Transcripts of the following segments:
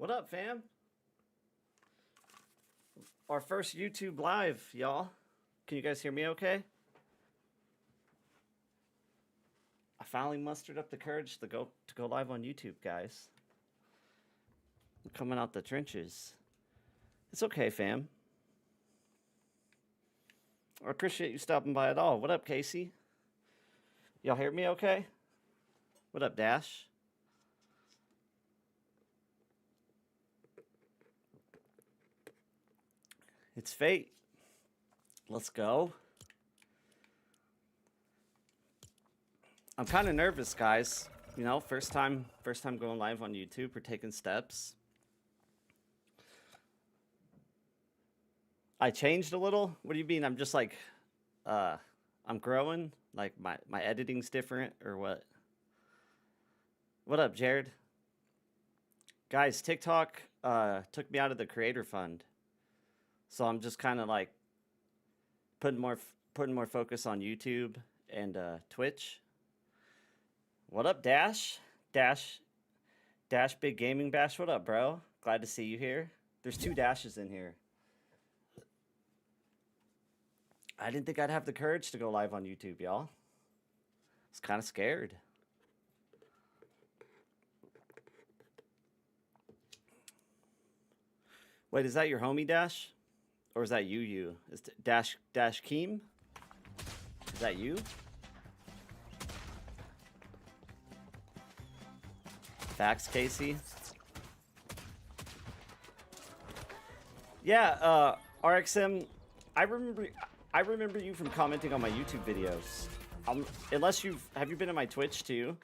What up, fam? Our first YouTube live, y'all. Can you guys hear me okay? I finally mustered up the courage to go live on YouTube, guys. I'm coming out the trenches. It's okay, fam. I appreciate you stopping by at all. What up, Casey? Y'all hear me okay? What up, Dash? It's fate. Let's go. I'm kind of nervous, guys. You know, first time going live on YouTube. We're taking steps. I changed a little. What do you mean? I'm just like, I'm growing. Like my editing's different or what? What up, Jared? Guys, TikTok took me out of the creator fund. So I'm just kind of like putting more focus on YouTube and Twitch. What up, Dash? Dash Big Gaming Bash. What up, bro? Glad to see you here. There's 2 Dashes in here. I didn't think I'd have the courage to go live on YouTube, y'all. I was kind of scared. Wait, is that your homie, Dash? Or is that you? Is Dash Keem? Is that you? Facts, Casey. Yeah, RXM. I remember you from commenting on my YouTube videos. Unless have you been in my Twitch too?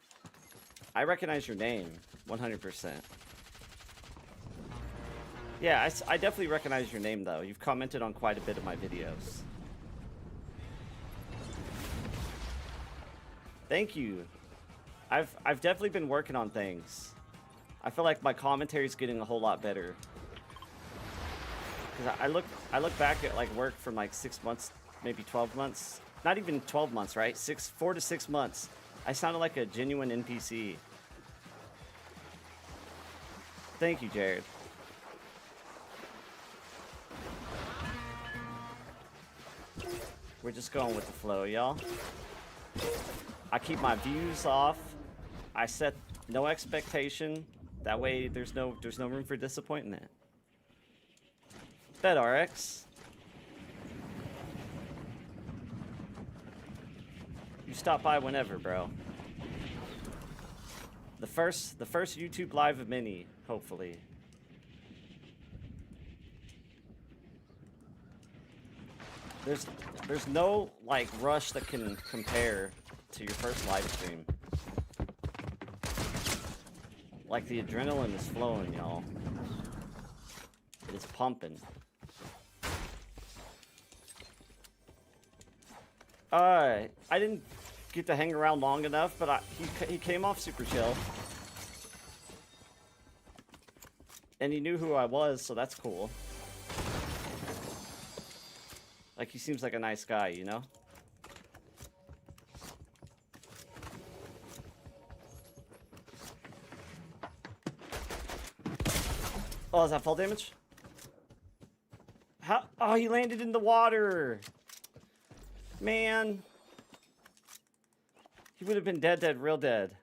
I recognize your name, 100%. Yeah, I definitely recognize your name though. You've commented on quite a bit of my videos. Thank you. I've definitely been working on things. I feel like my commentary's getting a whole lot better. Cause I look back at like work from like 6 months, maybe 12 months. Not even 12 months, right? 4 to 6 months. I sounded like a genuine NPC. Thank you, Jared. We're just going with the flow, y'all. I keep my views off. I set no expectation. That way there's no room for disappointment. Bet RX. You stop by whenever, bro. The first YouTube live of many, hopefully. There's no like rush that can compare to your first live stream. Like the adrenaline is flowing, y'all. It is pumping. I didn't get to hang around long enough, but he came off super chill. And he knew who I was, so that's cool. Like, he seems like a nice guy, you know? Oh, is that fall damage? How? Oh, he landed in the water. Man. He would have been dead, real dead.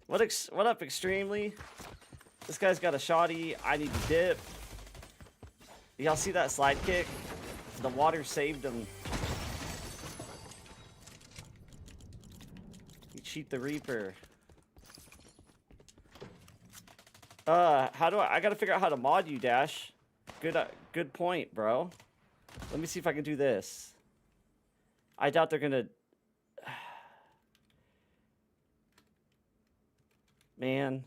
What up, Extremely? This guy's got a shoddy. I need to dip. Y'all see that slide kick? The water saved him. You cheat the Reaper. How do I gotta figure out how to mod you, Dash. Good point, bro. Let me see if I can do this. I doubt they're gonna... Man.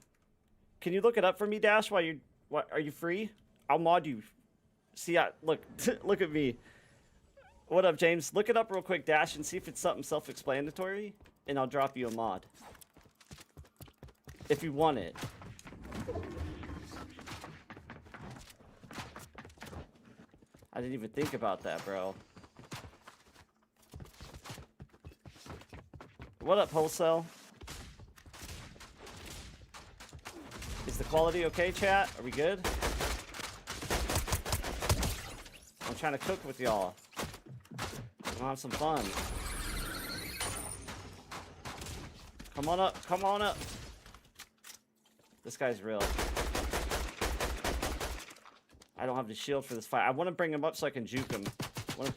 Can you look it up for me, Dash, while you're... Are you free? I'll mod you. See, look, look at me. What up, James? Look it up real quick, Dash, and see if it's something self-explanatory, and I'll drop you a mod. If you want it. I didn't even think about that, bro. What up, Wholesale? Is the quality okay, chat? Are we good? I'm trying to cook with y'all. We'll have some fun. Come on up. Come on up. This guy's real. I don't have the shield for this fight. I want to bring him up so I can juke him.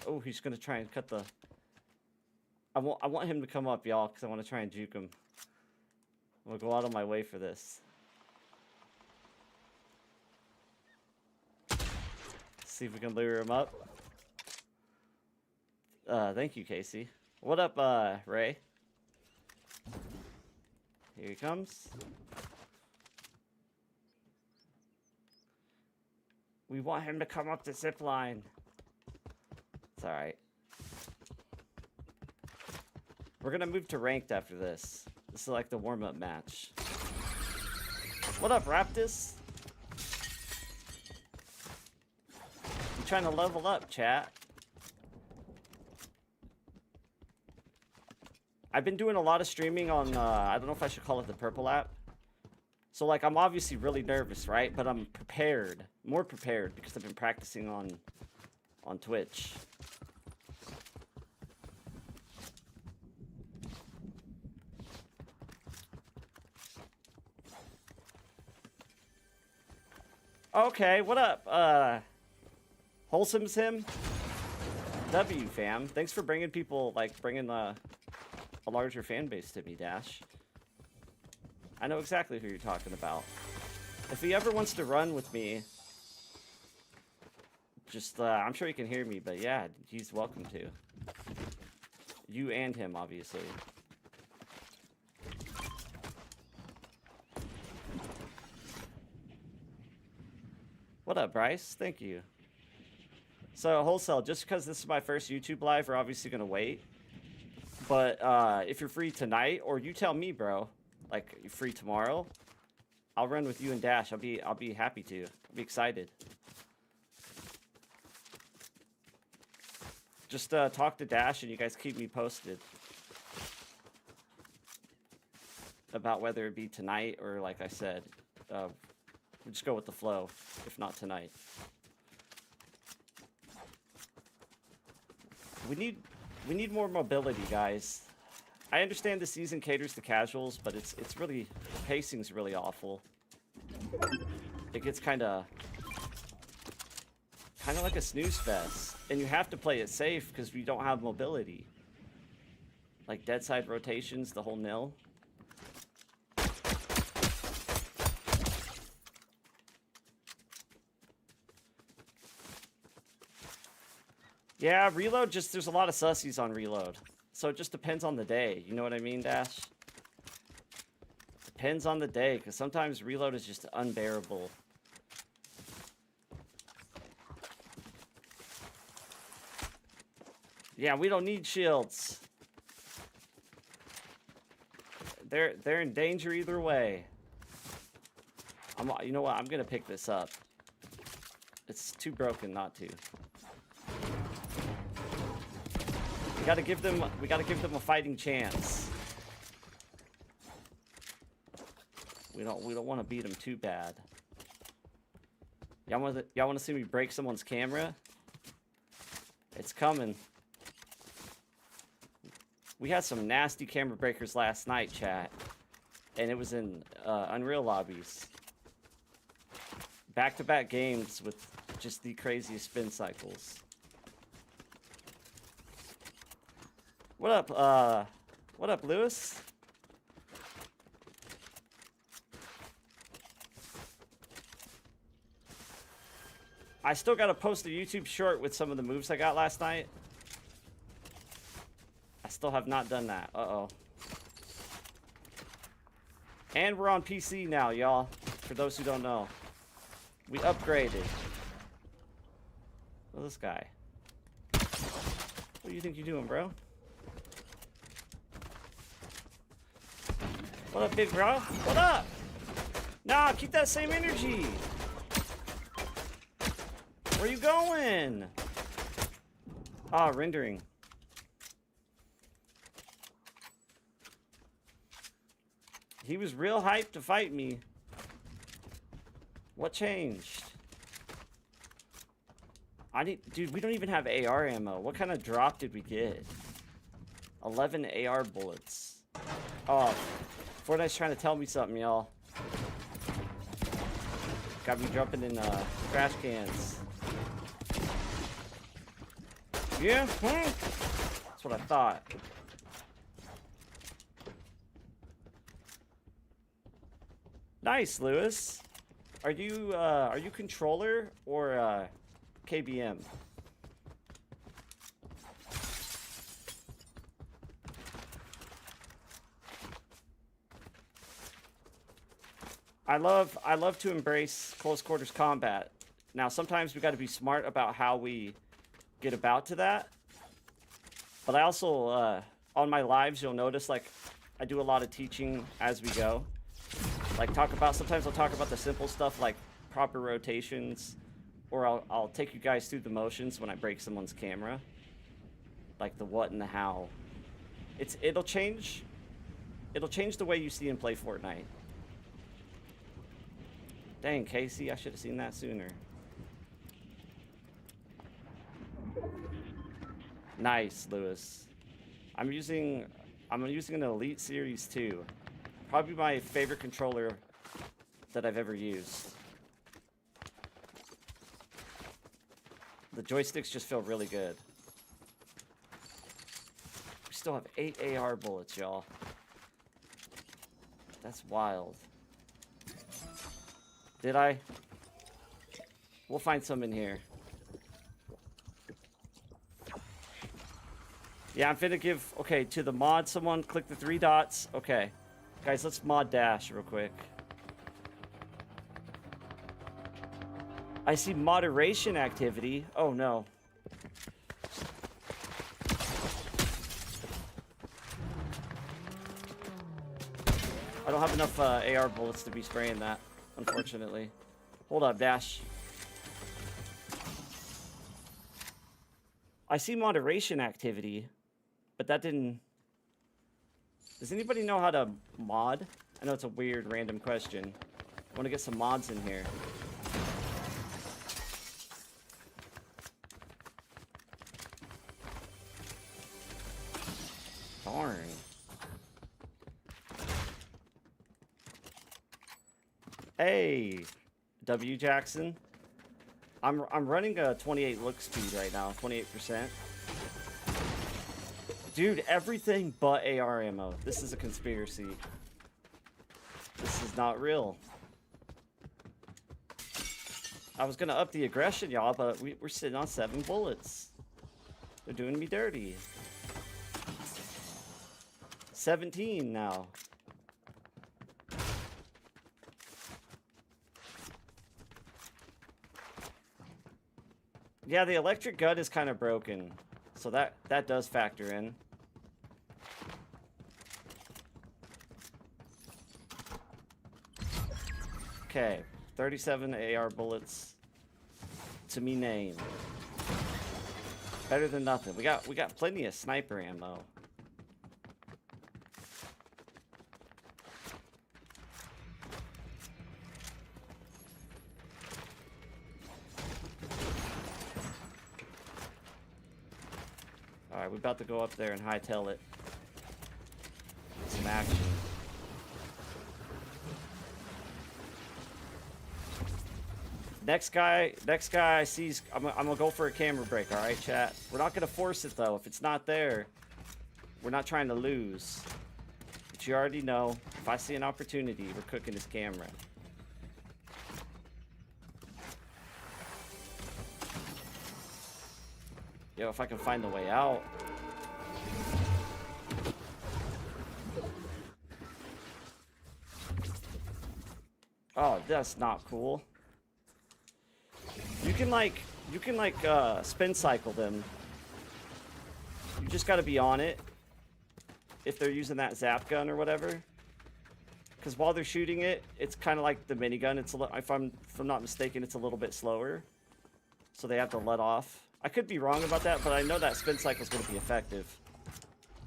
Oh, he's going to try and cut the... I want him to come up, y'all, because I want to try and juke him. I'm going to go out of my way for this. See if we can lure him up. Thank you, Casey. What up, Ray? Here he comes. We want him to come up the zip line. It's alright. We're gonna move to ranked after this. This is like the warm-up match. What up, Raptus? I'm trying to level up, chat. I've been doing a lot of streaming on, I don't know if I should call it the purple app. So, like, I'm obviously really nervous, right? But I'm prepared. More prepared because I've been practicing on Twitch. Okay, what up? Wholesome's him? W, fam. Thanks for bringing people, like, bringing a larger fan base to me, Dash. I know exactly who you're talking about. If he ever wants to run with me, just, I'm sure he can hear me, but yeah, he's welcome to. You and him, obviously. What up, Bryce? Thank you. So, Wholesale, just because this is my first YouTube live, we're obviously going to wait. But if you're free tonight, or you tell me, bro, like, you're free tomorrow, I'll run with you and Dash. I'll be happy to. I'll be excited. Just talk to Dash and you guys keep me posted about whether it be tonight or, like I said, we'll just go with the flow, if not tonight. We need more mobility, guys. I understand the season caters to casuals, but it's really, the pacing's really awful. It gets kind of like a snooze fest, and you have to play it safe because we don't have mobility. Like dead side rotations, the whole nil. Yeah, reload, just there's a lot of sussies on reload. So it just depends on the day. You know what I mean, Dash? Depends on the day, because sometimes reload is just unbearable. Yeah, we don't need shields. They're in danger either way. You know what? I'm gonna pick this up. It's too broken not to. We gotta give them a fighting chance. We don't want to beat them too bad. Y'all want to see me break someone's camera? It's coming. We had some nasty camera breakers last night, chat, and it was in Unreal lobbies. Back-to-back games with just the craziest spin cycles. What up, Lewis? I still gotta post a YouTube short with some of the moves I got last night. I still have not done that. Uh-oh. And we're on PC now, y'all. For those who don't know. We upgraded. Look at this guy. What do you think you're doing, bro? What up, big bro? What up? Nah, keep that same energy. Where you going? Ah, rendering. He was real hyped to fight me. What changed? Dude, we don't even have AR ammo. What kind of drop did we get? 11 AR bullets. Oh, Fortnite's trying to tell me something, y'all. Got me jumping in trash cans. Yeah, that's what I thought. Nice, Lewis. Are you controller or KBM? I love to embrace close quarters combat. Now, sometimes we got to be smart about how we get about to that. But I also, on my lives, you'll notice, like, I do a lot of teaching as we go. Like, sometimes I'll talk about the simple stuff, like proper rotations, or I'll take you guys through the motions when I break someone's camera. Like the what and the how. It'll change the way you see and play Fortnite. Dang, Casey, I should have seen that sooner. Nice, Lewis. I'm using an Elite Series 2. Probably my favorite controller that I've ever used. The joysticks just feel really good. We still have 8 AR bullets, y'all. That's wild. Did I? We'll find some in here. Yeah, I'm finna give... Okay, to the mod, someone click the 3 dots. Okay. Guys, let's mod dash real quick. I see moderation activity. Oh, no. I don't have enough AR bullets to be spraying that, unfortunately. Hold up, dash. I see moderation activity, but that didn't... Does anybody know how to mod? I know it's a weird, random question. I want to get some mods in here. Darn. Hey, W Jackson. I'm running a 28 look speed right now, 28%. Dude, everything but AR ammo. This is a conspiracy. This is not real. I was gonna up the aggression, y'all, but we're sitting on 7 bullets. They're doing me dirty. 17 now. Yeah, the electric gun is kind of broken, so that does factor in. Okay, 37 AR bullets to me name. Better than nothing. We got plenty of sniper ammo. Alright, we're about to go up there and hightail it. Some action. Next guy I see's... I'm gonna go for a camera break, alright, chat? We're not gonna force it, though. If it's not there, we're not trying to lose. But you already know, if I see an opportunity, we're cooking this camera. Yo, if I can find the way out. Oh, that's not cool. You can like spin cycle them. You just gotta be on it if they're using that zap gun or whatever. Because while they're shooting it, it's kind of like the minigun. It's if I'm not mistaken, it's a little bit slower, so they have to let off. I could be wrong about that, but I know that spin cycle is going to be effective.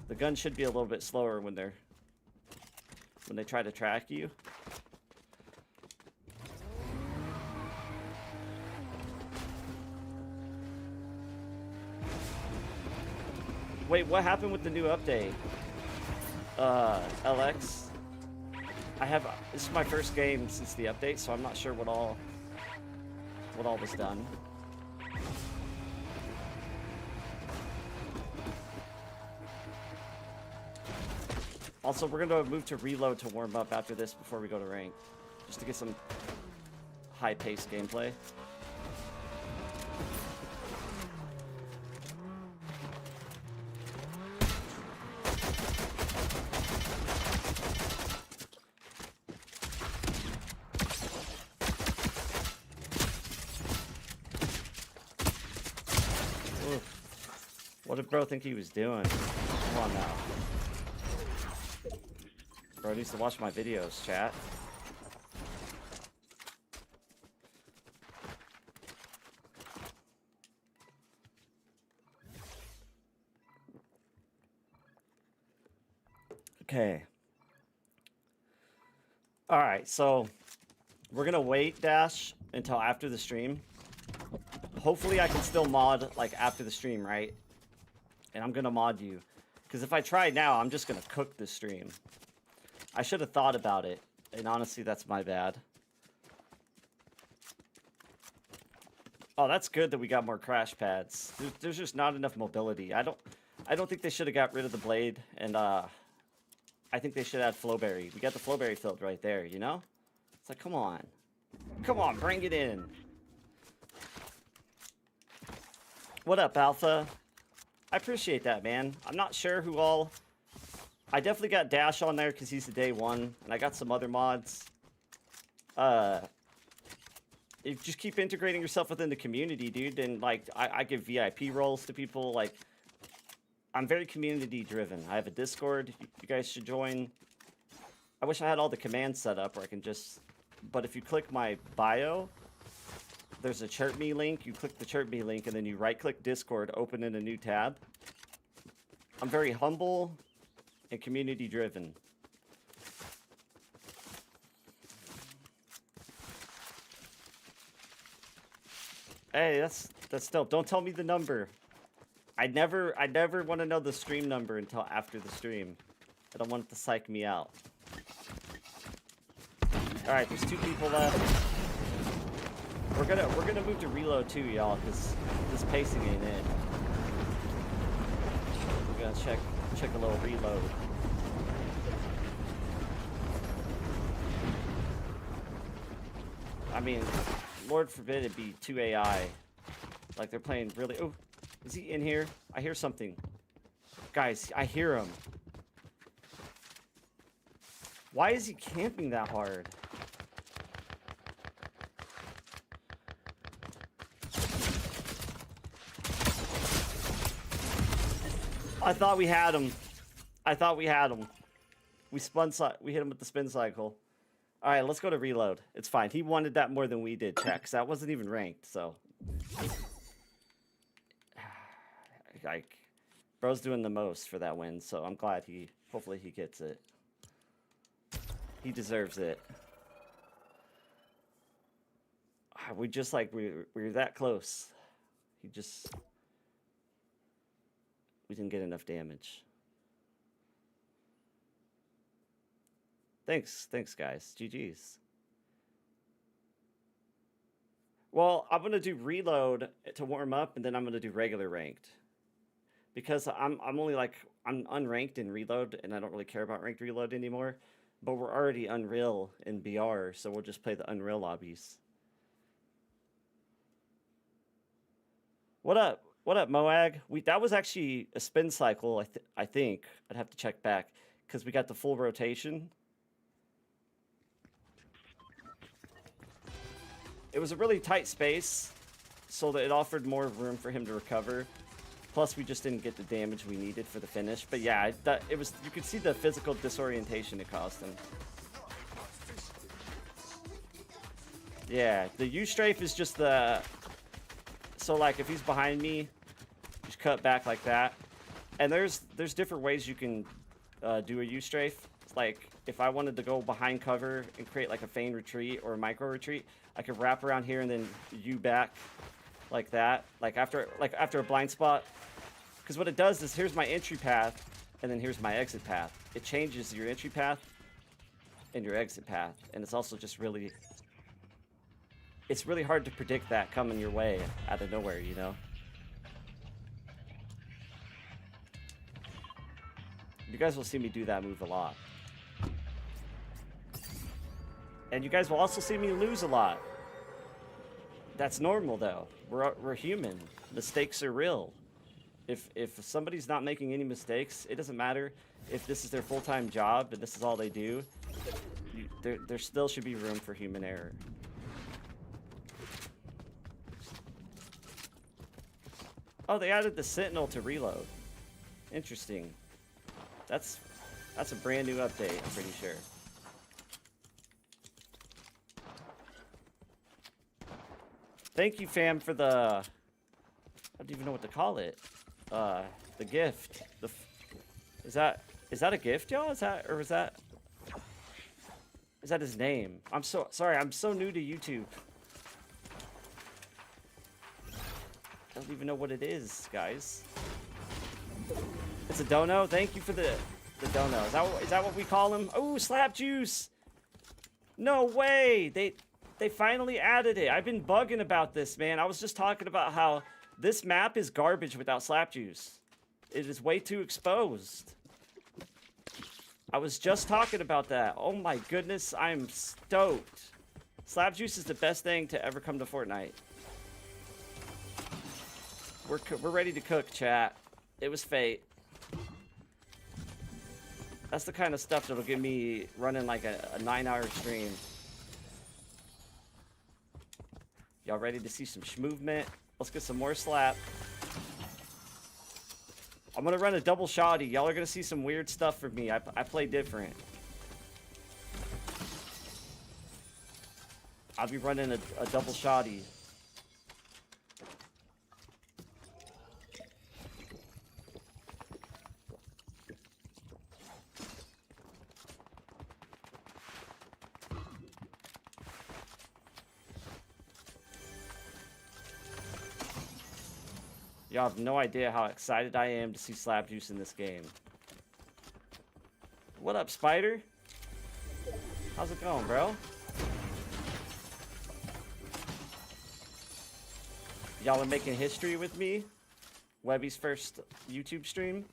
The gun should be a little bit slower when they try to track you. Wait, what happened with the new update? LX? This is my first game since the update, so I'm not sure what all was done. Also, we're gonna move to reload to warm up after this before we go to rank, just to get some high-paced gameplay. What did bro think he was doing? Come on now. Bro needs to watch my videos, chat. Okay. Alright, so we're gonna wait, Dash, until after the stream. Hopefully I can still mod, like, after the stream, right? And I'm gonna mod you. Because if I try now, I'm just gonna cook the stream. I should have thought about it. And honestly, that's my bad. Oh, that's good that we got more crash pads. There's just not enough mobility. I don't think they should have got rid of the blade. And, I think they should add flowberry. We got the flowberry filled right there, you know? It's like, come on. Come on, bring it in. What up, Alpha? I appreciate that, man. I'm not sure who all... I definitely got Dash on there because he's the day one, and I got some other mods. You just keep integrating yourself within the community, dude, and, like, I give VIP roles to people, like... I'm very community-driven. I have a Discord. You guys should join. I wish I had all the commands set up where I can just... But if you click my bio... There's a Chirp Me link. You click the Chirp Me link, and then you right-click Discord, open in a new tab. I'm very humble and community-driven. Hey, that's dope. Don't tell me the number. I never want to know the stream number until after the stream. I don't want it to psych me out. All right, there's 2 people left. We're gonna move to reload too, y'all, because this pacing ain't it. We're gonna check a little reload. I mean, Lord forbid it be 2 AI. Like they're playing really. Oh, is he in here? I hear something. Guys, I hear him. Why is he camping that hard? I thought we had him. I thought we had him. We hit him with the spin cycle. All right, let's go to reload. It's fine. He wanted that more than we did, chat, 'cause that wasn't even ranked, so. Like, bro's doing the most for that win, so I'm glad hopefully he gets it. He deserves it. We just, like, we were that close. We didn't get enough damage. Thanks, guys. GG's. Well, I'm gonna do reload to warm up, and then I'm gonna do regular ranked. Because I'm unranked in reload, and I don't really care about ranked reload anymore. But we're already Unreal in BR, so we'll just play the Unreal lobbies. What up? What up, Moag? That was actually a spin cycle, I think. I'd have to check back, because we got the full rotation. It was a really tight space, so that it offered more room for him to recover. Plus, we just didn't get the damage we needed for the finish. But yeah, it was. You could see the physical disorientation it caused him. Yeah, the U-strafe is just the... So, like, if he's behind me, just cut back like that. And there's different ways you can do a U-strafe. Like, if I wanted to go behind cover and create, like, a feigned retreat or a micro retreat, I could wrap around here and then U back like that. Like after a blind spot. Because what it does is here's my entry path, and then here's my exit path. It changes your entry path and your exit path, and it's also just really... It's really hard to predict that coming your way out of nowhere, you know? You guys will see me do that move a lot. And you guys will also see me lose a lot. That's normal, though. We're human. Mistakes are real. If somebody's not making any mistakes, it doesn't matter if this is their full-time job and this is all they do. There still should be room for human error. Oh, they added the Sentinel to reload. Interesting. That's a brand new update, I'm pretty sure. Thank you, fam, for the... I don't even know what to call it. The gift. Is that a gift, y'all? Is that his name? I'm so sorry. I'm so new to YouTube. I don't even know what it is, guys. It's a dono. Thank you for the dono. Is that what we call him? Oh, slap juice. No way. They finally added it. I've been bugging about this, man. I was just talking about how this map is garbage without slap juice. It is way too exposed. I was just talking about that. Oh my goodness, I'm stoked. Slap juice is the best thing to ever come to Fortnite. We're ready to cook, chat. It was fate. That's the kind of stuff that'll get me running like a 9-hour stream. Y'all ready to see some movement? Let's get some more slap. I'm gonna run a double shoddy. Y'all are gonna see some weird stuff from me. I play different. I'll be running a double shoddy. Y'all have no idea how excited I am to see Slap Juice in this game. What up, Spider? How's it going, bro? Y'all are making history with me. Webby's first YouTube stream.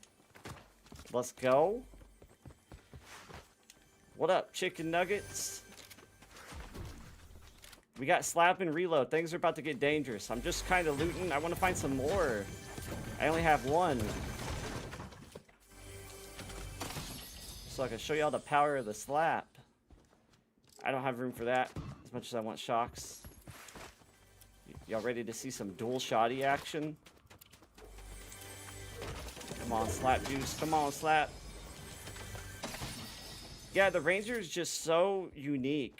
Let's go. What up, chicken nuggets? We got slap and reload. Things are about to get dangerous. I'm just kind of looting. I want to find some more. I only have one. So I can show y'all the power of the slap. I don't have room for that as much as I want shocks. Y'all ready to see some dual shoddy action? Come on, slap juice. Come on, slap. Yeah, the Ranger is just so unique.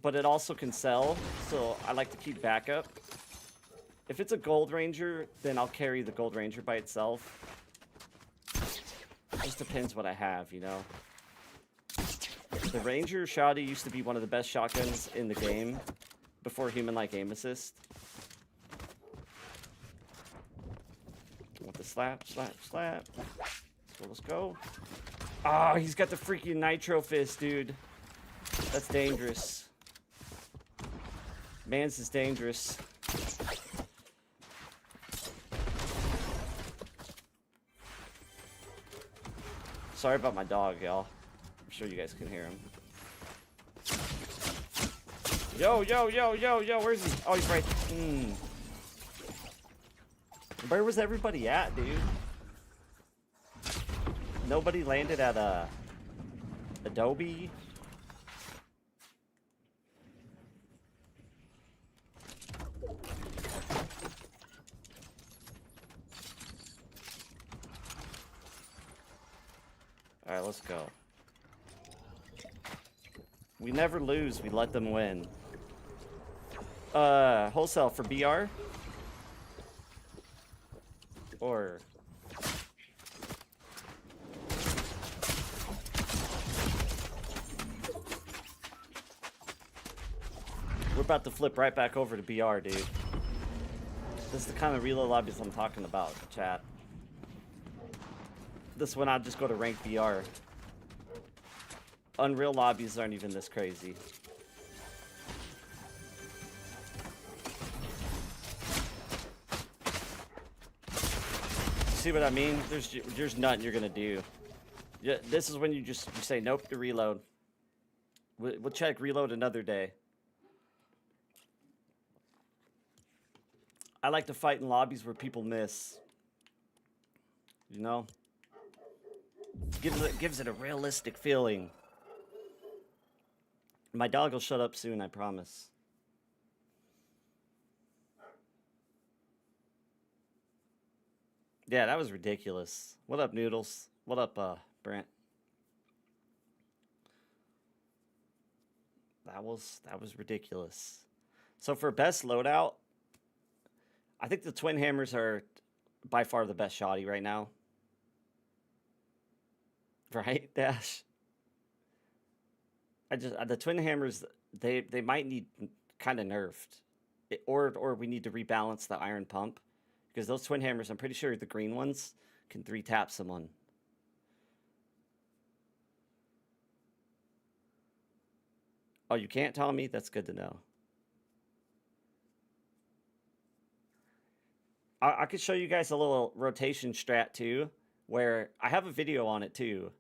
But it also can sell, so I like to keep backup. If it's a Gold Ranger, then I'll carry the Gold Ranger by itself. It just depends what I have, you know? The Ranger Shoddy used to be one of the best shotguns in the game before human-like aim assist. Want the slap, slap, slap. So let's go. Oh, he's got the freaking Nitro Fist, dude. That's dangerous. Mans is dangerous. Sorry about my dog, y'all. I'm sure you guys can hear him. Yo, yo, yo, yo, yo, where's he? Oh, he's right. Where was everybody at, dude? Nobody landed at Adobe. Alright, let's go. We never lose, we let them win. Wholesale for BR? Or... we're about to flip right back over to BR, dude. This is the kind of reload lobbies I'm talking about, chat. this one, I'll just go to rank VR. Unreal lobbies aren't even this crazy. See what I mean? There's nothing you're gonna do. Yeah, this is when you say nope to reload. We'll check reload another day. I like to fight in lobbies where people miss. You know? Gives it a realistic feeling. My dog will shut up soon, I promise. Yeah, that was ridiculous. What up, Noodles? What up, Brent? That was ridiculous. So for best loadout, I think the Twin Hammers are by far the best shoddy right now. Right, Dash? The Twin Hammers, they might need kind of nerfed. Or we need to rebalance the Iron Pump. Because those Twin Hammers, I'm pretty sure the green ones can 3-tap someone. Oh, you can't, Tommy? That's good to know. I could show you guys a little rotation strat too, where I have a video on it too.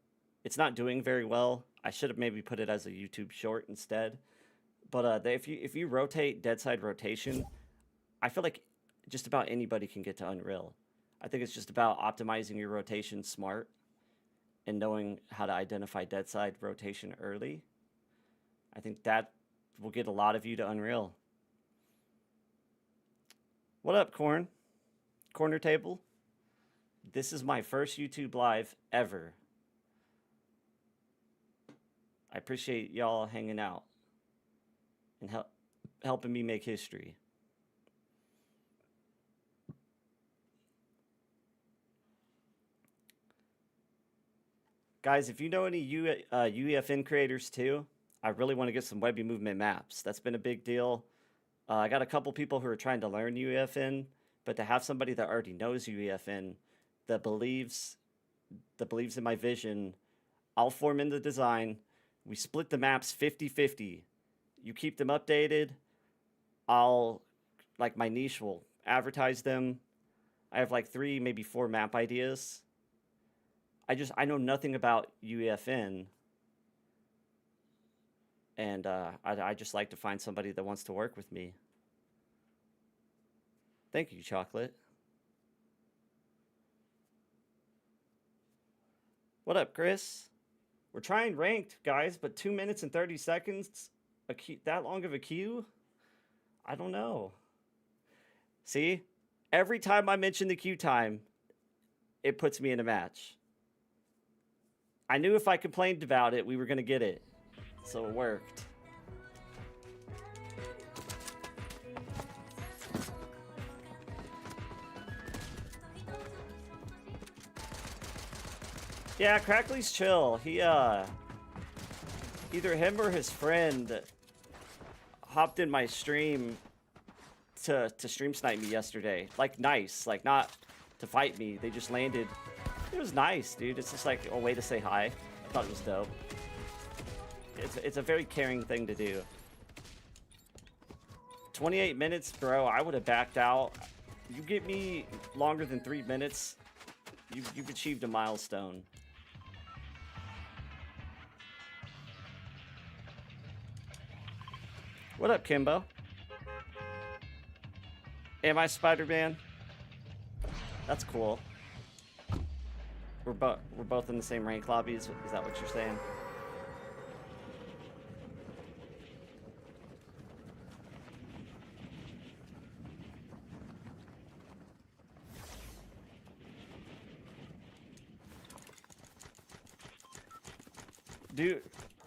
It's not doing very well. I should have maybe put it as a YouTube short instead. But if you rotate dead side rotation, I feel like just about anybody can get to Unreal. I think it's just about optimizing your rotation smart and knowing how to identify dead side rotation early. I think that will get a lot of you to Unreal. What up, Corn? Corner table? This is my first YouTube live ever. I appreciate y'all hanging out and helping me make history. Guys, if you know any UEFN creators too, I really want to get some Webby movement maps. That's been a big deal. I got a couple people who are trying to learn UEFN, but to have somebody that already knows UEFN, that believes in my vision, I'll form in the design. We split the maps 50-50. You keep them updated. I'll, like, my niche will advertise them. I have like 3, maybe 4 map ideas. I know nothing about UEFN. And I just like to find somebody that wants to work with me. Thank you, Chocolate. What up, Chris? We're trying ranked, guys, but 2 minutes and 30 seconds? That long of a queue? I don't know. See? Every time I mention the queue time, it puts me in a match. I knew if I complained about it, we were going to get it. So it worked. Yeah, Crackley's chill. He, either him or his friend hopped in my stream to stream snipe me yesterday. Like, nice. Like, not to fight me. They just landed. It was nice, dude. It's just like a way to say hi. I thought it was dope. It's a very caring thing to do. 28 minutes, bro. I would have backed out. You get me longer than 3 minutes, you've achieved a milestone. What up, Kimbo? Am I Spider-Man? That's cool. We're both in the same rank lobby. Is that what you're saying?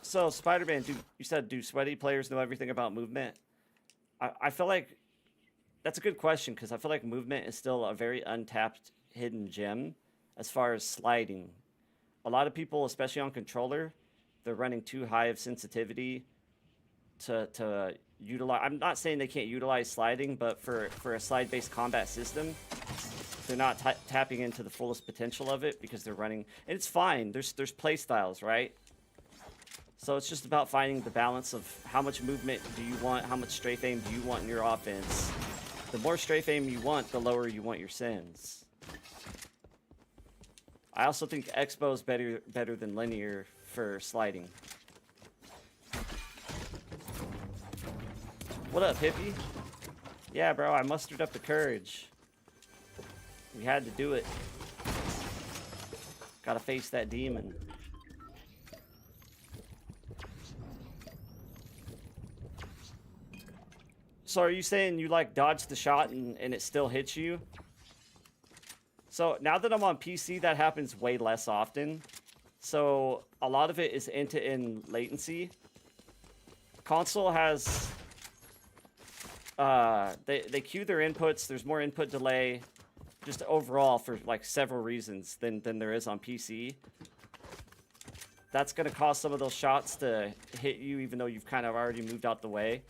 So Spider-Man, you said, do sweaty players know everything about movement? I feel like that's a good question, because I feel like movement is still a very untapped hidden gem as far as sliding. A lot of people, especially on controller, they're running too high of sensitivity to utilize. I'm not saying they can't utilize sliding, but for a slide-based combat system, they're not tapping into the fullest potential of it because they're running, and it's fine. There's play styles, right? So it's just about finding the balance of how much movement do you want, how much strafe aim do you want in your offense. The more strafe aim you want, the lower you want your sins. I also think Expo is better than linear for sliding. What up, hippie? Yeah, bro, I mustered up the courage. We had to do it. Gotta face that demon. So are you saying you like dodged the shot and it still hits you? So now that I'm on PC, that happens way less often. So a lot of it is end-to-end latency. Console has... they queue their inputs. There's more input delay, just overall for like several reasons than there is on PC. That's gonna cause some of those shots to hit you, even though you've kind of already moved out the way.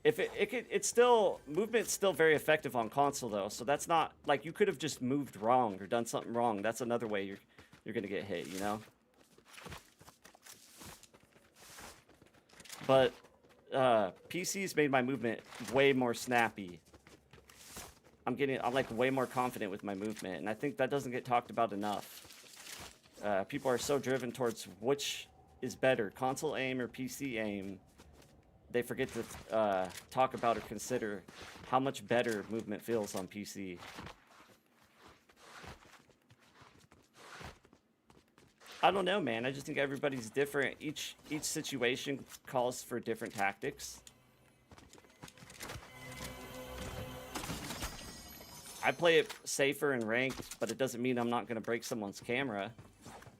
If it's still movement's still very effective on console though, so that's not like you could have just moved wrong or done something wrong. That's another way you're gonna get hit, you know. But PC's made my movement way more snappy. I'm like way more confident with my movement, and I think that doesn't get talked about enough. People are so driven towards which is better, console aim or PC aim. They forget to talk about or consider how much better movement feels on PC. I don't know, man. I just think everybody's different. Each situation calls for different tactics. I play it safer and ranked, but it doesn't mean I'm not going to break someone's camera.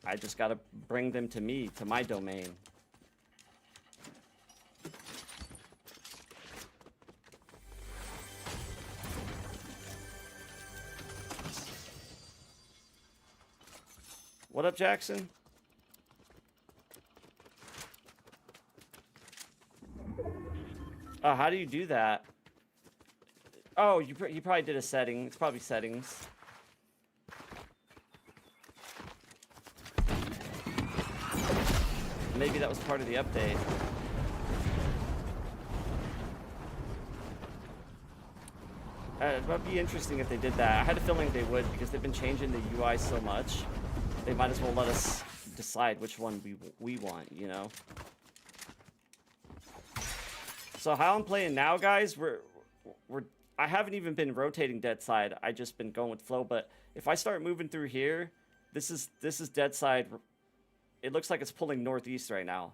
I just got to bring them to me, to my domain. What up, Jackson? Oh, how do you do that? Oh, you probably did a setting. It's probably settings. Maybe that was part of the update. It would be interesting if they did that. I had a feeling they would because they've been changing the UI so much. They might as well let us decide which one we want, you know? So how I'm playing now, guys, I haven't even been rotating dead side. I just been going with flow, but if I start moving through here, this is dead side. It looks like it's pulling northeast right now.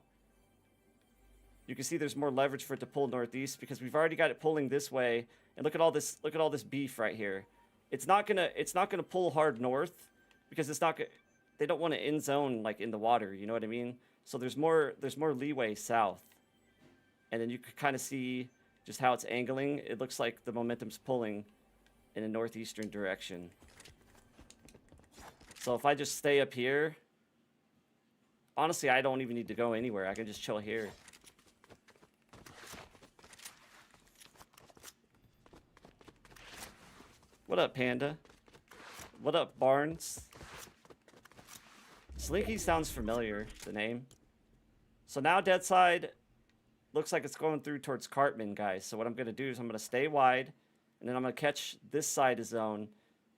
You can see there's more leverage for it to pull northeast because we've already got it pulling this way. And look at all this beef right here. It's not gonna pull hard north because they don't want to end zone like in the water, you know what I mean? So there's more leeway south. And then you could kind of see just how it's angling. It looks like the momentum's pulling in a northeastern direction. So if I just stay up here, honestly, I don't even need to go anywhere. I can just chill here. What up, Panda? What up, Barnes? Slinky sounds familiar, the name. So now dead side looks like it's going through towards Cartman, guys. So what I'm going to do is I'm going to stay wide, and then I'm going to catch this side of zone.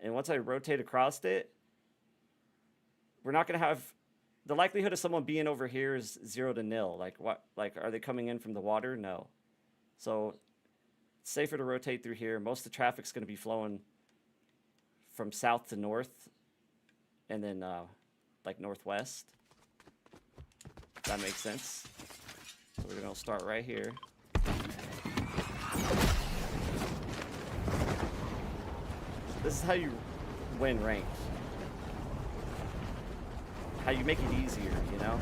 And once I rotate across it, we're not going to have... The likelihood of someone being over here is 0 to 0. Like, what? Like, are they coming in from the water? No. So it's safer to rotate through here. Most of the traffic's going to be flowing from south to north, and then like northwest. That makes sense. So we're gonna start right here. This is how you win ranked. How you make it easier, you know?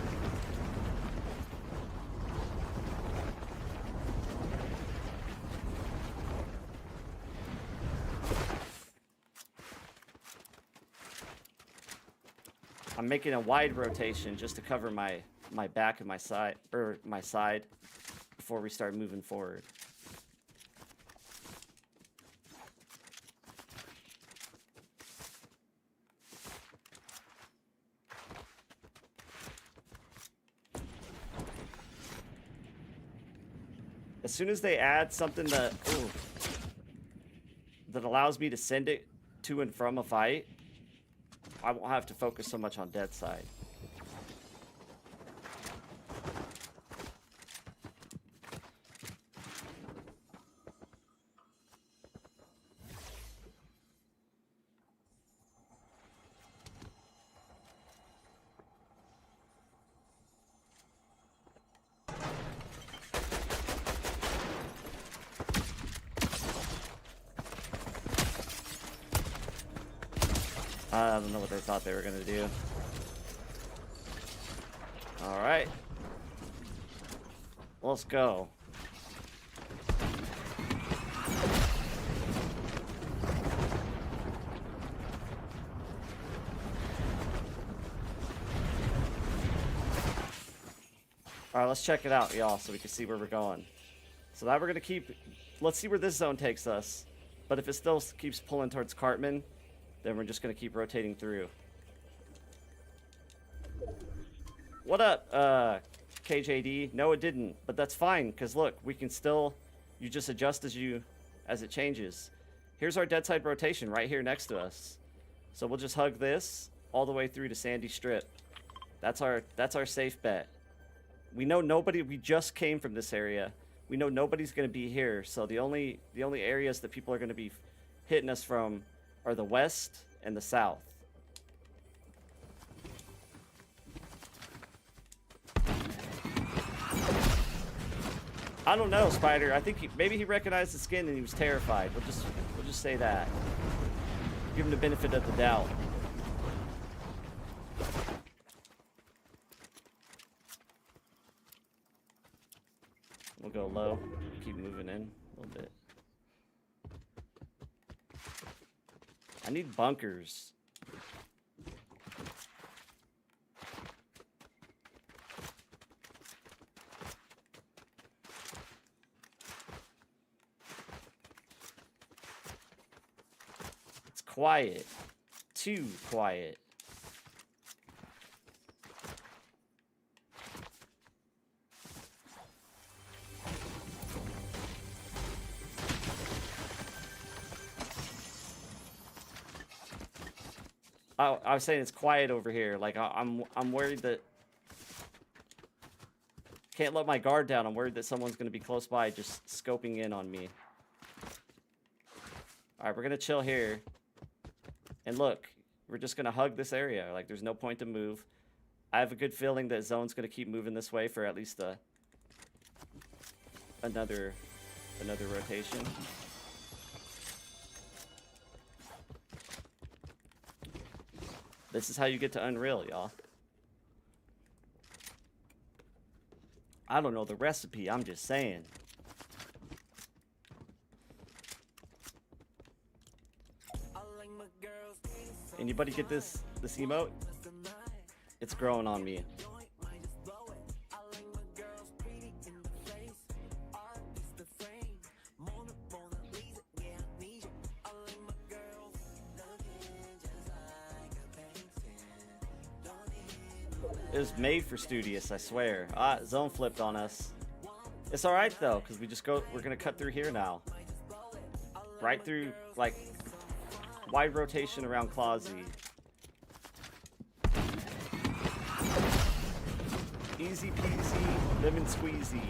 I'm making a wide rotation just to cover my back and my side, or my side, before we start moving forward. soon as they add something that that allows me to send it to and from a fight, I won't have to focus so much on dead side. I don't know what they thought they were gonna do. Alright. Let's go. Alright, let's check it out, y'all, so we can see where we're going. So now we're gonna keep... Let's see where this zone takes us. But if it still keeps pulling towards Cartman, then we're just gonna keep rotating through. What up, KJD? No, it didn't, but that's fine, because look, we can still... You just adjust as it changes. Here's our dead side rotation right here next to us. So we'll just hug this all the way through to Sandy Strip. That's our safe bet. We know nobody... We just came from this area. We know nobody's gonna be here, so the only areas that people are gonna be hitting us from are the west and the south. I don't know, Spider. I think maybe he recognized the skin and he was terrified. We'll just say that. Give him the benefit of the doubt. We'll go low. Keep moving in a little bit. I need bunkers. It's quiet. Too quiet. I was saying it's quiet over here. Like I'm worried that can't let my guard down. I'm worried that someone's gonna be close by just scoping in on me. Alright, we're gonna chill here. And look, we're just gonna hug this area. Like there's no point to move. I have a good feeling that zone's gonna keep moving this way for at least another rotation. This is how you get to Unreal, y'all. I don't know the recipe, I'm just saying. Anybody get this emote? It's growing on me. It was made for Studious, I swear. Zone flipped on us. It's alright though, because we're gonna cut through here now. Right through, like, wide rotation around Clausy. Easy peasy, lemon squeezy.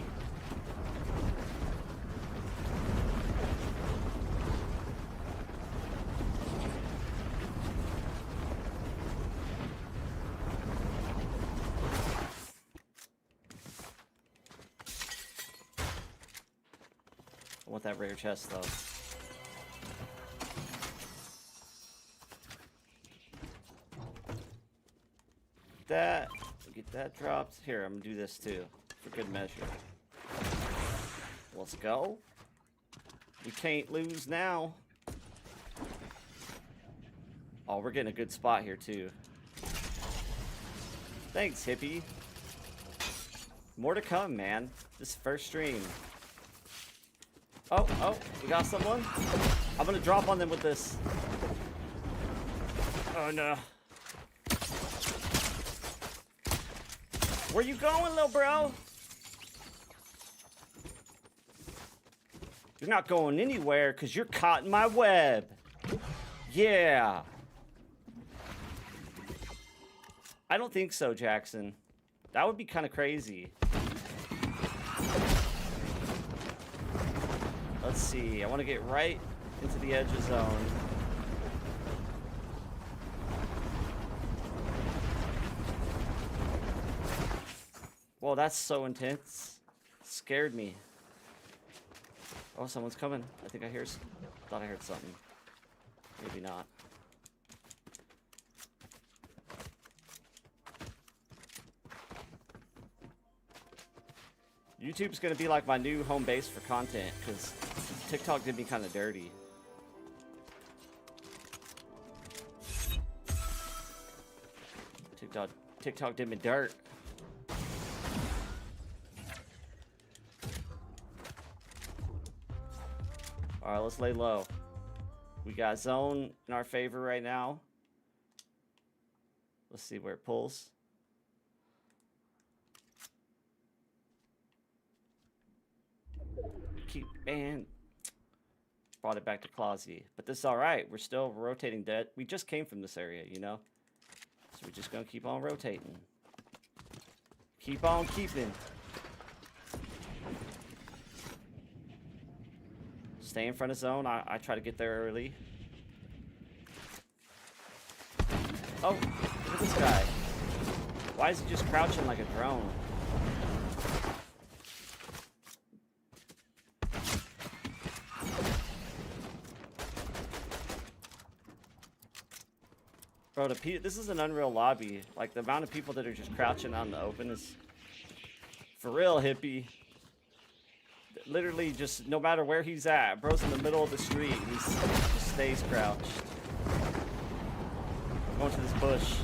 I want that rare chest though. Get that dropped. Here, I'm gonna do this too, for good measure. Let's go. We can't lose now. Oh, we're getting a good spot here too. Thanks, hippie. More to come, man. This first stream. Oh, we got someone. I'm gonna drop on them with this. Oh no. Where you going, little bro? You're not going anywhere because you're caught in my web. Yeah. I don't think so, Jackson. That would be kind of crazy. Let's see. I want to get right into the edge of zone. Whoa, that's so intense. Scared me. Oh, someone's coming. I think I thought I heard something. Maybe not. YouTube's gonna be like my new home base for content, because TikTok did me kind of dirty. TikTok did me dirt. Alright, let's lay low. We got zone in our favor right now. Let's see where it pulls. And brought it back to Clausy. But this is alright. We're still rotating dead. We just came from this area, you know? So we're just gonna keep on rotating. Keep on keeping. Stay in front of zone. I try to get there early. Oh, look at this guy. Why is he just crouching like a drone? Bro, this is an unreal lobby. Like, the amount of people that are just crouching out in the open is for real, hippie. Literally, just no matter where he's at, bro's in the middle of the street. He just stays crouched. I'm going to this bush.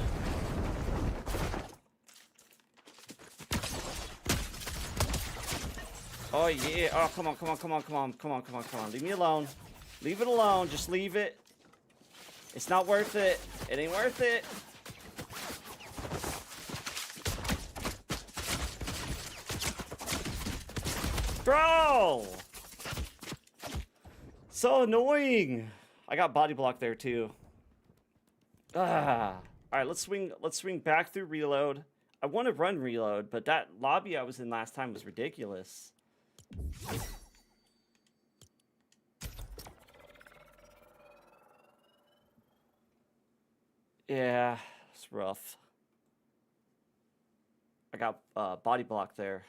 Oh yeah! Oh, come on! Come on! Come on! Come on! Come on! Come on! Come on! Leave me alone. Leave it alone. Just leave it. It's not worth it. It ain't worth it. Bro! So annoying. I got body blocked there too. Ah. Alright, let's swing back through reload. I want to run reload, but that lobby I was in last time was ridiculous. Yeah, it's rough. I got body block there.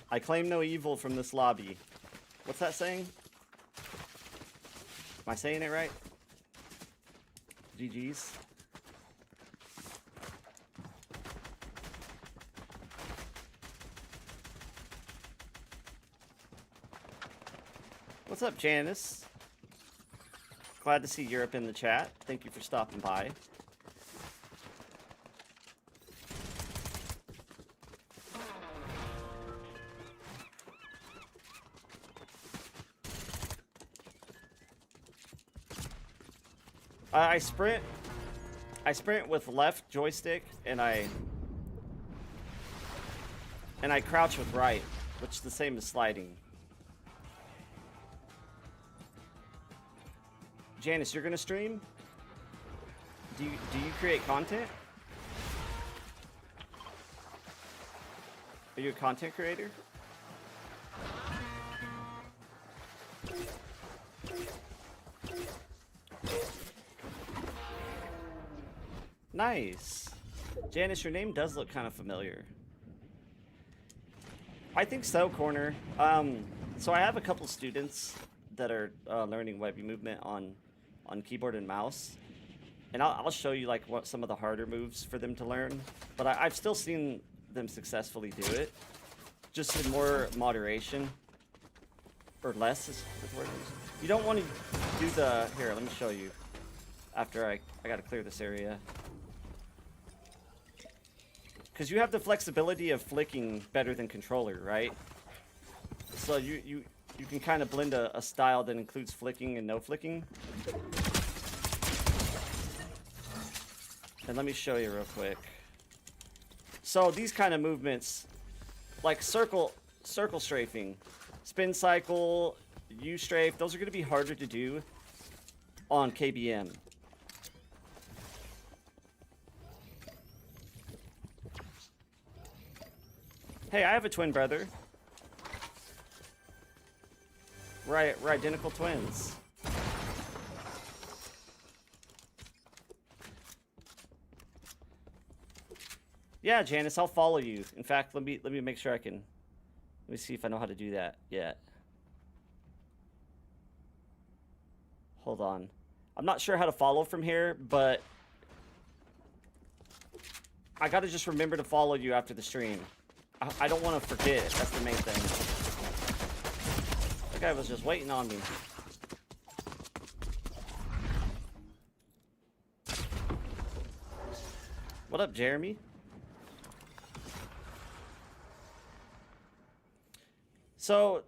I claim no evil from this lobby. What's that saying? Am I saying it right? GG's. What's up, Janice? Glad to see Europe in the chat. Thank you for stopping by. I sprint with left joystick, and I crouch with right, which is the same as sliding. Janice, you're gonna stream? Do you create content? Are you a content creator? Nice. Janice, your name does look kind of familiar. I think so, Corner. So I have a couple students that are learning webby movement on keyboard and mouse, and I'll show you like what some of the harder moves for them to learn. But I've still seen them successfully do it, just in more moderation, or less is the word. You don't want to do the here. Let me show you. After I gotta clear this area. Because you have the flexibility of flicking better than controller, right? So you you can kind of blend a style that includes flicking and no flicking. And let me show you real quick. So these kind of movements, like circle strafing, spin cycle, U-strafe, those are going to be harder to do on KBM. Hey, I have a twin brother. We're identical twins. Yeah, Janice, I'll follow you. In fact, let me make sure I can. Let me see if I know how to do that yet. Hold on. I'm not sure how to follow from here, but I gotta just remember to follow you after the stream. I don't want to forget. That's the main thing. That guy was just waiting on me. What up, Jeremy? So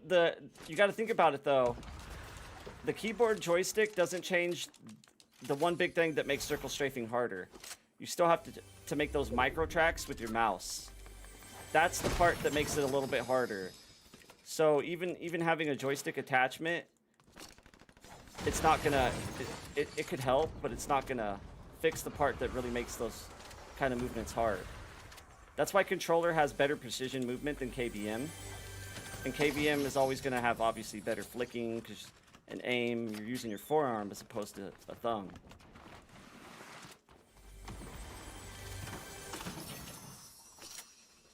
you got to think about it though. The keyboard joystick doesn't change the one big thing that makes circle strafing harder. You still have to make those micro tracks with your mouse. That's the part that makes it a little bit harder. So even having a joystick attachment, it's not gonna. It could help, but it's not gonna fix the part that really makes those kind of movements hard. That's why controller has better precision movement than KBM. And KBM is always going to have, obviously, better flicking, because an aim, you're using your forearm as opposed to a thumb.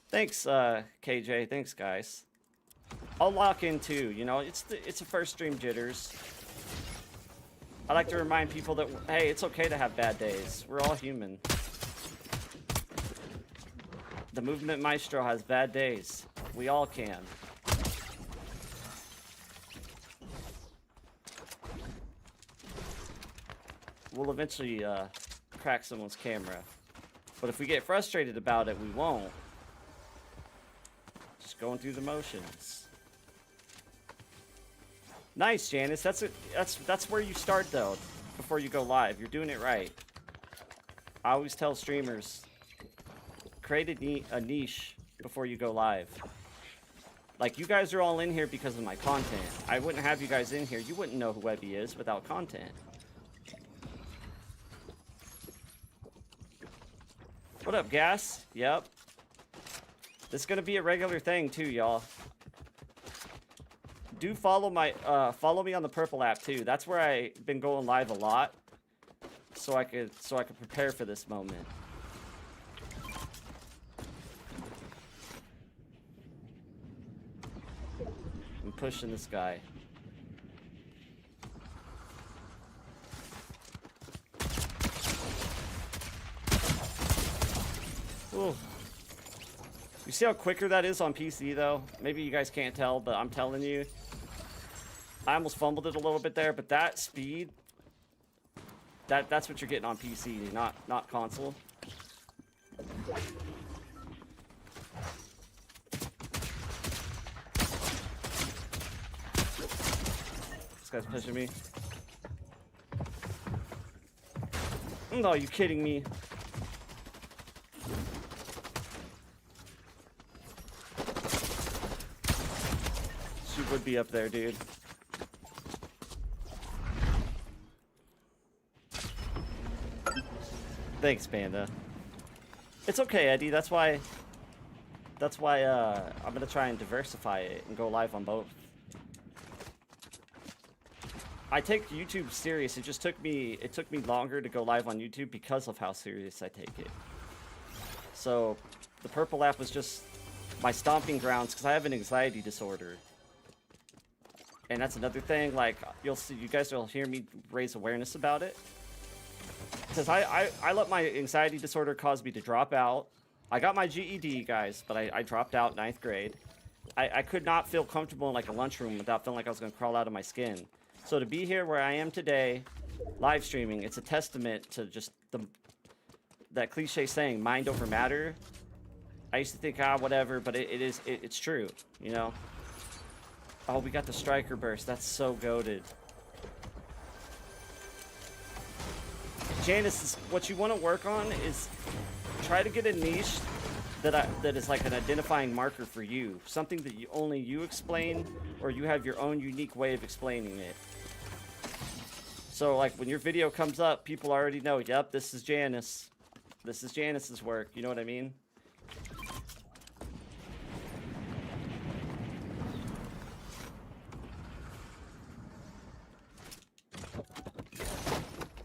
Thanks, KJ. Thanks, guys. I'll lock in, too. You know, it's a first stream jitters. I like to remind people that, hey, it's okay to have bad days. We're all human. The Movement Maestro has bad days. We all can. We'll eventually crack someone's camera. But if we get frustrated about it, we won't. Just going through the motions. Nice, Janice. That's where you start though, before you go live. You're doing it right. I always tell streamers, create a niche before you go live. Like, you guys are all in here because of my content. I wouldn't have you guys in here. You wouldn't know who Webby is without content. What up, Gas? Yep. This is gonna be a regular thing too, y'all. Do follow me on the Purple app too. That's where I've been going live a lot, so I could prepare for this moment. I'm pushing this guy. Ooh. You see how quicker that is on PC, though? Maybe you guys can't tell, but I'm telling you. I almost fumbled it a little bit there, but that speed, that's what you're getting on PC, not console. This guy's pushing me. No, you kidding me? She would be up there, dude. Thanks, Panda. It's okay, Eddie. That's why I'm gonna try and diversify it and go live on both. I take YouTube serious. It took me longer to go live on YouTube because of how serious I take it. So the Purple app was just my stomping grounds because I have an anxiety disorder. And that's another thing, like, you'll see, you guys will hear me raise awareness about it. Because I let my anxiety disorder cause me to drop out. I got my GED, guys, but I dropped out 9th grade. I could not feel comfortable in, like, a lunchroom without feeling like I was going to crawl out of my skin. So to be here where I am today, live streaming, it's a testament to just that cliche saying, mind over matter. I used to think, whatever, but it's true, you know? Oh, we got the striker burst. That's so goated. Janice, what you want to work on is try to get a niche that is like an identifying marker for you. Something that only you explain, or you have your own unique way of explaining it. So like when your video comes up, people already know, yep, this is Janice. This is Janice's work. You know what I mean?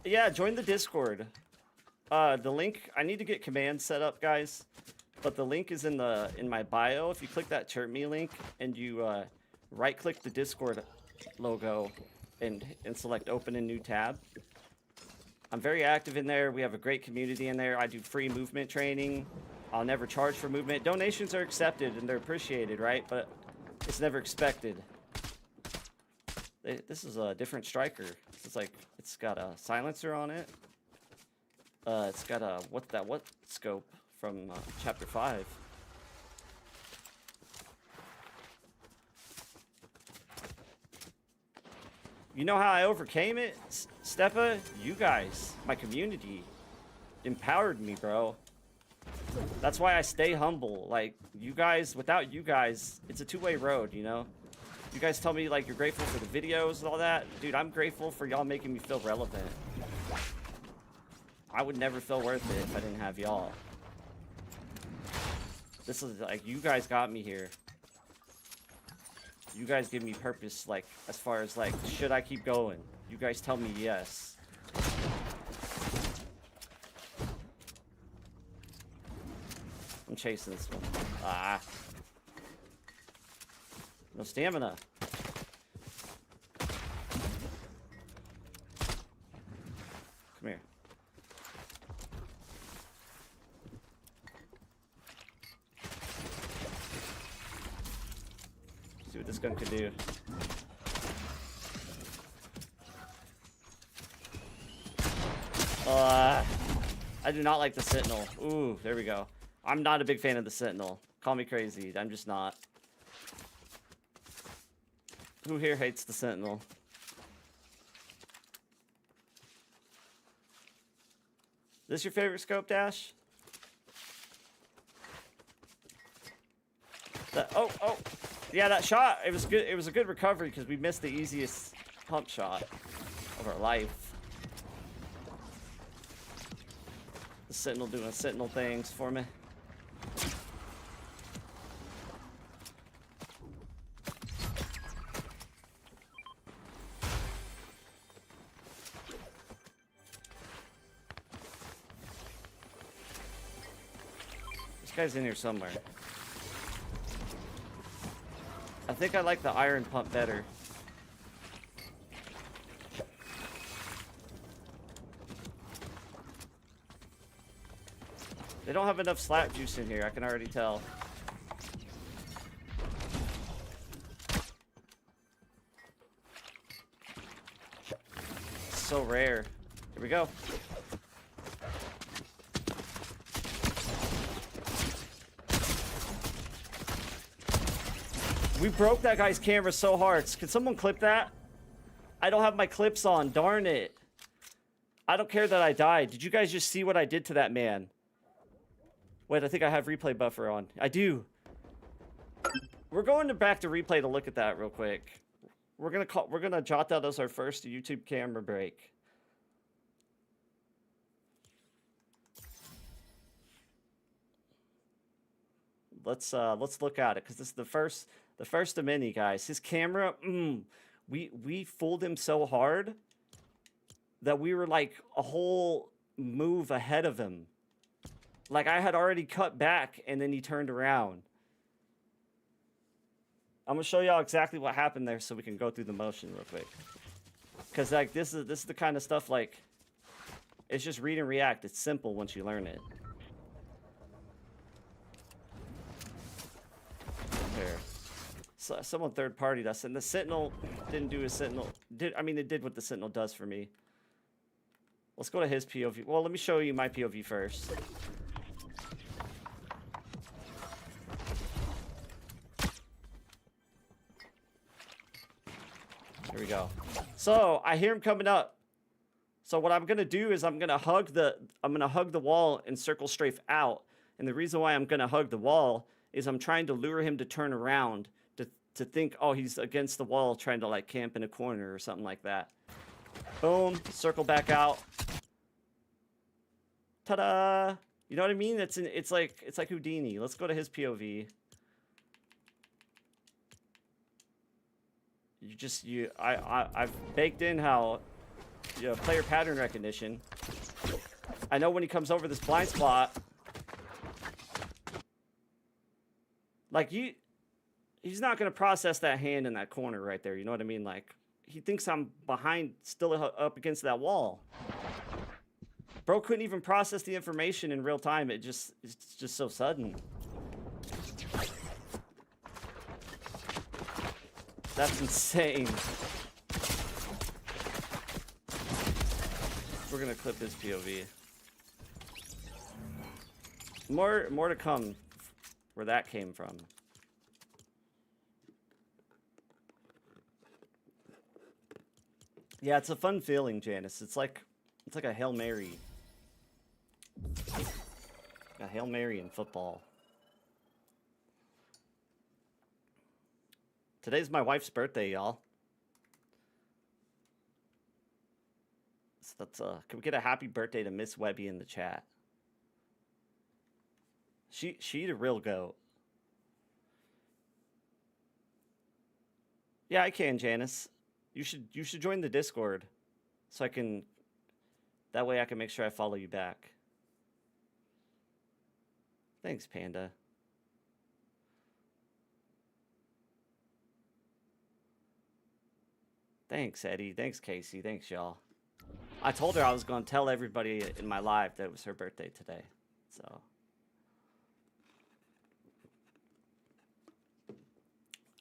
Yeah, join the Discord. The link, I need to get commands set up, guys. But the link is in my bio. If you click that chirp me link and you right click the Discord logo and select open a new tab. I'm very active in there. We have a great community in there. I do free movement training. I'll never charge for movement. Donations are accepted and they're appreciated, right? But it's never expected. This is a different striker. It's like, it's got a silencer on it. It's got a, what scope from chapter 5. You know how I overcame it, Stepa? You guys, my community, empowered me, bro. That's why I stay humble. Like, you guys, without you guys, it's a two-way road, you know? You guys tell me, like, you're grateful for the videos and all that. Dude, I'm grateful for y'all making me feel relevant. I would never feel worth it if I didn't have y'all. This is, like, you guys got me here. You guys give me purpose, like, as far as, like, should I keep going? You guys tell me yes. I'm chasing this one. Ah. No stamina. Come here. See what this gun can do. I do not like the Sentinel. Ooh, there we go. I'm not a big fan of the Sentinel. Call me crazy. I'm just not. Who here hates the Sentinel? This your favorite scope, Dash? Oh, yeah, that shot. It was good. It was a good recovery because we missed the easiest pump shot of our life. The Sentinel doing Sentinel things for me. This guy's in here somewhere. I think I like the iron pump better. They don't have enough slap juice in here, I can already tell. So rare. Here we go. We broke that guy's camera so hard. Can someone clip that? I don't have my clips on, darn it. I don't care that I died. Did you guys just see what I did to that man? Wait, I think I have replay buffer on. I do. We're going back to replay to look at that real quick. We're gonna jot that as our first YouTube camera break. Let's look at it because this is the first of many, guys. His camera, we fooled him so hard that we were like a whole move ahead of him. Like, I had already cut back, and then he turned around. I'm going to show y'all exactly what happened there so we can go through the motion real quick. Because, like, this is the kind of stuff, like, it's just read and react. It's simple once you learn it. There. So, someone third-partied us, and the Sentinel didn't do his Sentinel. It did what the Sentinel does for me. Let's go to his POV. Well, let me show you my POV first. Here we go. So I hear him coming up. So what I'm gonna do is I'm gonna hug the wall and circle strafe out. And the reason why I'm gonna hug the wall is I'm trying to lure him to turn around to think, oh, he's against the wall trying to like camp in a corner or something like that. Boom, circle back out. Ta-da! You know what I mean? It's like Houdini. Let's go to his POV. I've baked in how player pattern recognition. I know when he comes over this blind spot, like he's not gonna process that hand in that corner right there. You know what I mean? Like he thinks I'm behind, still up against that wall. Bro couldn't even process the information in real time. It's just so sudden. That's insane. We're gonna clip his POV. More to come where that came from. Yeah, it's a fun feeling, Janice. It's like a Hail Mary. A Hail Mary in football. Today's my wife's birthday, y'all. So that's can we get a happy birthday to Miss Webby in the chat? She the real goat. Yeah, I can, Janice. You should join the Discord so I can, that way I can make sure I follow you back. Thanks, Panda. Thanks, Eddie. Thanks, Casey. Thanks, y'all. I told her I was going to tell everybody in my live that it was her birthday today. So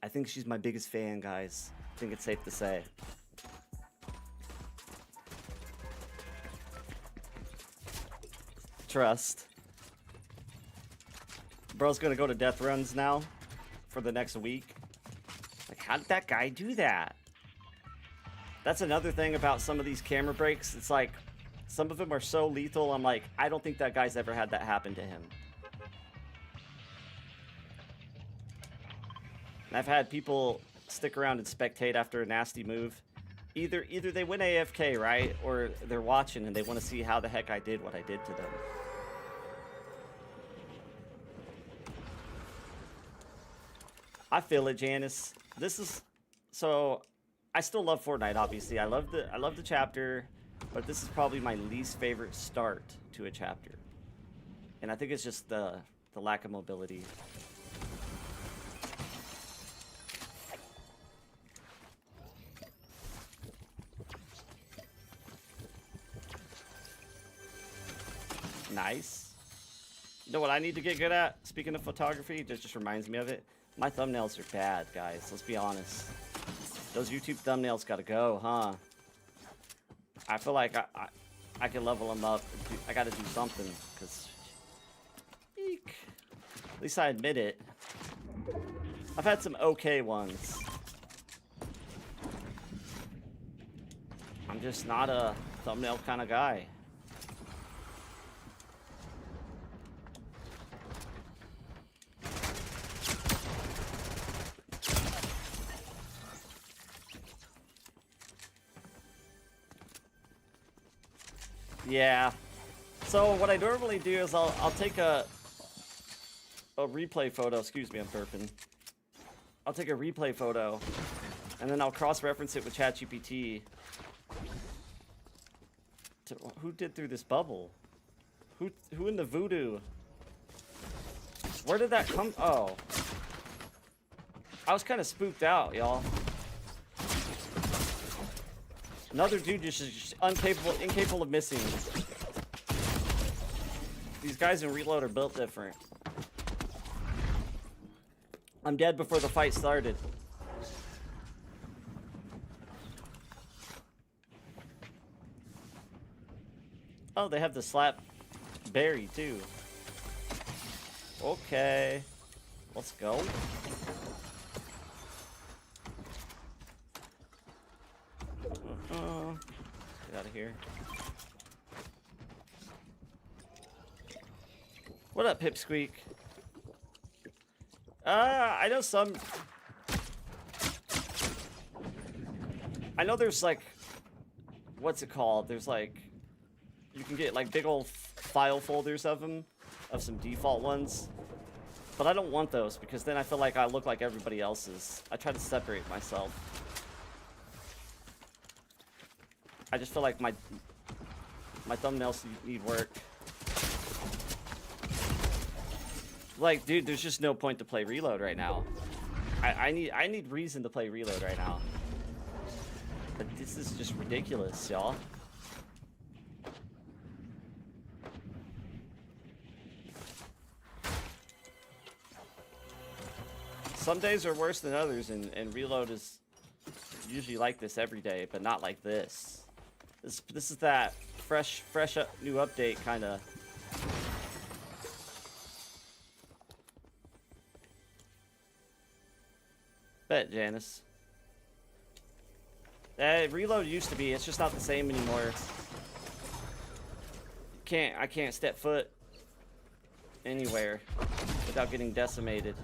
I think she's my biggest fan, guys. I think it's safe to say. Trust. Bro's gonna go to death runs now for the next week. Like, how did that guy do that? That's another thing about some of these camera breaks. It's like, some of them are so lethal, I'm like, I don't think that guy's ever had that happen to him. And I've had people stick around and spectate after a nasty move. Either they went AFK, right? Or they're watching and they want to see how the heck I did what I did to them. I feel it, Janice. This is so. I still love Fortnite, obviously. I love the chapter, but this is probably my least favorite start to a chapter, and I think it's just the lack of mobility. Nice. You know what I need to get good at? Speaking of photography, it just reminds me of it. My thumbnails are bad, guys. Let's be honest. Those YouTube thumbnails gotta go, huh? I feel like I can level them up. I gotta do something, because... Eek. At least I admit it. I've had some okay ones. I'm just not a thumbnail kind of guy. Yeah. So what I normally do is I'll take a replay photo. Excuse me, I'm burping. I'll take a replay photo, and then I'll cross-reference it with ChatGPT. Who did through this bubble? Who in the voodoo? Where did that come? Oh. I was kind of spooked out, y'all. Another dude just incapable of missing. These guys in Reload are built different. I'm dead before the fight started. Oh, they have the slap berry too. Okay. Let's go. Get out of here. What up, Pipsqueak? I know some... I know there's like... What's it called? There's like... You can get like big old file folders of them. Of some default ones. But I don't want those because then I feel like I look like everybody else's. I try to separate myself. I just feel like my thumbnails need work. Like, dude, there's just no point to play Reload right now. I need reason to play Reload right now. But this is just ridiculous, y'all. Some days are worse than others, and Reload is usually like this every day, but not like this. This is that fresh new update kind of. Bet, Janice. Reload used to be. It's just not the same anymore. I can't step foot anywhere without getting decimated.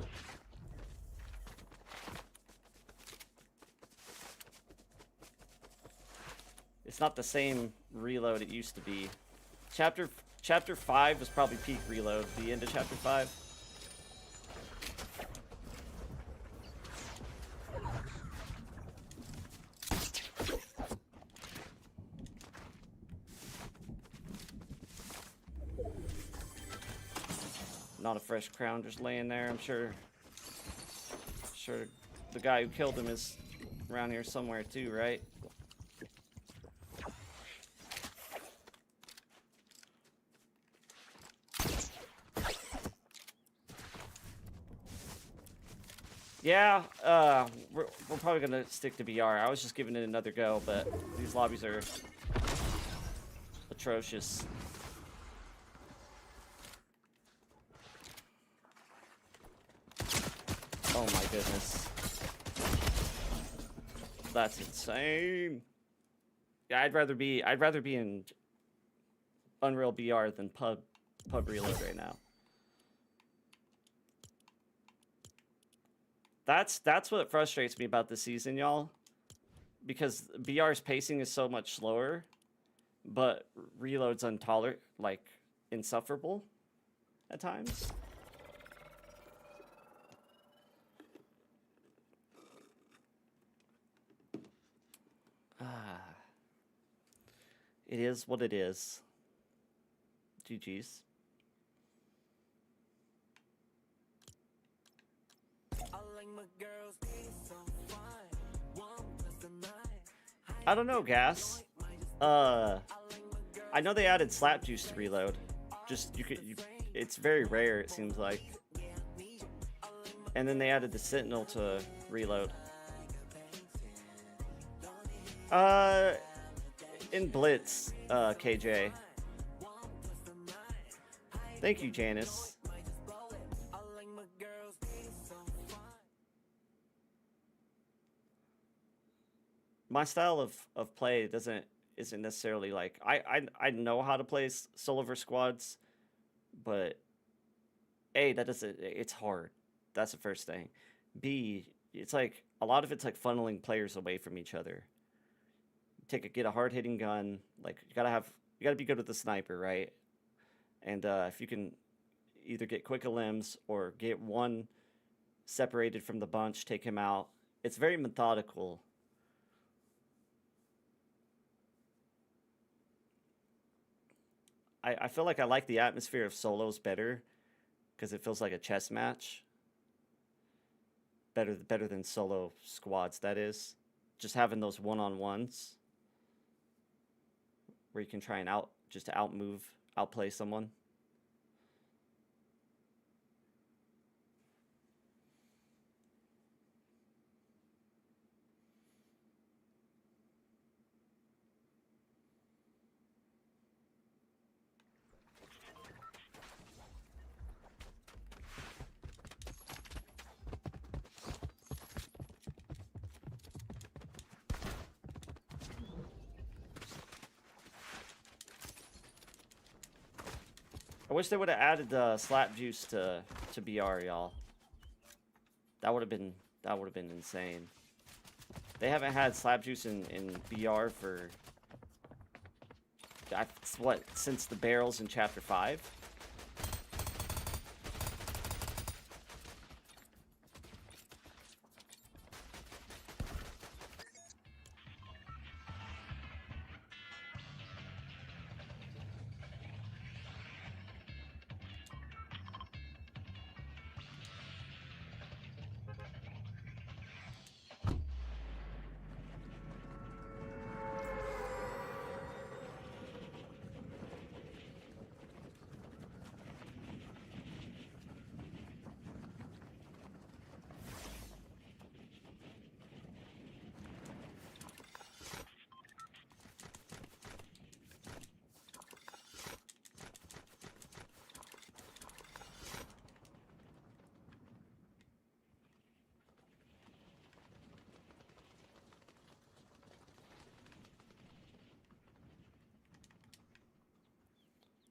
It's not the same Reload it used to be. Chapter 5 was probably peak Reload. The end of Chapter 5. Not a fresh crown just laying there. I'm sure the guy who killed him is around here somewhere too, right? Yeah, we're probably gonna stick to BR. I was just giving it another go, but these lobbies are atrocious. Oh my goodness. That's insane. Yeah, I'd rather be in Unreal BR than pub Reload right now. That's what frustrates me about this season, y'all. Because BR's pacing is so much slower, but Reload's like insufferable at times. It is what it is. GG's. I don't know, Gas. I know they added slap juice to Reload. It's very rare, it seems like. And then they added the Sentinel to Reload. In Blitz, KJ. Thank you, Janice. My style of play isn't necessarily like I know how to play solo versus squads, but A, it's hard. That's the first thing. B, it's like a lot of it's like funneling players away from each other. Get a hard hitting gun. Like you gotta be good with the sniper, right? And if you can either get quick limbs or get one separated from the bunch, take him out. It's very methodical. I feel like I like the atmosphere of solos better because it feels like a chess match. Better than solo squads, that is. Just having those one-on-ones where you can try and outplay someone. wish they would have added the slap juice to BR, y'all. That would have been insane. They haven't had slap juice in BR for what, since the barrels in chapter 5.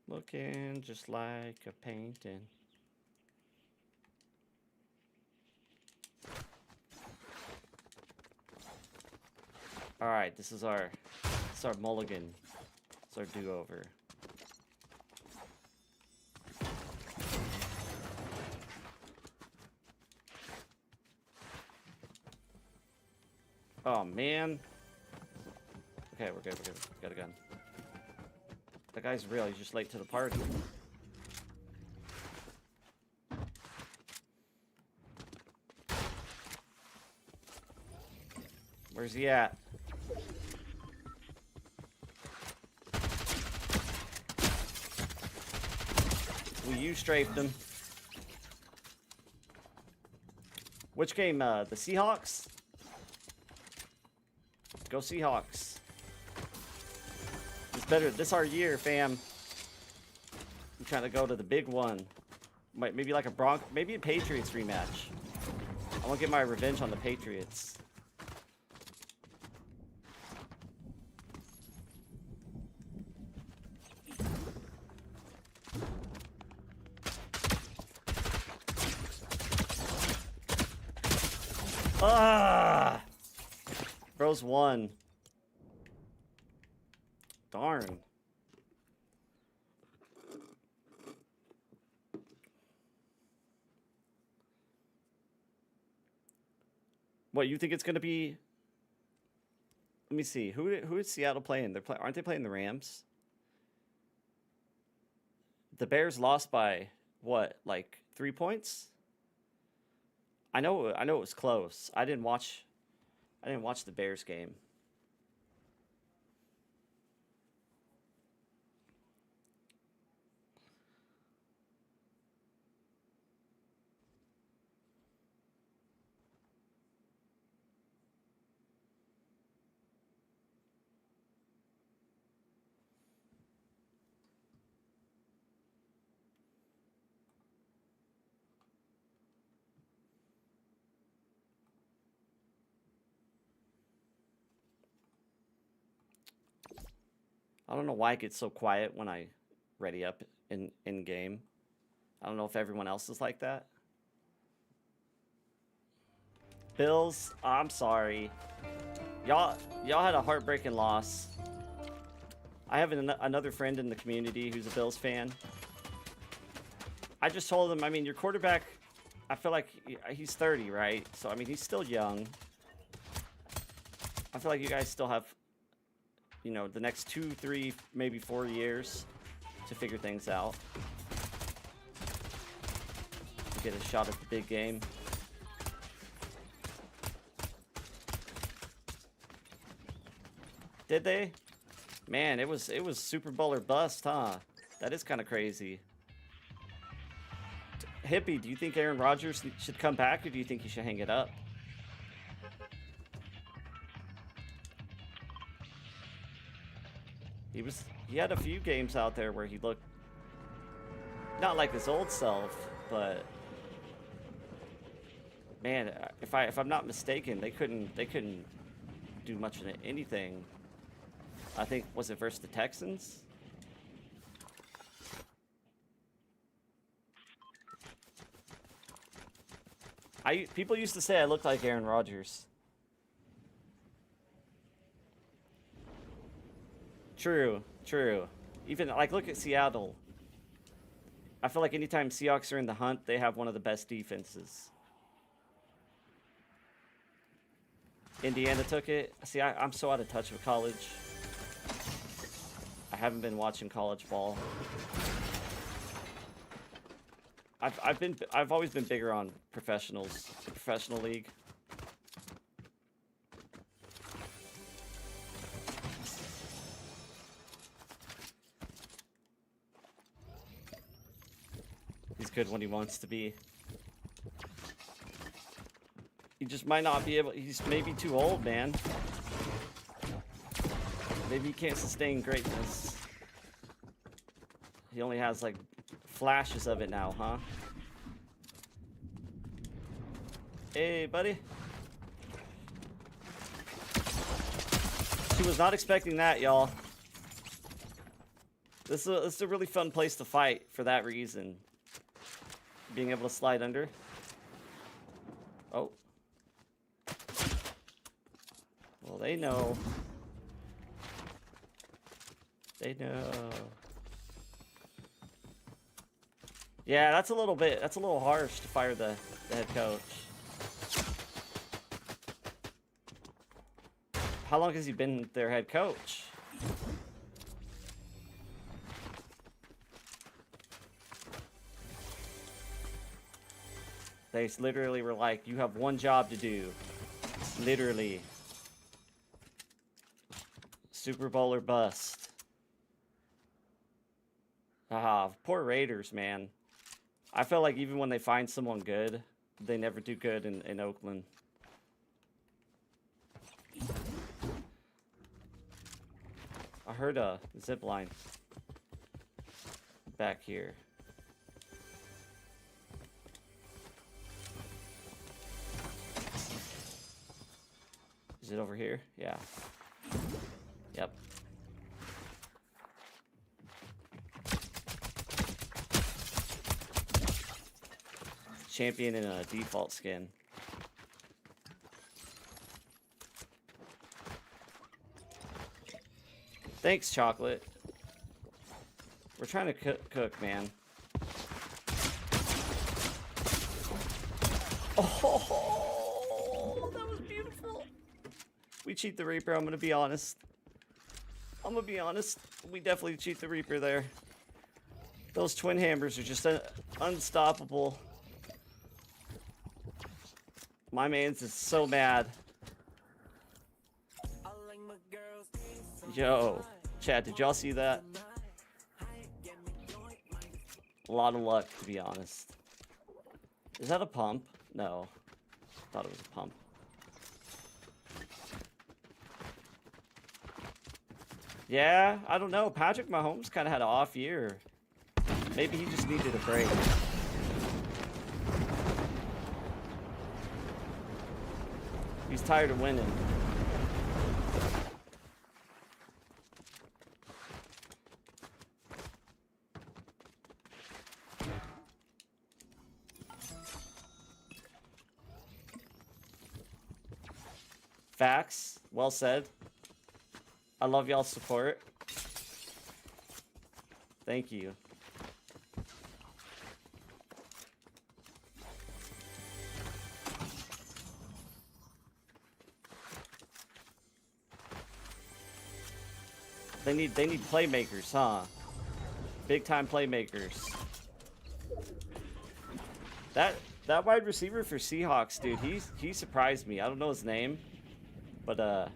Looking just like a painting. All right, this is our mulligan. It's our do-over. Oh man. Okay, we're good. Got a gun. That guy's real. He's just late to the party. Where's he at? You strafed him. Which game? The Seahawks? Go Seahawks. It's better. This our year, fam. I'm trying to go to the big one. Maybe like a maybe a Patriots rematch. I want to get my revenge on the Patriots. Ah! Bro's won. Darn. What, you think it's going to be? Let me see. Who is Seattle playing? Aren't they playing the Rams? The Bears lost by what? Like 3 points? I know it was close. I didn't watch the Bears game. I don't know why it gets so quiet when I ready up in game. I don't know if everyone else is like that. Bills, I'm sorry. Y'all had a heartbreaking loss. I have another friend in the community who's a Bills fan. I just told him, I mean, your quarterback, I feel like he's 30, right? So, I mean, he's still young. I feel like you guys still have, you know, the next 2, 3, maybe 4 years to figure things out. Get a shot at the big game. Did they? Man, it was Super Bowl or bust, huh? That is kind of crazy. Hippie, do you think Aaron Rodgers should come back, or do you think he should hang it up? He had a few games out there where he looked not like his old self, but man, if I'm not mistaken, they couldn't do much of anything. I think, was it versus the Texans? People used to say I look like Aaron Rodgers. True, true. Even like look at Seattle. I feel like anytime Seahawks are in the hunt, they have one of the best defenses. Indiana took it. See, I'm so out of touch with college. I haven't been watching college ball. I've always been bigger on professional league. He's good when he wants to be. He just might not be able. He's maybe too old, man. Maybe he can't sustain greatness. He only has like flashes of it now, huh? Hey, buddy. She was not expecting that, y'all. This is a really fun place to fight for that reason. Being able to slide under. Oh. Well, they know. They know. Yeah, that's a little harsh to fire the head coach. How long has he been their head coach? They literally were like, you have one job to do. Literally. Super Bowl or bust. Ah, poor Raiders, man. I feel like even when they find someone good, they never do good in Oakland. I heard a zip line back here. Is it over here? Yeah. Yep. Champion in a default skin. Thanks, Chocolate. We're trying to cook, man. Oh, that was beautiful. We cheat the Reaper, I'm gonna be honest. We definitely cheat the Reaper there. Those twin hammers are just unstoppable. My man's is so mad. Yo, chat, did y'all see that? A lot of luck, to be honest. Is that a pump? No. Thought it was a pump. Yeah, I don't know. Patrick Mahomes kind of had an off year. Maybe he just needed a break. He's tired of winning. Facts. Well said. I love y'all's support. Thank you. They need playmakers, huh? Big time playmakers. That wide receiver for Seahawks, dude, he surprised me. I don't know his name, but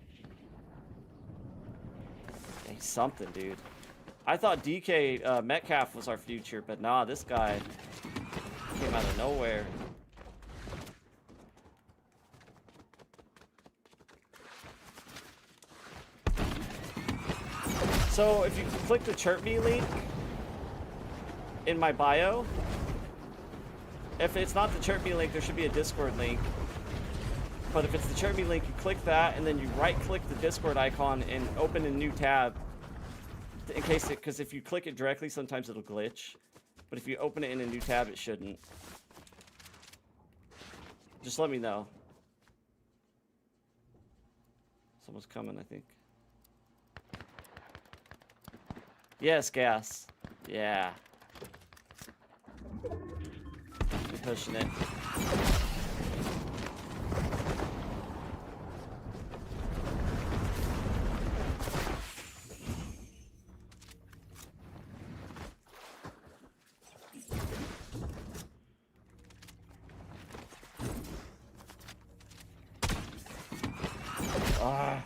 he's something, dude. I thought DK Metcalf was our future, but nah, this guy came out of nowhere. So if you click the Chirp Me link in my bio, if it's not the Chirp Me link, there should be a Discord link. But if it's the Chirp Me link, you click that, and then you right-click the Discord icon and open a new tab. In case because if you click it directly, sometimes it'll glitch. But if you open it in a new tab, it shouldn't. Just let me know. Someone's coming, I think. Yes, gas. Yeah. Keep pushing it. Ah.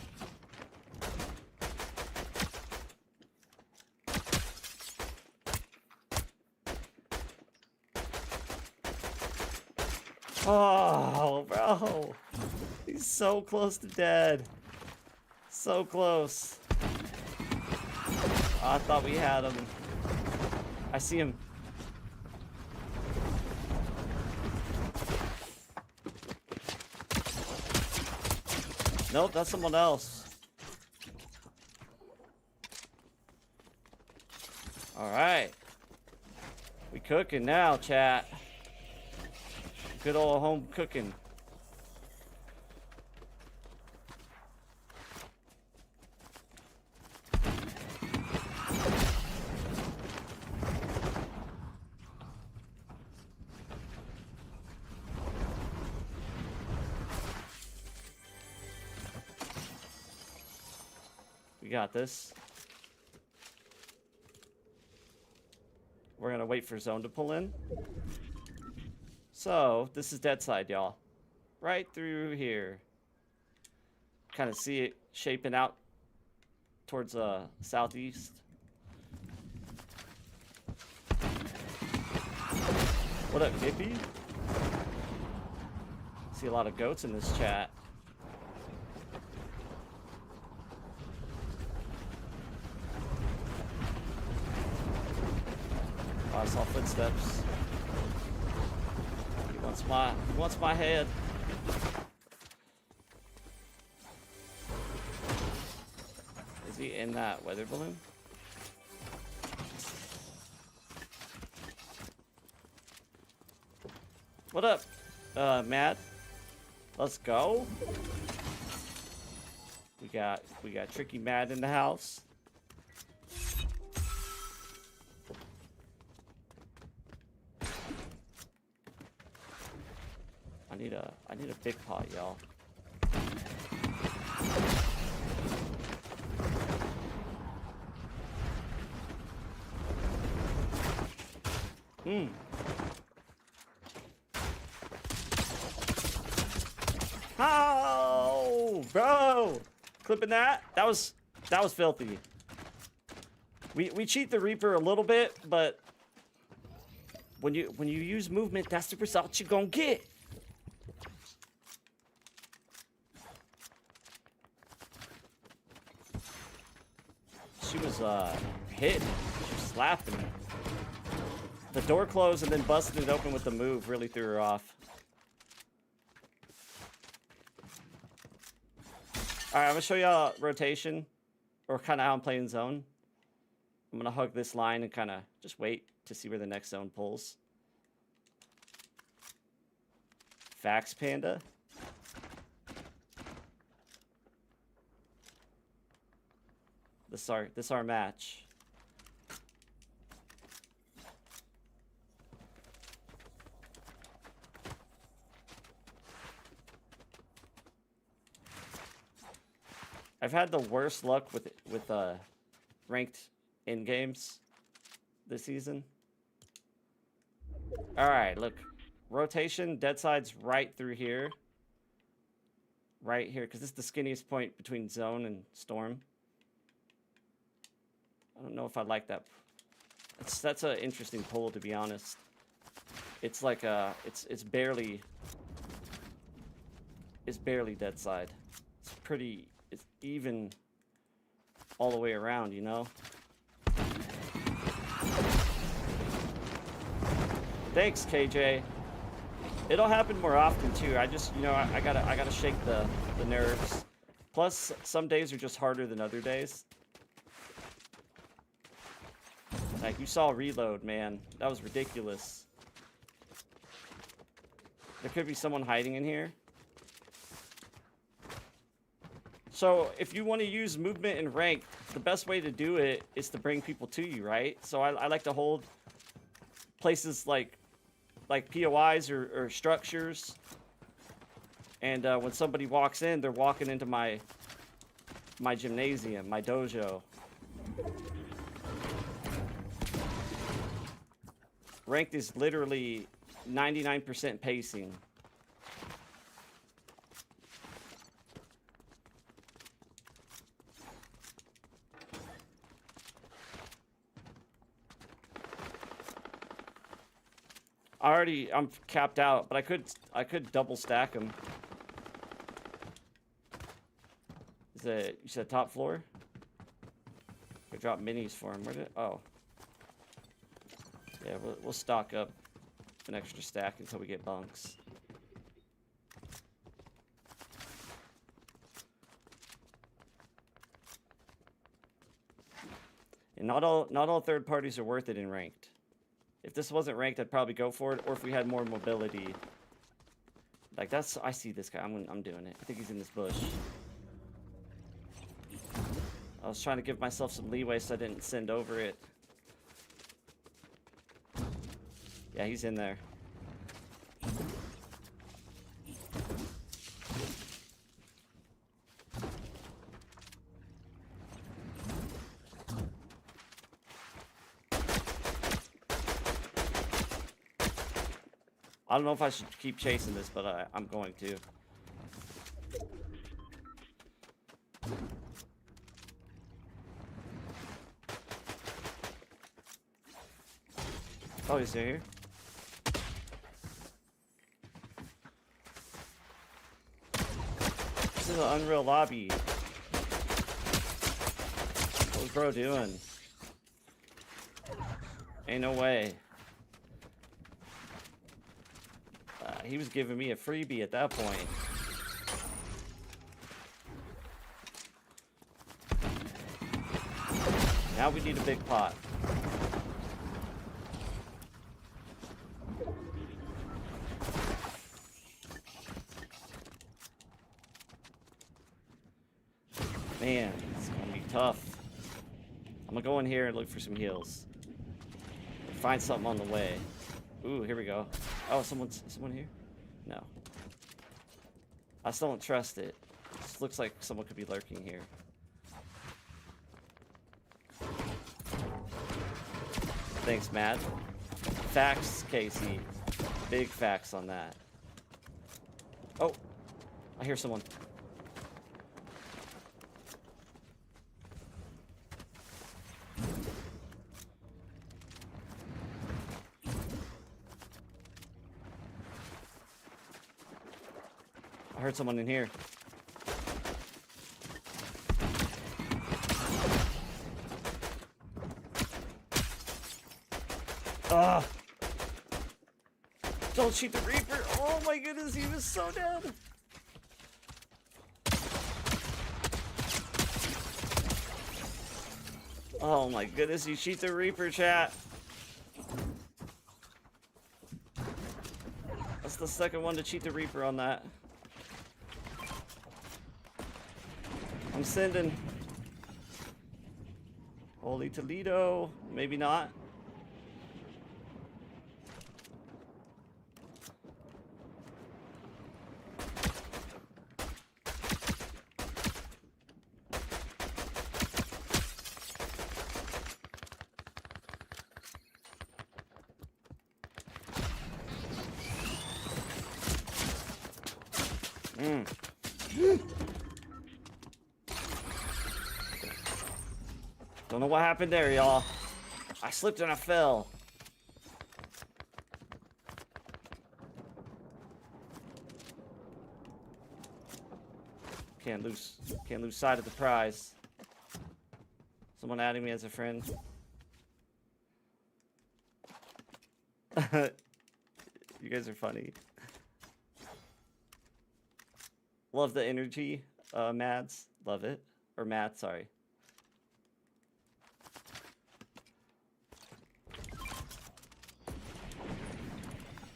Oh, bro. He's so close to dead. So close. Oh, I thought we had him. I see him. Nope, that's someone else. Alright. We cooking now, chat. Good old home cooking. We got this. We're gonna wait for zone to pull in. So, this is dead side, y'all. Right through here. Kind of see it shaping out towards southeast. What up, Gippy? See a lot of goats in this chat. Oh, I saw footsteps. He wants my head. Is he in that weather balloon? What up, Matt? Let's go. We got Tricky Matt in the house. I need a big pot, y'all. Oh, bro! Clipping that? That was filthy. We cheat the Reaper a little bit, but when you use movement, that's the result you're gonna get. She was hit. She was slapping me. The door closed and then busted it open with the move really threw her off. Alright, I'm gonna show y'all rotation, or kind of how I'm playing zone. I'm gonna hug this line and kind of just wait to see where the next zone pulls. Facts, Panda. This our match. I've had the worst luck with ranked in games this season. All right, look, rotation, dead side's right through here, because this is the skinniest point between zone and storm. I don't know if I like that. That's an interesting pull, to be honest. It's like it's barely dead side. It's even all the way around, you know? Thanks, KJ. It'll happen more often too. I just, you know, I gotta shake the nerves. Plus, some days are just harder than other days. Like, you saw reload, man. That was ridiculous. There could be someone hiding in here. So if you want to use movement and rank, the best way to do it is to bring people to you, right? So I like to hold places like POIs or structures. And when somebody walks in, they're walking into my gymnasium, my dojo. Ranked is literally 99% pacing. I'm capped out, but I could double stack them. Is it, you said top floor? I drop minis for him. Where did, oh. Yeah, we'll stock up an extra stack until we get bunks. And not all third parties are worth it in ranked. If this wasn't ranked, I'd probably go for it, or if we had more mobility. Like that's, I see this guy. I'm doing it. I think he's in this bush. I was trying to give myself some leeway so I didn't send over it. Yeah, he's in there. I don't know if I should keep chasing this, but I'm going to. Oh, he's here. This is an Unreal lobby. What's bro doing? Ain't no way. He was giving me a freebie at that point. Now we need a big pot. Man, it's gonna be tough. I'm gonna go in here and look for some heals. Find something on the way. Ooh, here we go. Oh, someone here? No. I still don't trust it. This looks like someone could be lurking here. Thanks, Matt. Facts, Casey. Big facts on that. Oh, I hear someone. I heard someone in here. Ugh. Don't shoot the Reaper. Oh my goodness, he was so dead. Oh my goodness, you cheat the Reaper, chat. That's the second one to cheat the Reaper on that. I'm sending. Holy Toledo. Maybe not. Don't know what happened there, y'all. I slipped and I fell. Can't lose sight of the prize. Someone adding me as a friend. You guys are funny. Love the energy, Mads. Love it. Or Matt, sorry.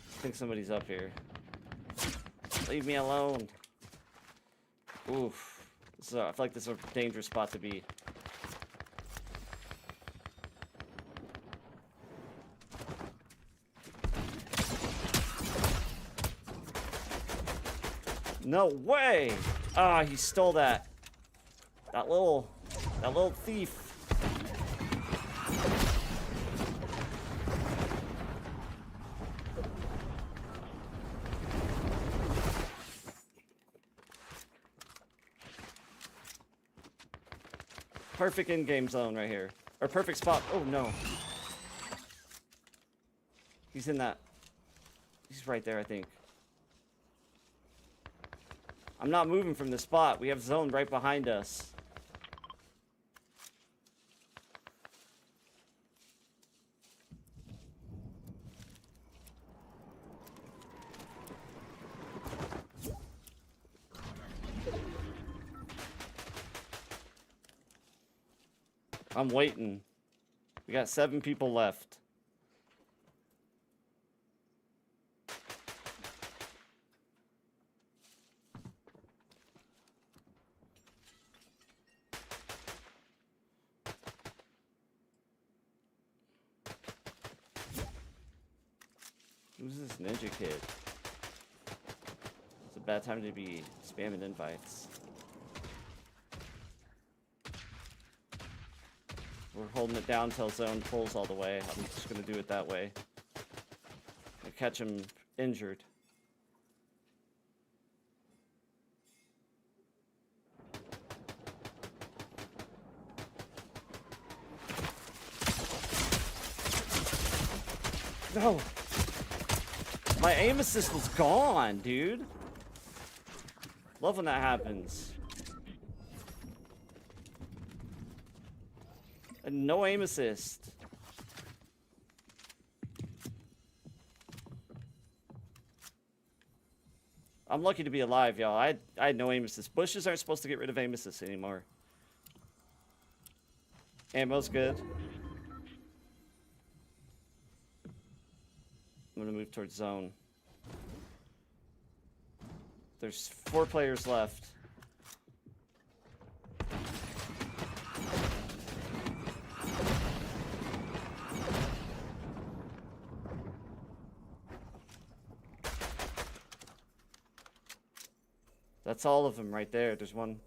I think somebody's up here. Leave me alone. Oof. I feel like this is a dangerous spot to be. No way! Ah, he stole that. That little thief. Perfect in-game zone right here. Or perfect spot. Oh no. He's in that. He's right there, I think. I'm not moving from the spot. We have zone right behind us. I'm waiting. We got 7 people left. Who's this ninja kid? It's a bad time to be spamming invites. We're holding it down until zone pulls all the way. I'm just gonna do it that way. I catch him injured. No! My aim assist was gone, dude. Love when that happens. And no aim assist. I'm lucky to be alive, y'all. I had no aim assist. Bushes aren't supposed to get rid of aim assist anymore. Ammo's good. I'm gonna move towards zone. There's 4 players left. That's all of them right there. There's one.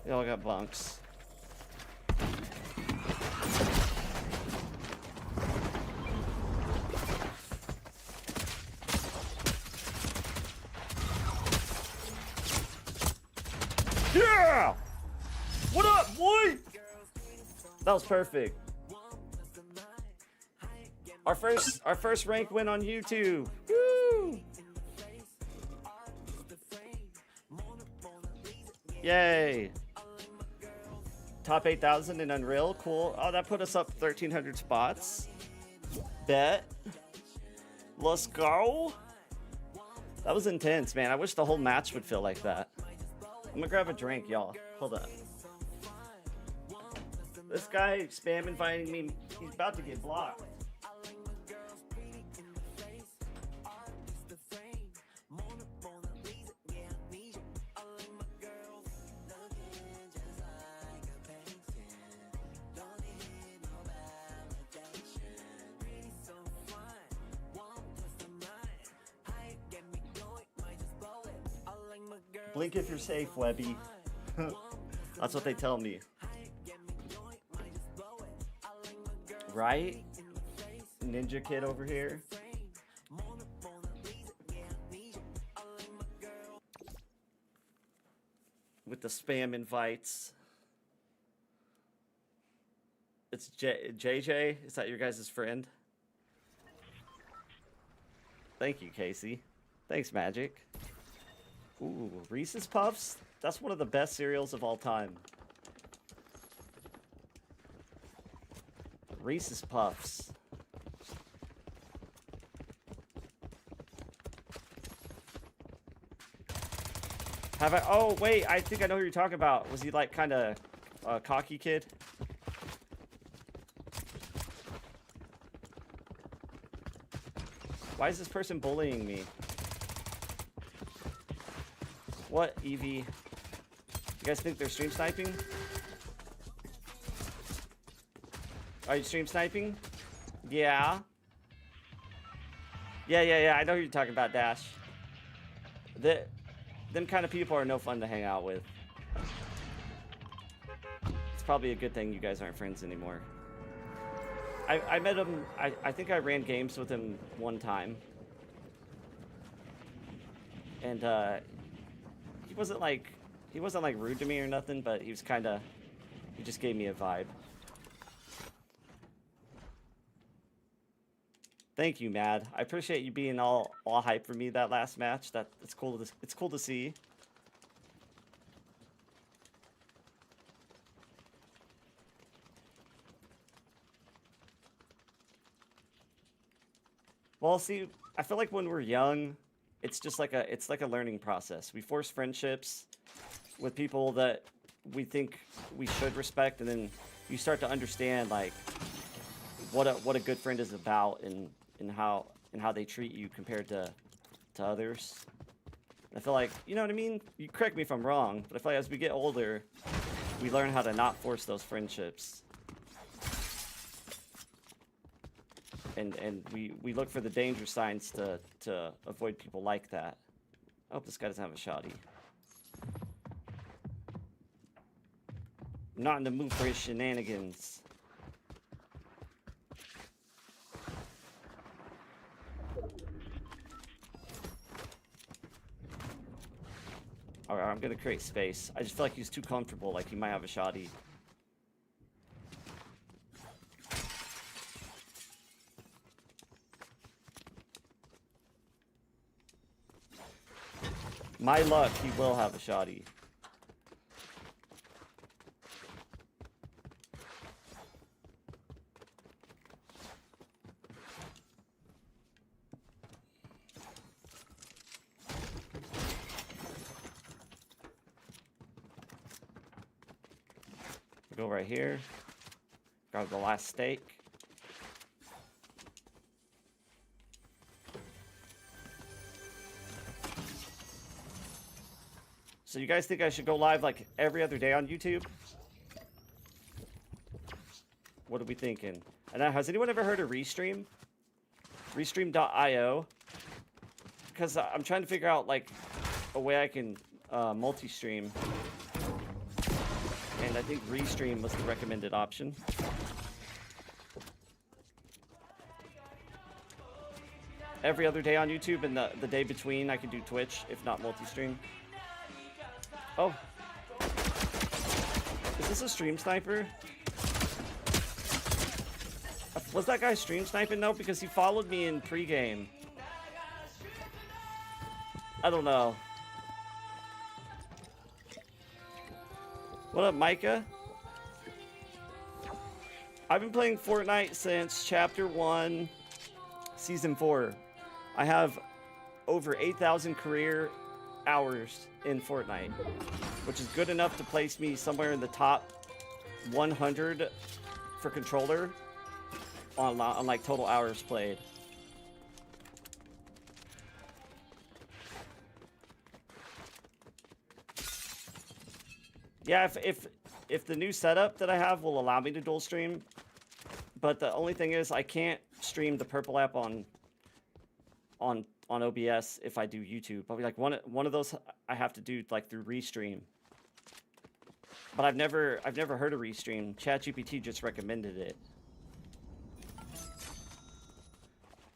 They all got bunks. Yeah! What up, boy? That was perfect. Our first rank win on YouTube. Woo! Yay! Top 8,000 in Unreal. Cool. Oh, that put us up 1,300 spots. Bet. Let's go. That was intense, man. I wish the whole match would feel like that. I'm gonna grab a drink, y'all. Hold up. This guy spam inviting me. He's about to get blocked. Blink if you're safe, Webby. That's what they tell me. Right? Ninja kid over here. With the spam invites. It's JJ. Is that your guys' friend? Thank you, Casey. Thanks, Magic. Ooh, Reese's Puffs? That's one of the best cereals of all time. Reese's Puffs. Have I? Oh, wait. I think I know who you're talking about. Was he like kind of a cocky kid? Why is this person bullying me? What, Evie? You guys think they're stream sniping? Are you stream sniping? Yeah. Yeah. I know who you're talking about, Dash. Them kind of people are no fun to hang out with. It's probably a good thing you guys aren't friends anymore. I met him. I think I ran games with him one time. And he wasn't like rude to me or nothing, but he was kind of, he just gave me a vibe. Thank you, Mad. I appreciate you being all hype for me that last match. It's cool to see. Well, see, I feel like when we're young, it's just like a learning process. We force friendships with people that we think we should respect, and then you start to understand like what a good friend is about, and how they treat you compared to others. I feel like, you know what I mean? You correct me if I'm wrong, but I feel like as we get older, we learn how to not force those friendships. And we look for the danger signs to avoid people like that. I hope this guy doesn't have a shotty. I'm not in the mood for his shenanigans. Alright, I'm gonna create space. I just feel like he's too comfortable, like he might have a shotty. My luck, he will have a shotty. Go right here. Grab the last steak. So you guys think I should go live like every other day on YouTube? What are we thinking? And has anyone ever heard of Restream? Restream.io? Because I'm trying to figure out like a way I can multi-stream. And I think Restream was the recommended option. Every other day on YouTube, and the day between I can do Twitch, if not multi-stream. Oh. Is this a stream sniper? Was that guy stream sniping? No, because he followed me in pregame. I don't know. What up, Micah? I've been playing Fortnite since Chapter 1, Season 4. I have over 8,000 career hours in Fortnite, which is good enough to place me somewhere in the top 100 for controller on like total hours played. Yeah, if the new setup that I have will allow me to dual stream, but the only thing is I can't stream the purple app on OBS if I do YouTube. Probably like one of those I have to do like through Restream. But I've never heard of Restream. ChatGPT just recommended it.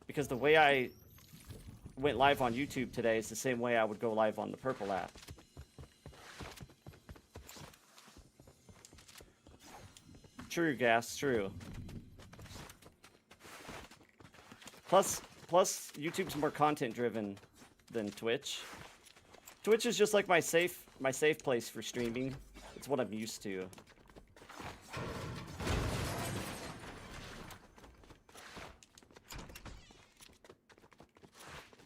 Because the way I went live on YouTube today is the same way I would go live on the purple app. True, Gas, true. Plus YouTube's more content driven than Twitch. Twitch is just like my safe place for streaming. It's what I'm used to.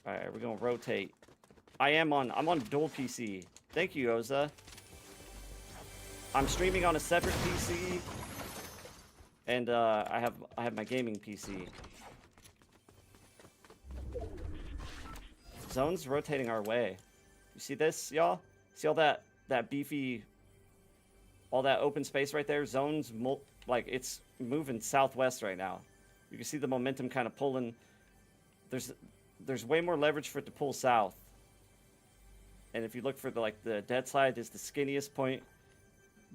Alright, we're gonna rotate. I'm on dual PC. Thank you, Oza. I'm streaming on a separate PC, and I have my gaming PC. Zone's rotating our way. You see this, y'all? See all that beefy, all that open space right there? Zone's like it's moving southwest right now. You can see the momentum kind of pulling. There's way more leverage for it to pull south. And if you look for the dead side is the skinniest point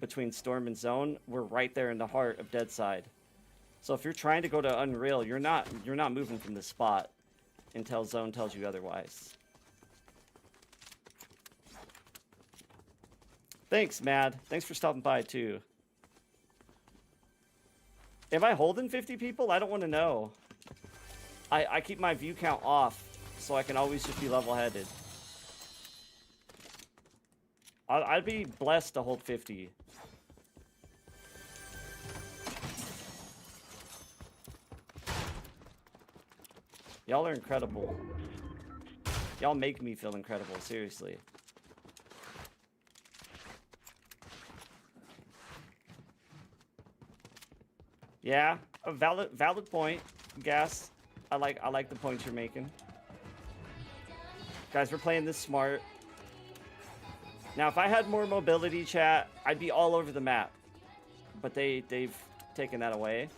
between Storm and Zone. We're right there in the heart of dead side. So if you're trying to go to Unreal, you're not moving from this spot until Zone tells you otherwise. Thanks, Mad. Thanks for stopping by too. Am I holding 50 people? I don't want to know. I keep my view count off so I can always just be level-headed. I'd be blessed to hold 50. Y'all are incredible. Y'all make me feel incredible, seriously. Yeah, a valid point, Gas. I like the points you're making. Guys, we're playing this smart. Now, if I had more mobility, chat, I'd be all over the map. But they've taken that away.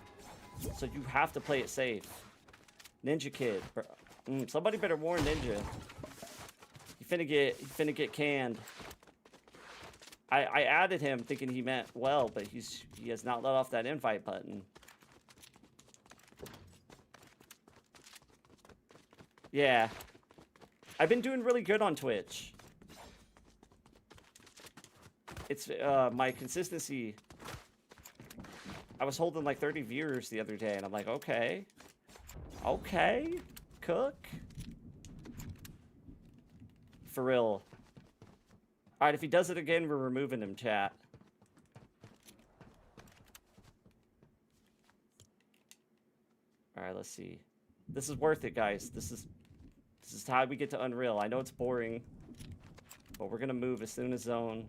So you have to play it safe. Ninja Kid. Somebody better warn Ninja. He finna get canned. I added him thinking he meant well, but he has not let off that invite button. Yeah. I've been doing really good on Twitch. It's my consistency. I was holding like 30 viewers the other day, and I'm like, okay, cook. For real. All right, if he does it again, we're removing him, chat. All right, let's see. This is worth it, guys. This is how we get to Unreal. I know it's boring, but we're gonna move as soon as Zone.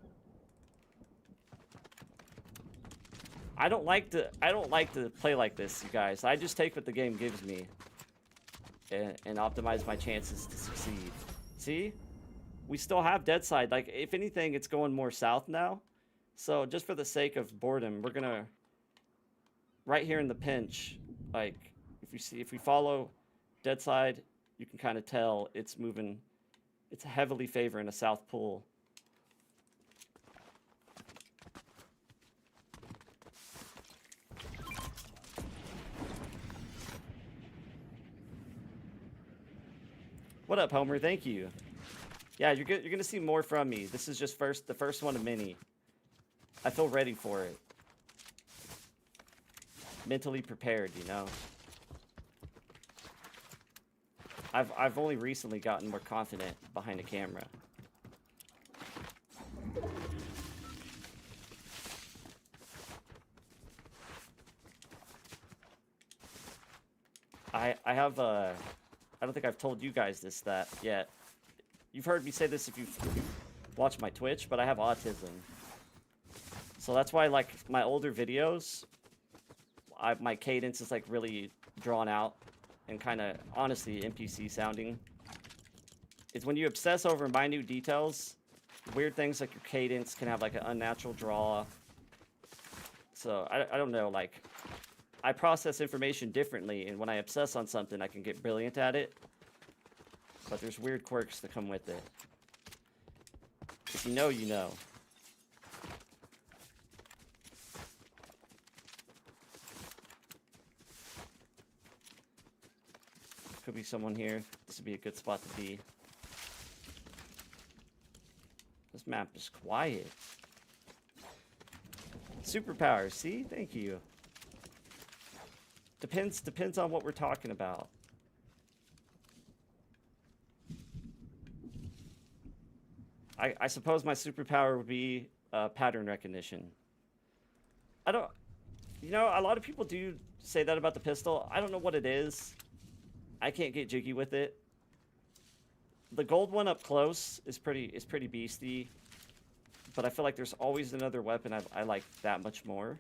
I don't like to play like this, you guys. I just take what the game gives me and optimize my chances to succeed. See? We still have dead side. Like, if anything, it's going more south now. So just for the sake of boredom, we're gonna right here in the pinch. Like, if we follow dead side, you can kind of tell it's moving. It's heavily favoring a south pull. What up, Homer? Thank you. Yeah, you're gonna see more from me. This is just the first one of many. I feel ready for it. Mentally prepared, you know. I've only recently gotten more confident behind the camera. I have I don't think I've told you guys that yet. You've heard me say this if you've watched my Twitch, but I have autism. So that's why, like, my older videos, my cadence is, like, really drawn out and kind of, honestly, NPC sounding. It's when you obsess over minute details, weird things like your cadence can have, like, an unnatural draw. So, I don't know, like, I process information differently, and when I obsess on something, I can get brilliant at it. But there's weird quirks that come with it. If you know, you know. Could be someone here. This would be a good spot to be. This map is quiet. Superpowers, see? Thank you. Depends on what we're talking about. I suppose my superpower would be pattern recognition. I don't... You know, a lot of people do say that about the pistol. I don't know what it is. I can't get jiggy with it. The gold one up close is pretty beastie. but I feel like there's always another weapon I like that much more.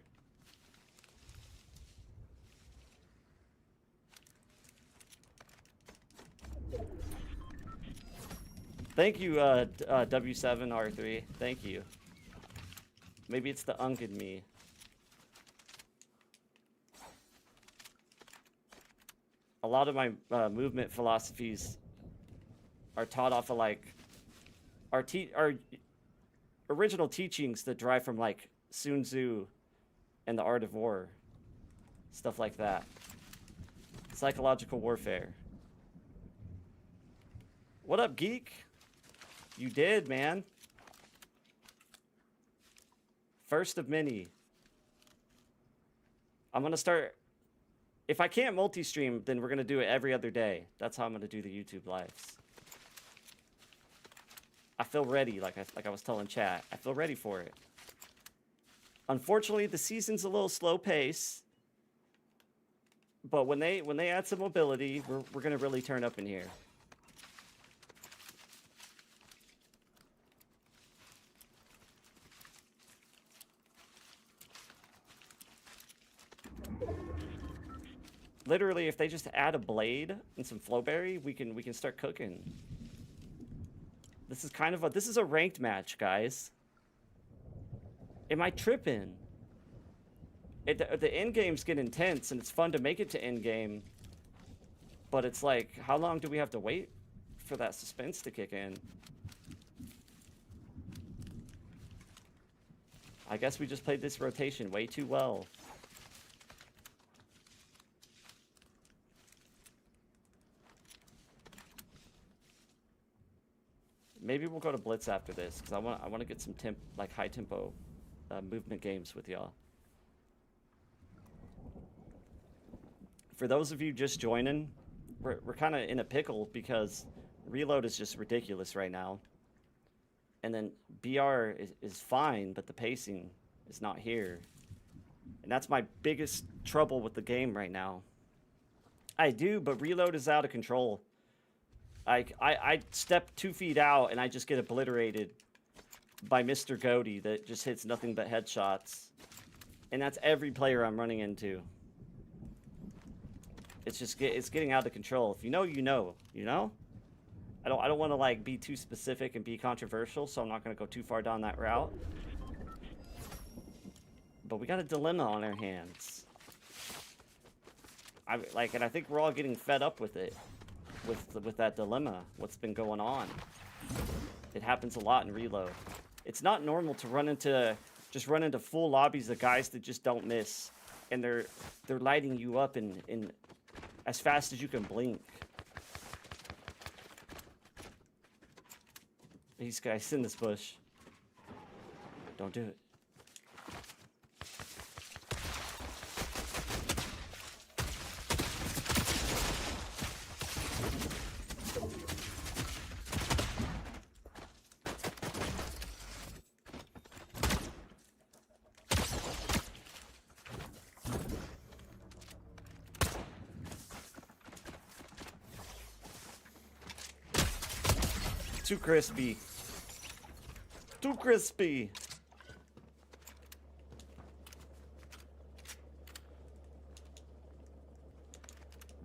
Thank you, W7R3. Thank you. Maybe it's the unk in me. A lot of my movement philosophies are taught off of like our original teachings that derive from like Sun Tzu and the Art of War, stuff like that. Psychological warfare. What up, geek? You did, man. First of many. I'm gonna start. If I can't multi-stream, then we're gonna do it every other day. That's how I'm gonna do the YouTube lives. I feel ready, like I was telling chat. I feel ready for it. Unfortunately, the season's a little slow pace, but when they add some mobility, we're gonna really turn up in here. Literally, if they just add a blade and some flowberry, we can start cooking. This is kind of a this is a ranked match, guys. Am I tripping? The end games get intense, and it's fun to make it to end game. But it's like, how long do we have to wait for that suspense to kick in? I guess we just played this rotation way too well. Maybe we'll go to Blitz after this, because I want to get some high tempo movement games with y'all. For those of you just joining, we're kind of in a pickle because reload is just ridiculous right now. And then BR is fine, but the pacing is not here. And that's my biggest trouble with the game right now. I do, but reload is out of control. I step 2 feet out and I just get obliterated by Mr. Goaty that just hits nothing but headshots. And that's every player I'm running into. It's getting out of control. If you know, you know, you know? I don't want to like be too specific and be controversial, so I'm not going to go too far down that route. But we got a dilemma on our hands. And I think we're all getting fed up with it. With that dilemma, what's been going on. It happens a lot in reload. It's not normal to run into full lobbies of guys that just don't miss, and they're lighting you up in as fast as you can blink. These guys in this bush. Don't do it. Too crispy. Too crispy.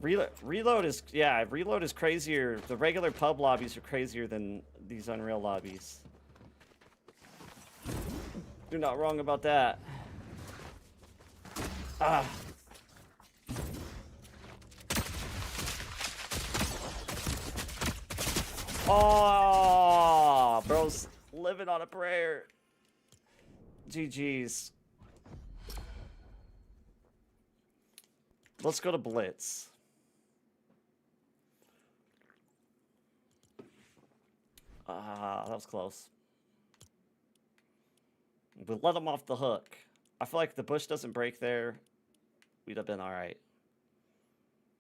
Reload is, yeah, reload is crazier. The regular pub lobbies are crazier than these Unreal lobbies. You're not wrong about that. Ah. Oh, bro's living on a prayer. GG's. Let's go to Blitz. That was close. We let him off the hook. I feel like if the bush doesn't break there, we'd have been all right.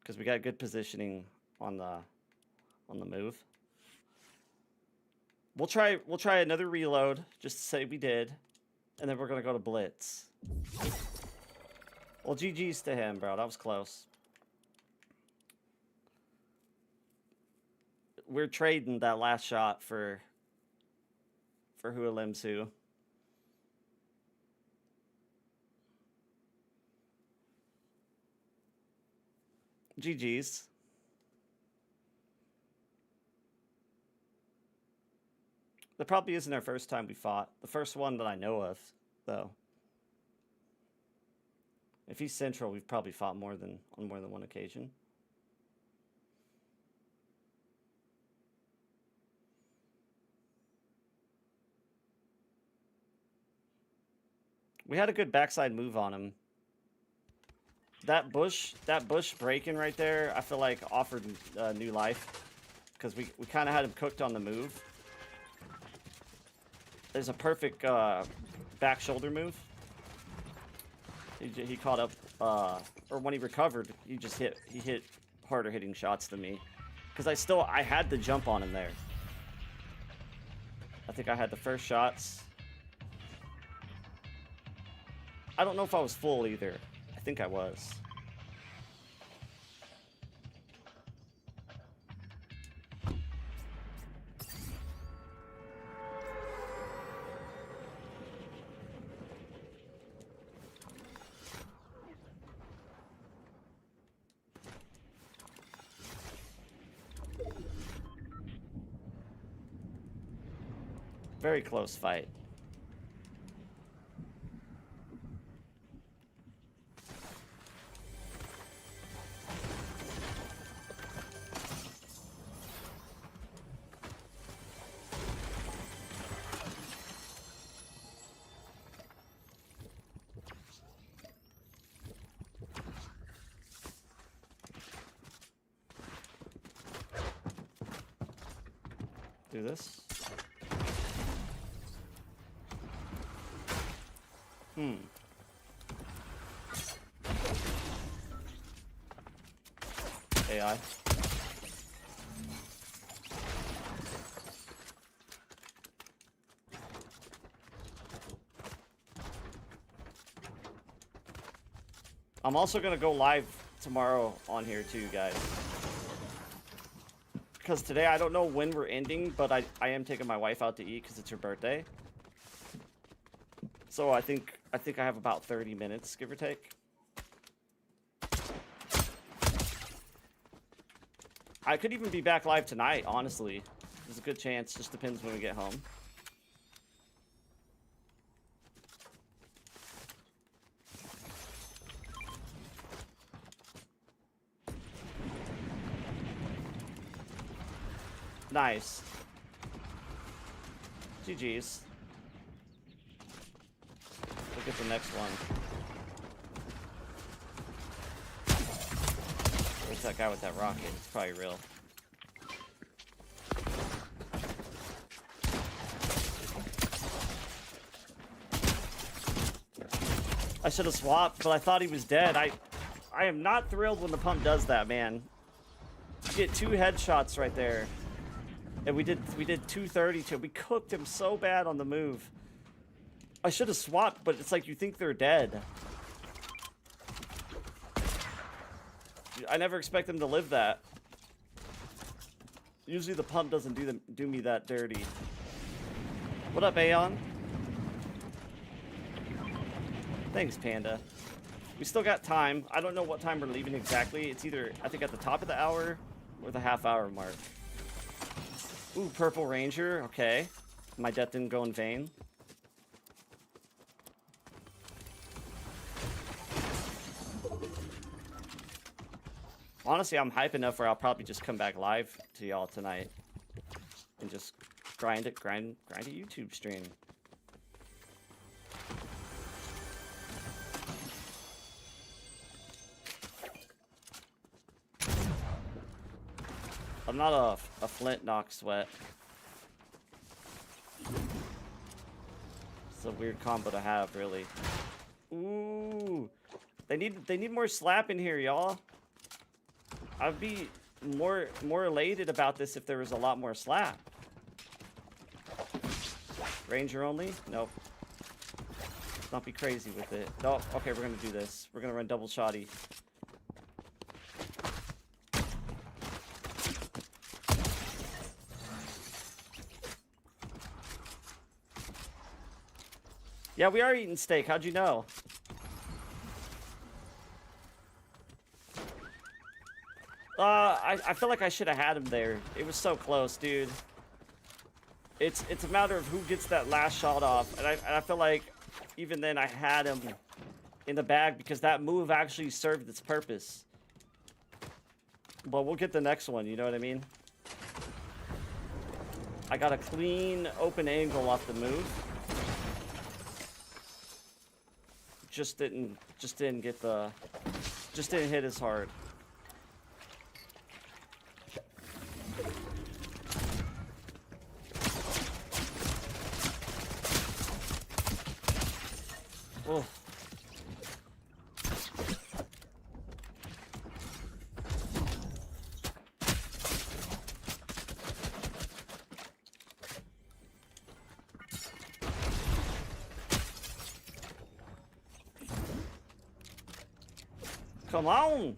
Because we got good positioning on the move. We'll try another reload just to say we did, and then we're gonna go to Blitz. Well, GG's to him, bro. That was close. We're trading that last shot for who limbs who. GG's. That probably isn't our first time we fought. The first one that I know of, though. If he's central, we've probably fought on more than one occasion. We had a good backside move on him. That bush break-in right there, I feel like offered new life. Because we kind of had him cooked on the move. There's a perfect back shoulder move. He caught up, or when he recovered, he hit harder hitting shots than me. Because I had the jump on him there. I think I had the first shots. I don't know if I was full either. I think I was. Very close fight. Do this. AI. I'm also gonna go live tomorrow on here too, guys. Because today I don't know when we're ending, but I am taking my wife out to eat because it's her birthday. So I think I have about 30 minutes, give or take. I could even be back live tonight, honestly. There's a good chance, just depends when we get home. Nice. GG's. Look at the next one. Where's that guy with that rocket? It's probably real. I should have swapped, but I thought he was dead. I am not thrilled when the pump does that, man. You get 2 headshots right there. And we did 230 to him. We cooked him so bad on the move. I should have swapped, but it's like you think they're dead. I never expect them to live that. Usually the pump doesn't do me that dirty. What up, Aeon? Thanks, Panda. We still got time. I don't know what time we're leaving exactly. It's either, I think, at the top of the hour or the half-hour mark. Ooh, Purple Ranger. Okay. My death didn't go in vain. Honestly, I'm hype enough where I'll probably just come back live to y'all tonight. And just grind a YouTube stream. I'm not a flint knock sweat. It's a weird combo to have, really. Ooh, they need more slap in here, y'all. I'd be more elated about this if there was a lot more slap. Ranger only? Nope. Let's not be crazy with it. Oh, okay, we're gonna do this. We're gonna run double shoddy. Yeah, we are eating steak. How'd you know? I feel like I should have had him there. It was so close, dude. It's a matter of who gets that last shot off, and I feel like even then I had him in the bag because that move actually served its purpose. But we'll get the next one, you know what I mean? I got a clean open angle off the move. Just didn't hit as hard. Oh. Come on.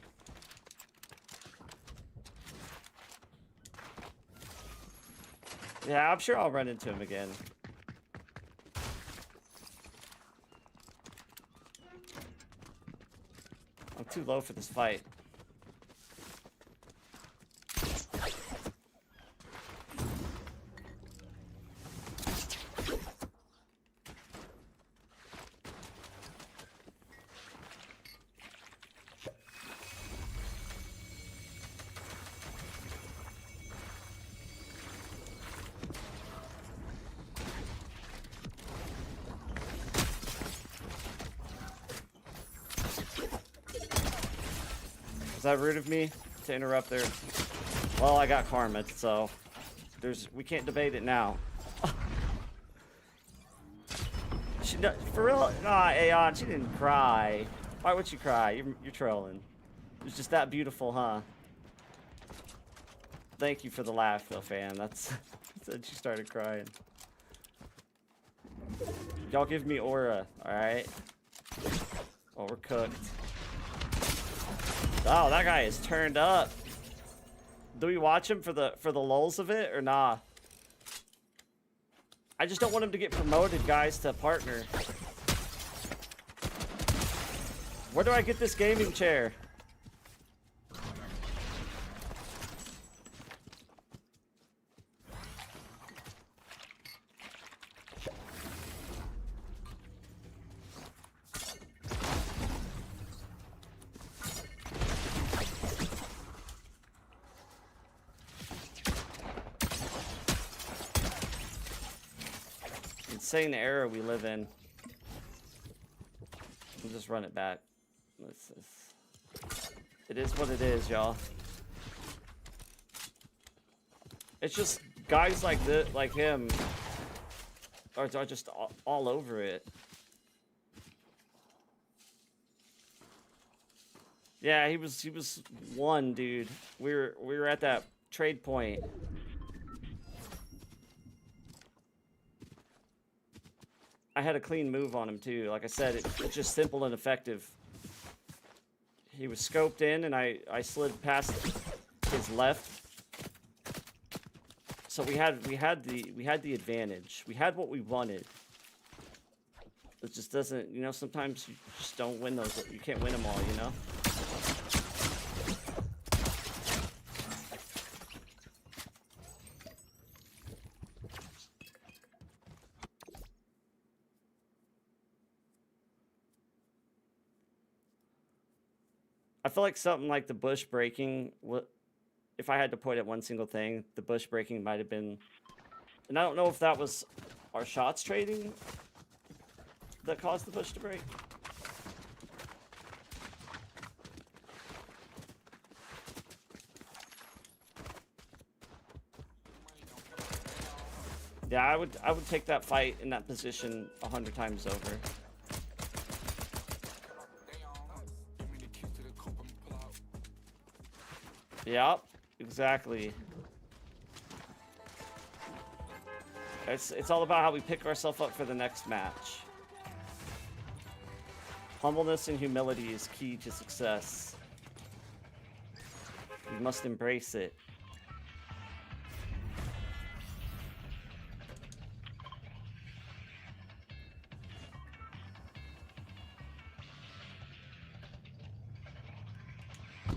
Yeah, I'm sure I'll run into him again. I'm too low for this fight. Is that rude of me to interrupt there? Well, I got karma, so we can't debate it now. For real? Nah, Aeon, she didn't cry. Why would she cry? You're trolling. It was just that beautiful, huh? Thank you for the laugh, though, fam. That's said she started crying. Y'all give me aura, all right? Oh, we're cooked. Oh, that guy is turned up. Do we watch him for the lulz of it or nah? I just don't want him to get promoted, guys, to partner. Where do I get this gaming chair? Insane era we live in. We'll just run it back. It is what it is, y'all. It's just guys like him are just all over it. Yeah, he was one, dude. We were at that trade point. I had a clean move on him too. Like I said, it's just simple and effective. He was scoped in, and I slid past his left. So we had the advantage. We had what we wanted. It just doesn't, you know. Sometimes you just don't win those. You can't win them all, you know. I feel like something like the bush breaking, if I had to point at one single thing, the bush breaking might have been, and I don't know if that was our shots trading that caused the bush to break. Yeah, I would take that fight in that position 100 times over. Yep, exactly. It's all about how we pick ourselves up for the next match. Humbleness and humility is key to success. We must embrace it.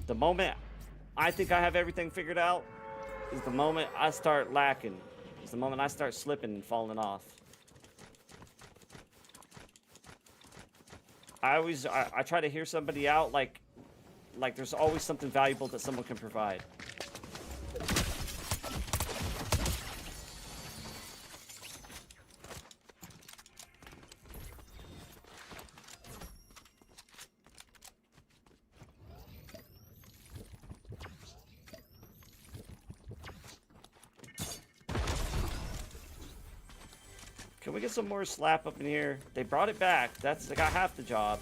The moment I think I have everything figured out is the moment I start lacking. It's the moment I start slipping and falling off. I try to hear somebody out like there's always something valuable that someone can provide. Can we get some more slap up in here? They brought it back. They got half the job.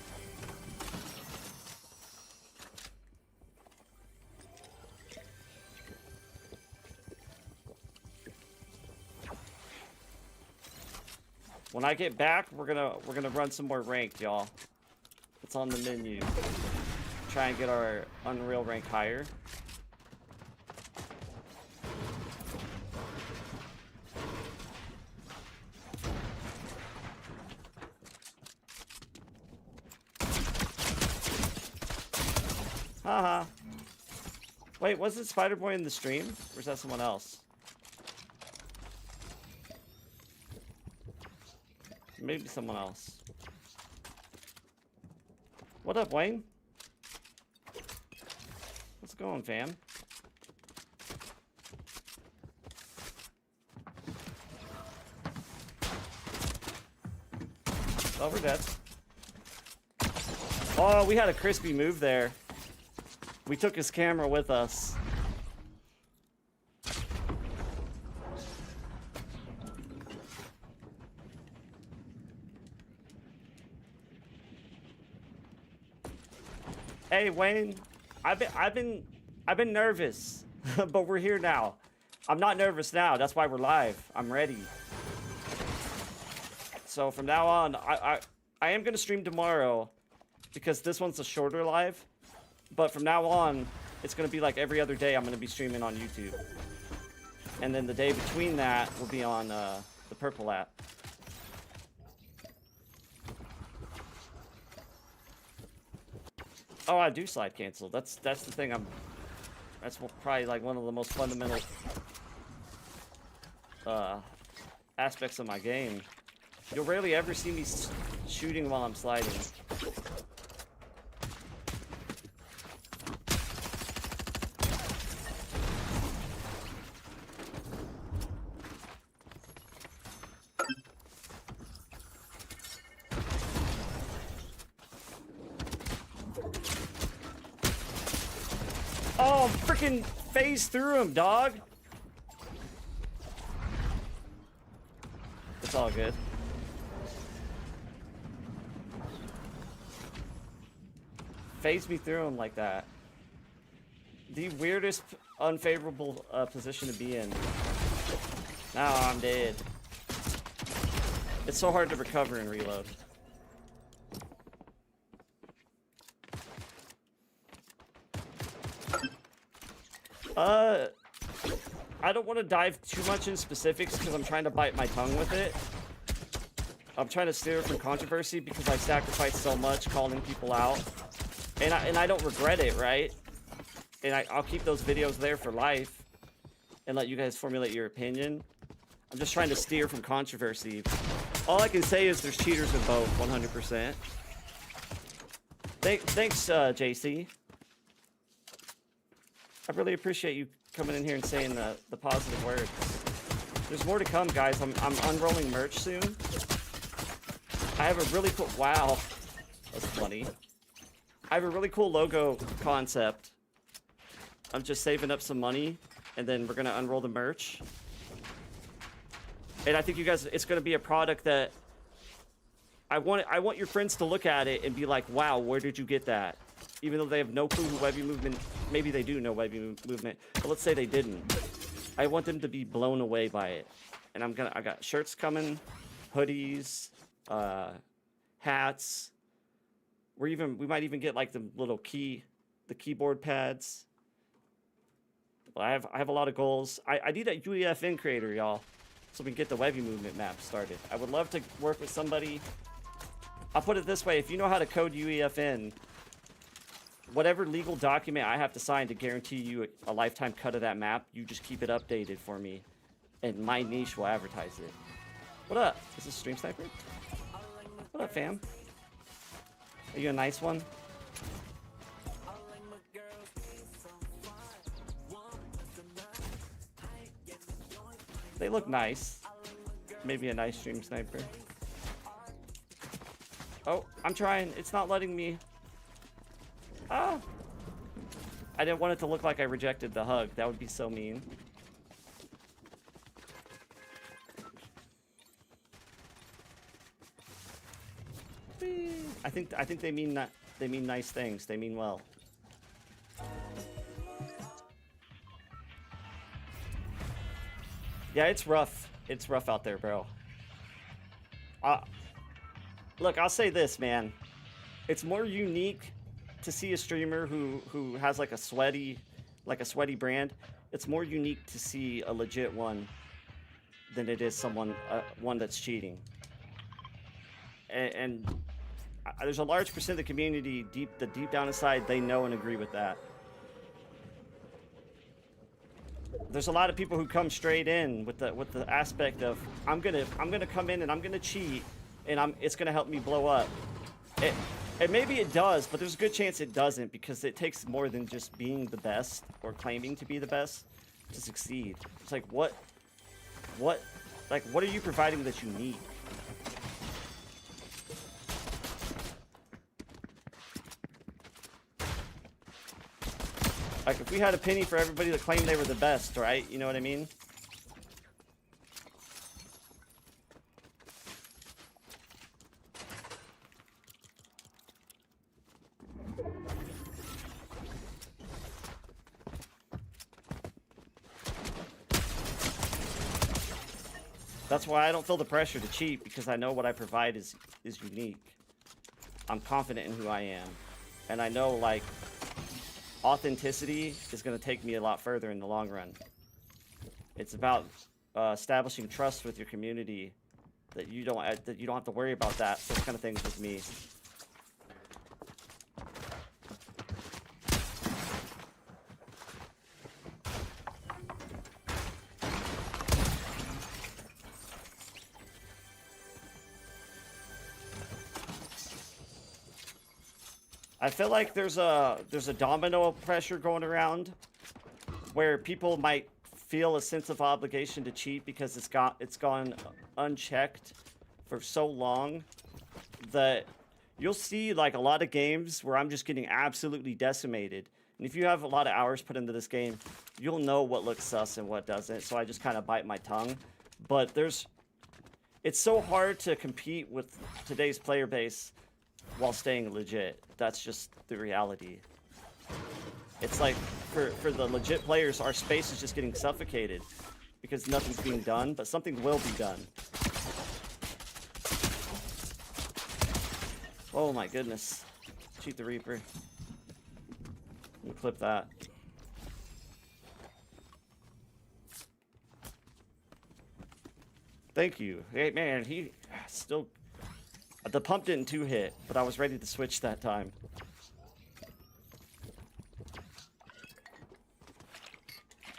When I get back, we're gonna run some more ranked, y'all. It's on the menu. Try and get our Unreal rank higher. Haha. Wait, was it Spider-Boy in the stream? Or is that someone else? Maybe someone else. What up, Wayne? What's going, fam? Oh, we're dead. Oh, we had a crispy move there. We took his camera with us. Hey Wayne, I've been nervous, but we're here now. I'm not nervous now. That's why we're live. I'm ready. So from now on, I am gonna stream tomorrow because this one's a shorter live. But from now on, it's gonna be like every other day. I'm gonna be streaming on YouTube, and then the day between that will be on the Purple app. Oh, I do slide cancel. That's the thing. That's probably like one of the most fundamental aspects of my game. You'll rarely ever see me shooting while I'm sliding. Oh, freaking phase through him, dog. It's all good. Phase me through him like that. The weirdest, unfavorable position to be in. Now I'm dead. It's so hard to recover and reload. I don't want to dive too much in specifics because I'm trying to bite my tongue with it. I'm trying to steer from controversy because I sacrificed so much calling people out. And I don't regret it, right? And I'll keep those videos there for life and let you guys formulate your opinion. I'm just trying to steer from controversy. All I can say is there's cheaters in both, 100%. Thanks, JC. I really appreciate you coming in here and saying the positive words. There's more to come, guys. I'm unrolling merch soon. I have a really cool... Wow. That's funny. I have a really cool logo concept. I'm just saving up some money, and then we're going to unroll the merch. And I think you guys... It's going to be a product that... I want your friends to look at it and be like, wow, where did you get that? Even though they have no clue who Webby Movement... Maybe they do know Webby Movement, but let's say they didn't. I want them to be blown away by it. And I got shirts coming, hoodies, hats. We might even get like the little keyboard pads. I have a lot of goals. I need a UEFN creator, y'all, so we can get the Webby Movement map started. I would love to work with somebody. I'll put it this way: if you know how to code UEFN, whatever legal document I have to sign to guarantee you a lifetime cut of that map, you just keep it updated for me, and my niche will advertise it. What up? Is this Stream Sniper? What up, fam? Are you a nice one? They look nice. Maybe a nice Stream Sniper. Oh, I'm trying. It's not letting me. Ah! I didn't want it to look like I rejected the hug. That would be so mean. I think they mean that they mean nice things. They mean well. Yeah, it's rough. It's rough out there, bro. Look, I'll say this, man. It's more unique to see a streamer who has like a sweaty brand. It's more unique to see a legit one than it is one that's cheating. And there's a large percent of the community deep down inside, they know and agree with that. There's a lot of people who come straight in with the aspect of I'm gonna come in and I'm gonna cheat and it's gonna help me blow up. And maybe it does, but there's a good chance it doesn't, because it takes more than just being the best or claiming to be the best to succeed. It's like what are you providing that's unique? Like, if we had a penny for everybody that claimed they were the best, right? You know what I mean? That's why I don't feel the pressure to cheat, because I know what I provide is unique. I'm confident in who I am. And I know, like, authenticity is going to take me a lot further in the long run. It's about establishing trust with your community, that you don't have to worry about those kind of things with me. I feel like there's a domino pressure going around where people might feel a sense of obligation to cheat because it's gone unchecked for so long that you'll see like a lot of games where I'm just getting absolutely decimated. And if you have a lot of hours put into this game, you'll know what looks sus and what doesn't. So I just kind of bite my tongue. But it's so hard to compete with today's player base while staying legit. That's just the reality. It's like for the legit players, our space is just getting suffocated because nothing's being done, but something will be done. Oh my goodness. Cheat the Reaper. Let me clip that. Thank you. Hey man, he still... The pump didn't 2-hit, but I was ready to switch that time.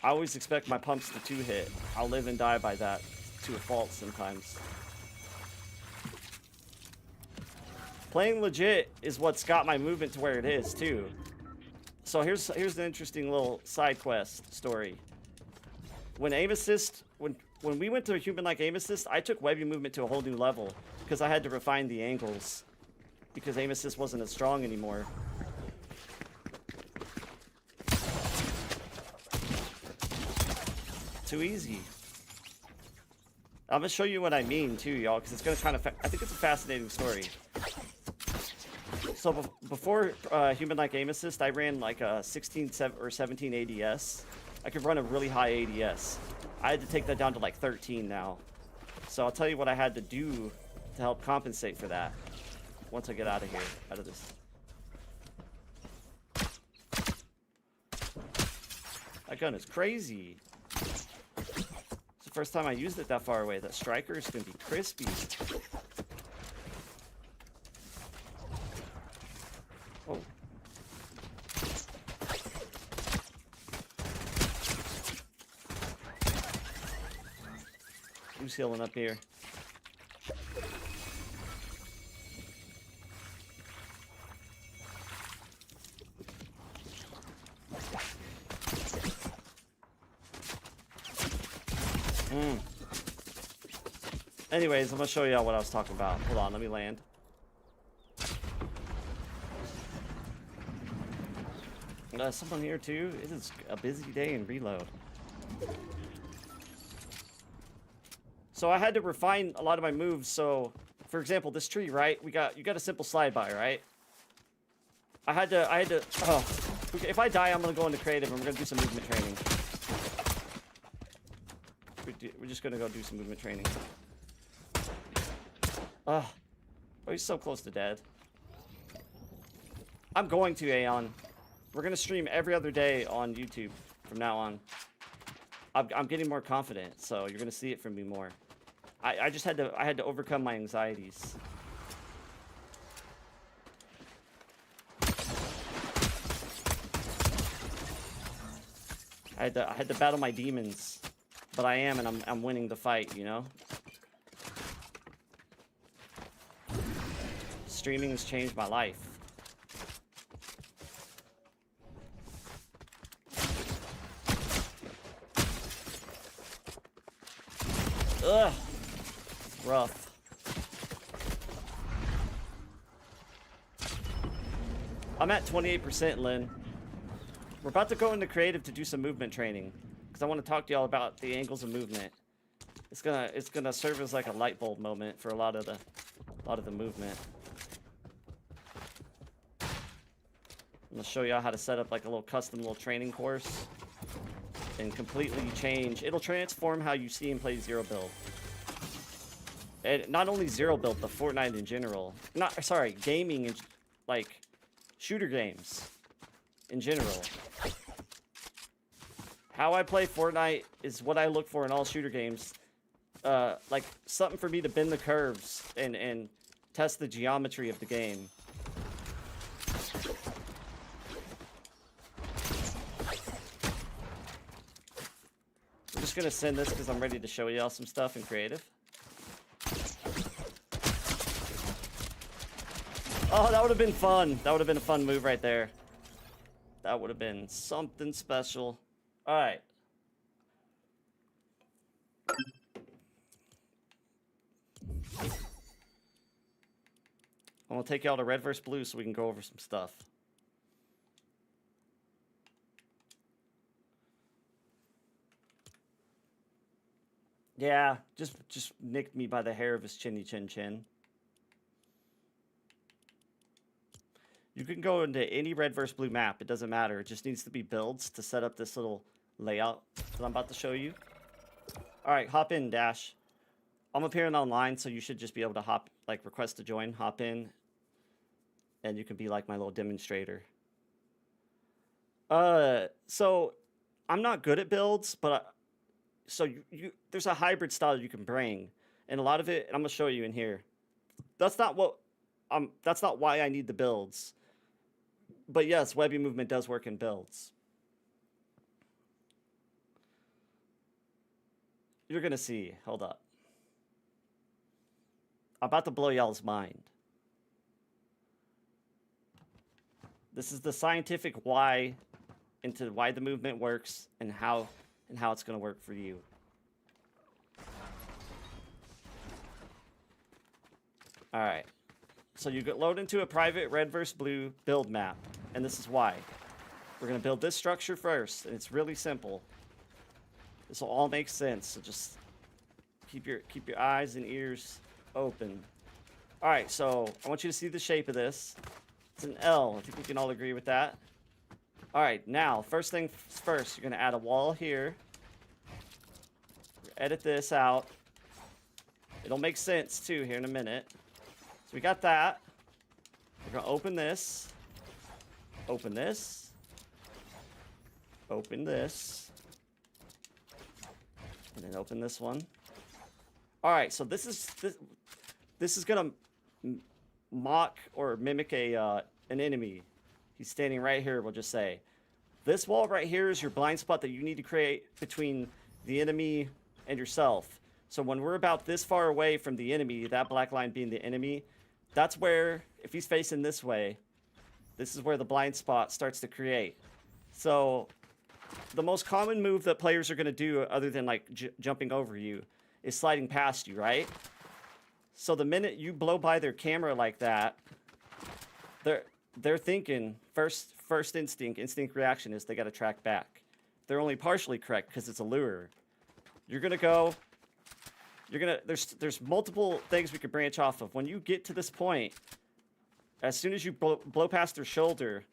I always expect my pumps to 2-hit. I'll live and die by that to a fault sometimes. Playing legit is what's got my movement to where it is too. So here's the interesting little side quest story. When aim assist, when we went to a human-like aim assist, I took webby movement to a whole new level because I had to refine the angles because aim assist wasn't as strong anymore. Too easy. I'm gonna show you what I mean too, y'all, because it's gonna kind of. I think it's a fascinating story. So before human-like aim assist, I ran like a 16 or 17 ADS. I could run a really high ADS. I had to take that down to like 13 now. So I'll tell you what I had to do to help compensate for that once I get out of here, out of this. That gun is crazy. It's the first time I used it that far away. That striker is gonna be crispy. Oh. Who's healing up here? Anyways, I'm gonna show y'all what I was talking about. Hold on, let me land. Someone here too. It is a busy day in reload. So I had to refine a lot of my moves. So, for example, this tree, right? You got a simple slide by, right? I had to. Oh, if I die, I'm gonna go into creative and we're gonna do some movement training. We're just gonna go do some movement training. Oh, he's so close to dead. I'm going to, Aeon. We're gonna stream every other day on YouTube from now on. I'm getting more confident, so you're gonna see it from me more. I just had to overcome my anxieties. I had to battle my demons, but I am, and I'm winning the fight, you know. Streaming has changed my life. Ugh, rough. I'm at 28%, Lynn. We're about to go into creative to do some movement training, because I want to talk to y'all about the angles of movement. It's gonna serve as like a light bulb moment for a lot of the movement. I'm gonna show y'all how to set up like a little custom little training course and completely change. It'll transform how you see and play Zero Build. And not only Zero Build, but Fortnite in general. Gaming and like shooter games in general. How I play Fortnite is what I look for in all shooter games. Like something for me to bend the curves and test the geometry of the game. I'm just gonna send this because I'm ready to show y'all some stuff in creative. Oh, that would have been fun. That would have been a fun move right there. That would have been something special. All right. I'm gonna take y'all to red versus blue so we can go over some stuff. Yeah, just nicked me by the hair of his chinny chin chin. You can go into any red versus blue map. It doesn't matter. It just needs to be builds to set up this little layout that I'm about to show you. All right, hop in, Dash. I'm appearing online, so you should just be able to request to join, hop in, and you can be like my little demonstrator. So I'm not good at builds, but so there's a hybrid style you can bring, and a lot of it, I'm gonna show you in here. That's not why I need the builds. But yes, webby movement does work in builds. You're gonna see. Hold up. I'm about to blow y'all's mind. This is the scientific why into why the movement works and how it's gonna work for you. All right. So you get load into a private red versus blue build map, and this is why. We're gonna build this structure first, and it's really simple. This will all make sense. So just keep your eyes and ears open. All right, so I want you to see the shape of this. It's an L. I think we can all agree with that. All right, now first thing first, you're gonna add a wall here. Edit this out. It'll make sense too here in a minute. So we got that. We're gonna open this. Open this. Open this. And then open this one. All right, so this is gonna mock or mimic an enemy. He's standing right here. We'll just say this wall right here is your blind spot that you need to create between the enemy and yourself. So when we're about this far away from the enemy, that black line being the enemy, that's where, if he's facing this way, this is where the blind spot starts to create. So the most common move that players are going to do, other than like jumping over you, is sliding past you, right? So the minute you blow by their camera like that, they're thinking first instinct reaction is they got to track back. They're only partially correct because it's a lure. You're gonna go. There's multiple things we could branch off of. When you get to this point, as soon as you blow past their shoulder,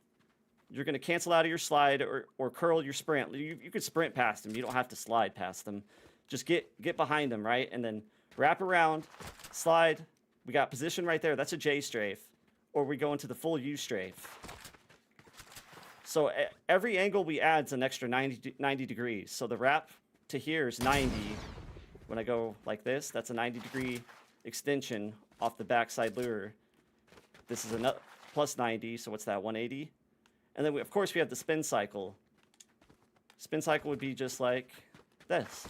you're gonna cancel out of your slide or curl your sprint. You could sprint past them. You don't have to slide past them. Just get behind them, right? And then wrap around, slide. We got position right there. That's a J strafe. Or we go into the full U strafe. So every angle we add is an extra 90 degrees. So the wrap to here is 90. When I go like this, that's a 90-degree extension off the backside lure. This is a plus 90, so what's that, 180? And then, of course, we have the spin cycle. Spin cycle would be just like this.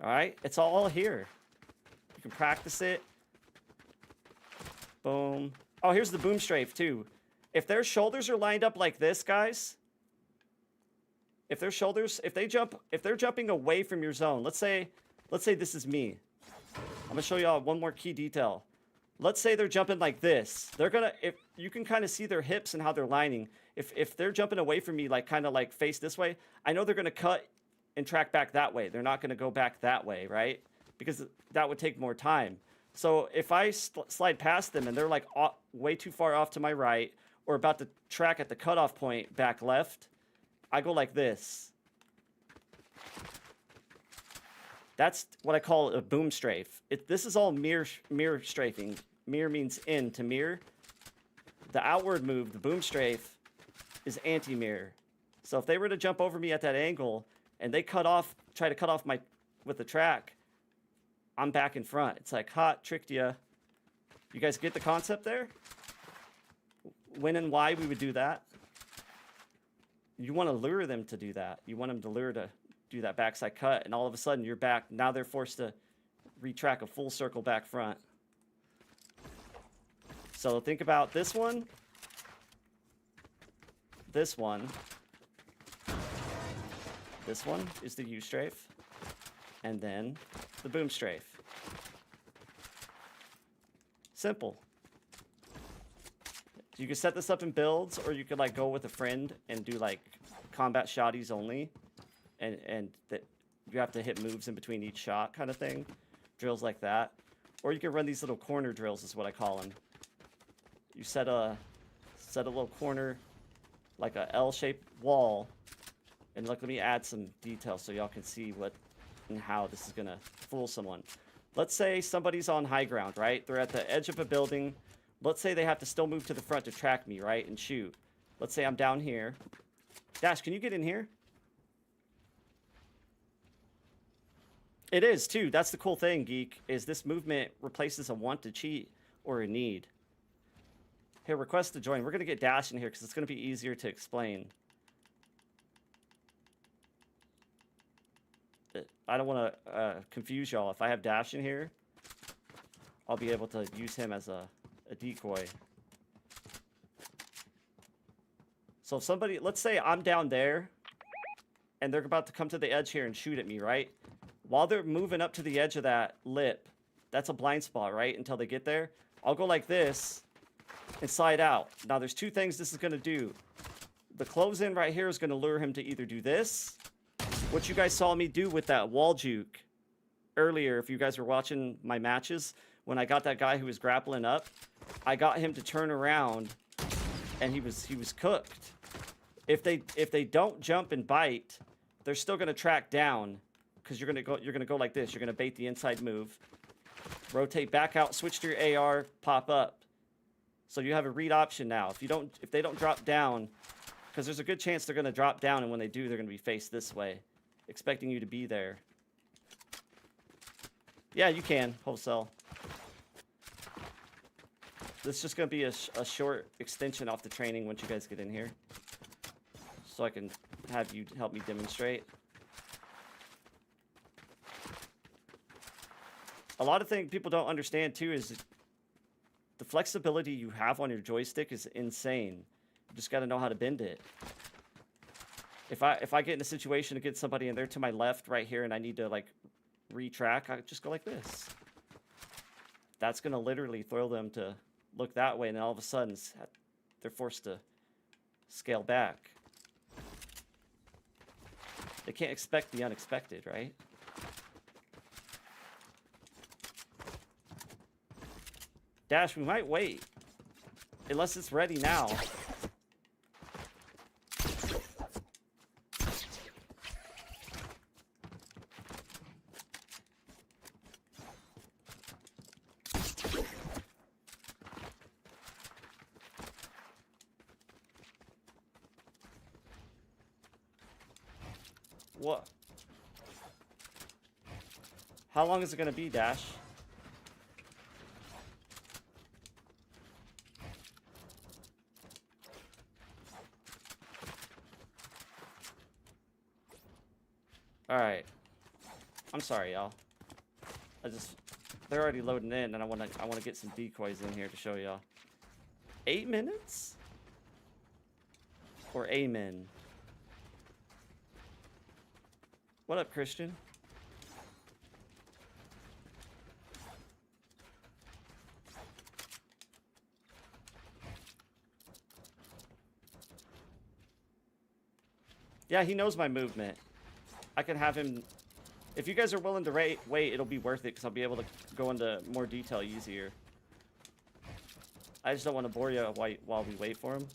All right? It's all here. You can practice it. Boom. Oh, here's the boom strafe, too. If their shoulders are lined up like this, guys, if they're jumping away from your zone, let's say this is me. I'm gonna show y'all one more key detail. Let's say they're jumping like this. If you can kind of see their hips and how they're lining. If they're jumping away from me, like kind of like face this way, I know they're gonna cut and track back that way. They're not gonna go back that way, right? Because that would take more time. So if I slide past them and they're like way too far off to my right or about to track at the cutoff point back left, I go like this. That's what I call a boom strafe. This is all mirror strafing. Mirror means in to mirror. The outward move, the boom strafe, is anti-mirror. So if they were to jump over me at that angle and they try to cut off with the track, I'm back in front. It's like, hot, tricked you. You guys get the concept there? When and why we would do that? You want to lure them to do that. You want them to lure to do that backside cut, and all of a sudden you're back. Now they're forced to retrack a full circle back front. So think about this one. This one. This one is the U strafe. And then the boom strafe. Simple. You can set this up in builds, or you could like go with a friend and do like combat shotties only, and that you have to hit moves in between each shot kind of thing, drills like that. Or you can run these little corner drills, is what I call them. You set a little corner, like a L-shaped wall, and look, let me add some detail so y'all can see what and how this is gonna fool someone. Let's say somebody's on high ground, right? They're at the edge of a building. Let's say they have to still move to the front to track me, right? And shoot. Let's say I'm down here. Dash, can you get in here? It is, too. That's the cool thing, Geek, is this movement replaces a want to cheat or a need. Here, request to join. We're going to get Dash in here because it's going to be easier to explain. I don't want to confuse y'all. If I have Dash in here, I'll be able to use him as a decoy. So if somebody, let's say I'm down there and they're about to come to the edge here and shoot at me, right? While they're moving up to the edge of that lip, that's a blind spot, right? Until they get there, I'll go like this and slide out. Now there's two things this is going to do. The close in right here is going to lure him to either do this, what you guys saw me do with that wall juke earlier. If you guys were watching my matches, when I got that guy who was grappling up, I got him to turn around and he was cooked. If they don't jump and bite, they're still going to track down because you're going to go like this. You're going to bait the inside move, rotate back out, switch to your AR, pop up. So you have a read option now. If they don't drop down, because there's a good chance they're going to drop down, and when they do, they're going to be faced this way, expecting you to be there. Yeah, you can wholesale. This is just going to be a short extension off the training once you guys get in here, so I can have you help me demonstrate. a lot of things people don't understand too is the flexibility you have on your joystick is insane. You just got to know how to bend it. If I get in a situation to get somebody and they're to my left right here and I need to like retrack, I just go like this. That's gonna literally throw them to look that way, and then all of a sudden they're forced to scale back. They can't expect the unexpected, right? Dash, we might wait. Unless it's ready now. What? How long is it gonna be, Dash? Alright. I'm sorry, y'all. They're already loading in, and I wanna get some decoys in here to show y'all. 8 minutes? Or amen? What up, Christian? Yeah, he knows my movement. I can have him... If you guys are willing to wait, it'll be worth it, because I'll be able to go into more detail easier. I just don't want to bore you while we wait for him.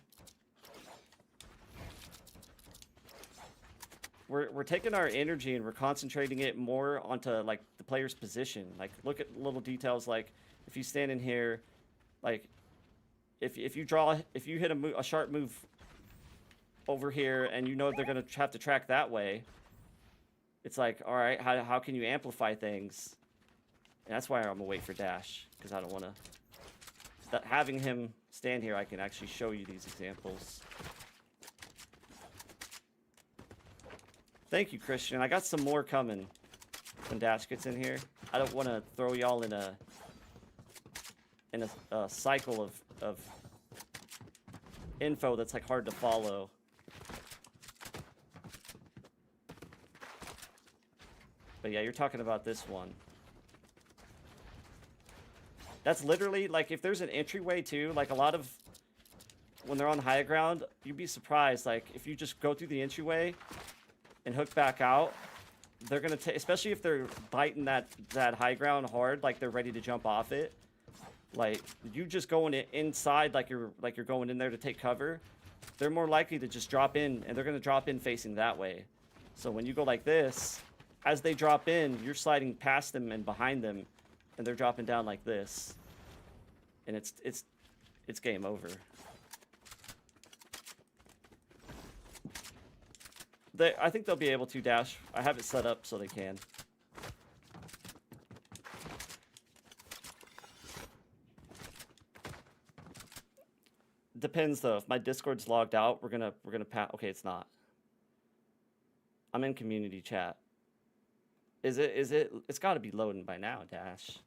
We're taking our energy and we're concentrating it more onto like the player's position. Like look at little details like if you stand in here, like if you hit a sharp move over here and you know they're gonna have to track that way, it's like, all right, how can you amplify things? And that's why I'm gonna wait for Dash, because I don't want to. Having him stand here, I can actually show you these examples. Thank you, Christian. I got some more coming when Dash gets in here. I don't want to throw y'all in a cycle of info that's like hard to follow. But yeah, you're talking about this one. That's literally like if there's an entryway too, like a lot of when they're on high ground, you'd be surprised. Like if you just go through the entryway and hook back out, they're gonna take, especially if they're biting that high ground hard, like they're ready to jump off it. Like you just going inside, like you're going in there to take cover. They're more likely to just drop in, and they're gonna drop in facing that way. So when you go like this, as they drop in, you're sliding past them and behind them, and they're dropping down like this, and it's game over. I think they'll be able to, Dash. I have it set up so they can. Depends though. If my Discord's logged out, we're gonna pass. Okay, it's not. I'm in community chat. Is it? It's got to be loading by now, Dash.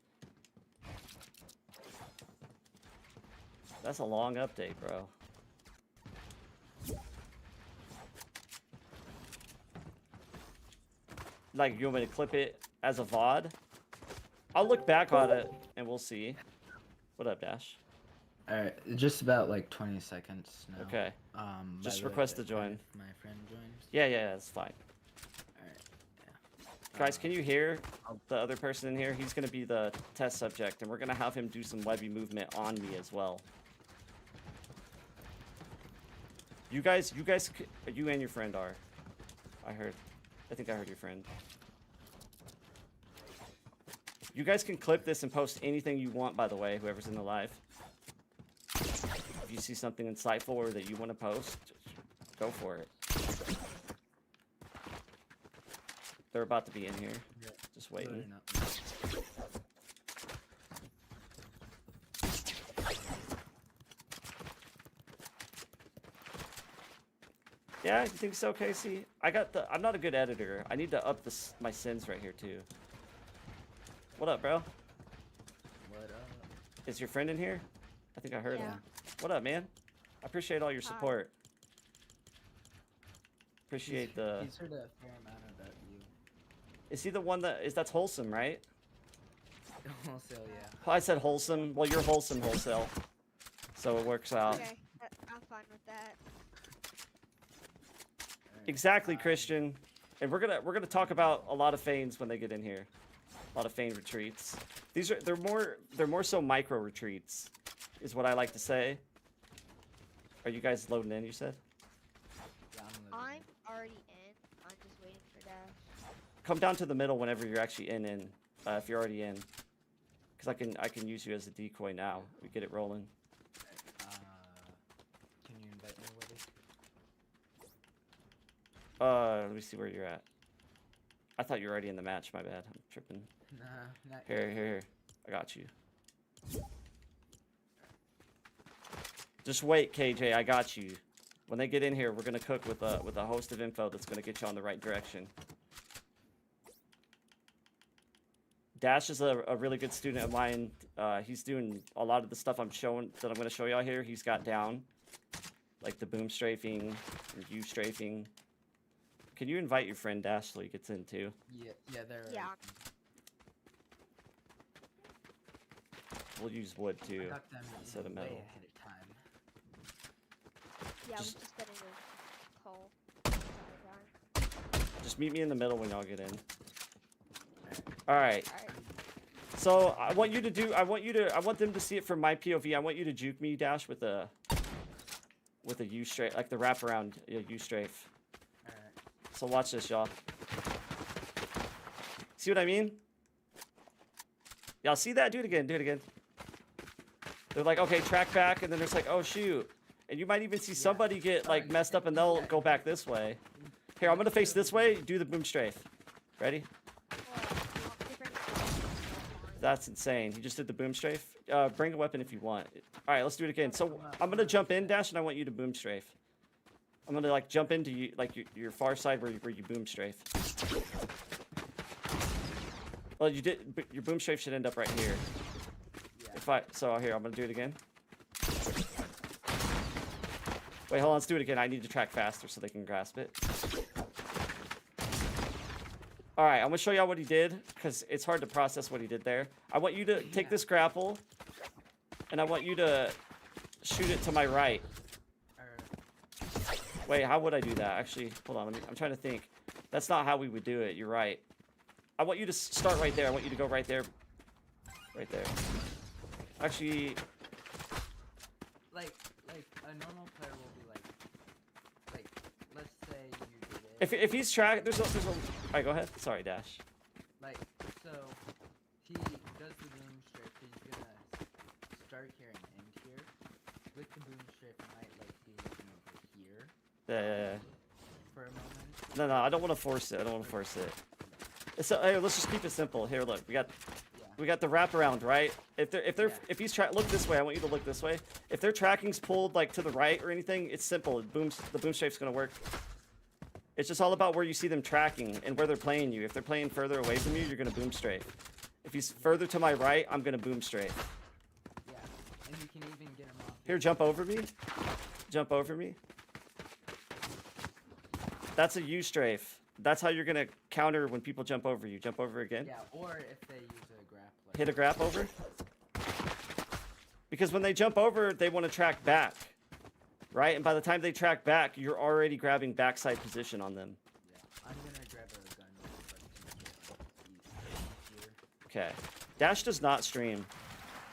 That's a long update, bro. Like, you want me to clip it as a VOD? I'll look back on it, and we'll see. What up, Dash? Alright, just about like 20 seconds now. Okay. Just request to join. My friend joins. Yeah, that's fine. Alright, yeah. Guys, can you hear the other person in here? He's going to be the test subject, and we're going to have him do some webby movement on me as well. You guys, you and your friend are. I think I heard your friend. You guys can clip this and post anything you want, by the way, whoever's in the live. If you see something insightful or that you want to post, go for it. They're about to be in here. Just waiting. Yeah, you think so, Casey? I'm not a good editor. I need to up my sins right here too. What up, bro? Is your friend in here? I think I heard Yeah. him. What up, man? I appreciate all your Hi. support. Appreciate the. He's heard a fair amount about you. Is he the one that's wholesome, right? Wholesale, yeah. Oh, I said wholesome. Well, you're wholesome wholesale, so it works out. Okay, I'm fine with that. Alright, Exactly, Christian. And we're gonna talk about a lot of feigns when they get in here. A lot of feign retreats. They're more so micro retreats, is what I like to say. Are you guys loading in? You said. Yeah, I'm already in. I'm just waiting for Dash. Come down to the middle whenever you're actually in. If you're already in, because I can use you as a decoy now. We get it rolling. Can you invite me, Woody? Let me see where you're at. I thought you were already in the match. My bad. I'm tripping. Nah, not Here. I got you. Just wait, KJ. I got you. When they get in here, we're gonna cook with a host of info that's gonna get you on the right direction. Dash is a really good student of mine. He's doing a lot of the stuff I'm gonna show y'all here. He's got down, like the boom strafing, and U strafing. Can you invite your friend Dash so he gets in too? Yeah, they're. Yeah. We'll use wood I too. got them instead of way metal. ahead of time. Yeah, Just- we're just getting a call. Sorry, Just meet me in the middle when y'all get in. All right. guys. Alright. So I want them to see it from my POV. I want you to juke me, Dash, with a U strafe, like the wraparound U strafe. Alright. So watch this, y'all. See what I mean? Y'all see that? Do it again. Do it again. They're like, okay, track back, and then it's like, oh shoot, and you might even see somebody get like messed up, and they'll go back this way. Here, I'm gonna face this way. Do the boom strafe. Ready? That's insane. He just did the boom strafe. Bring a weapon if you want. All right, let's do it again. So I'm gonna jump in, Dash, and I want you to boom strafe. I'm gonna like jump into you, like your far side where you boom strafe. Well, you did. But your boom strafe should end up right here. Yeah. So here, I'm gonna do it again. Wait, hold on. Let's do it again. I need to track faster so they can grasp it. All right, I'm gonna show y'all what he did because it's hard to process what he did there. I want you to take this grapple, and I want you to shoot it to my right. Alright. Wait, how would I do that? Actually, hold on. I'm trying to think. That's not how we would do it. You're right. I want you to start right there. I want you to go right there. Right there. Actually, Like a normal player will be like, let's say you did it. if he's track, there's a. All right, go ahead. Sorry, Dash. Like, so he does the boom strafe. He's gonna start here and end here. With the boom strafe, I might like be looking over here Yeah. for a moment. No, I don't want to force it. I don't want to force it. Hey, let's just keep it simple. Here, look, we got the wraparound, right? If he's look this way. I want you to look this way. If their tracking's pulled like to the right or anything, it's simple. The boom strafe's gonna work. It's just all about where you see them tracking and where they're playing you. If they're playing further away from you, you're gonna boom strafe. If he's further to my right, I'm gonna boom strafe. Yeah, and you can even get him off. Here, jump over me. Jump over me. That's a U strafe. That's how you're gonna counter when people jump over you. Jump over again. Yeah, or if they use a grap. Like Hit a grab over. Because when they jump over, they want to track back. Right? And by the time they track back, you're already grabbing backside position on them. Yeah, I'm gonna grab a gun real quick to make it easier. Okay. Dash does not stream.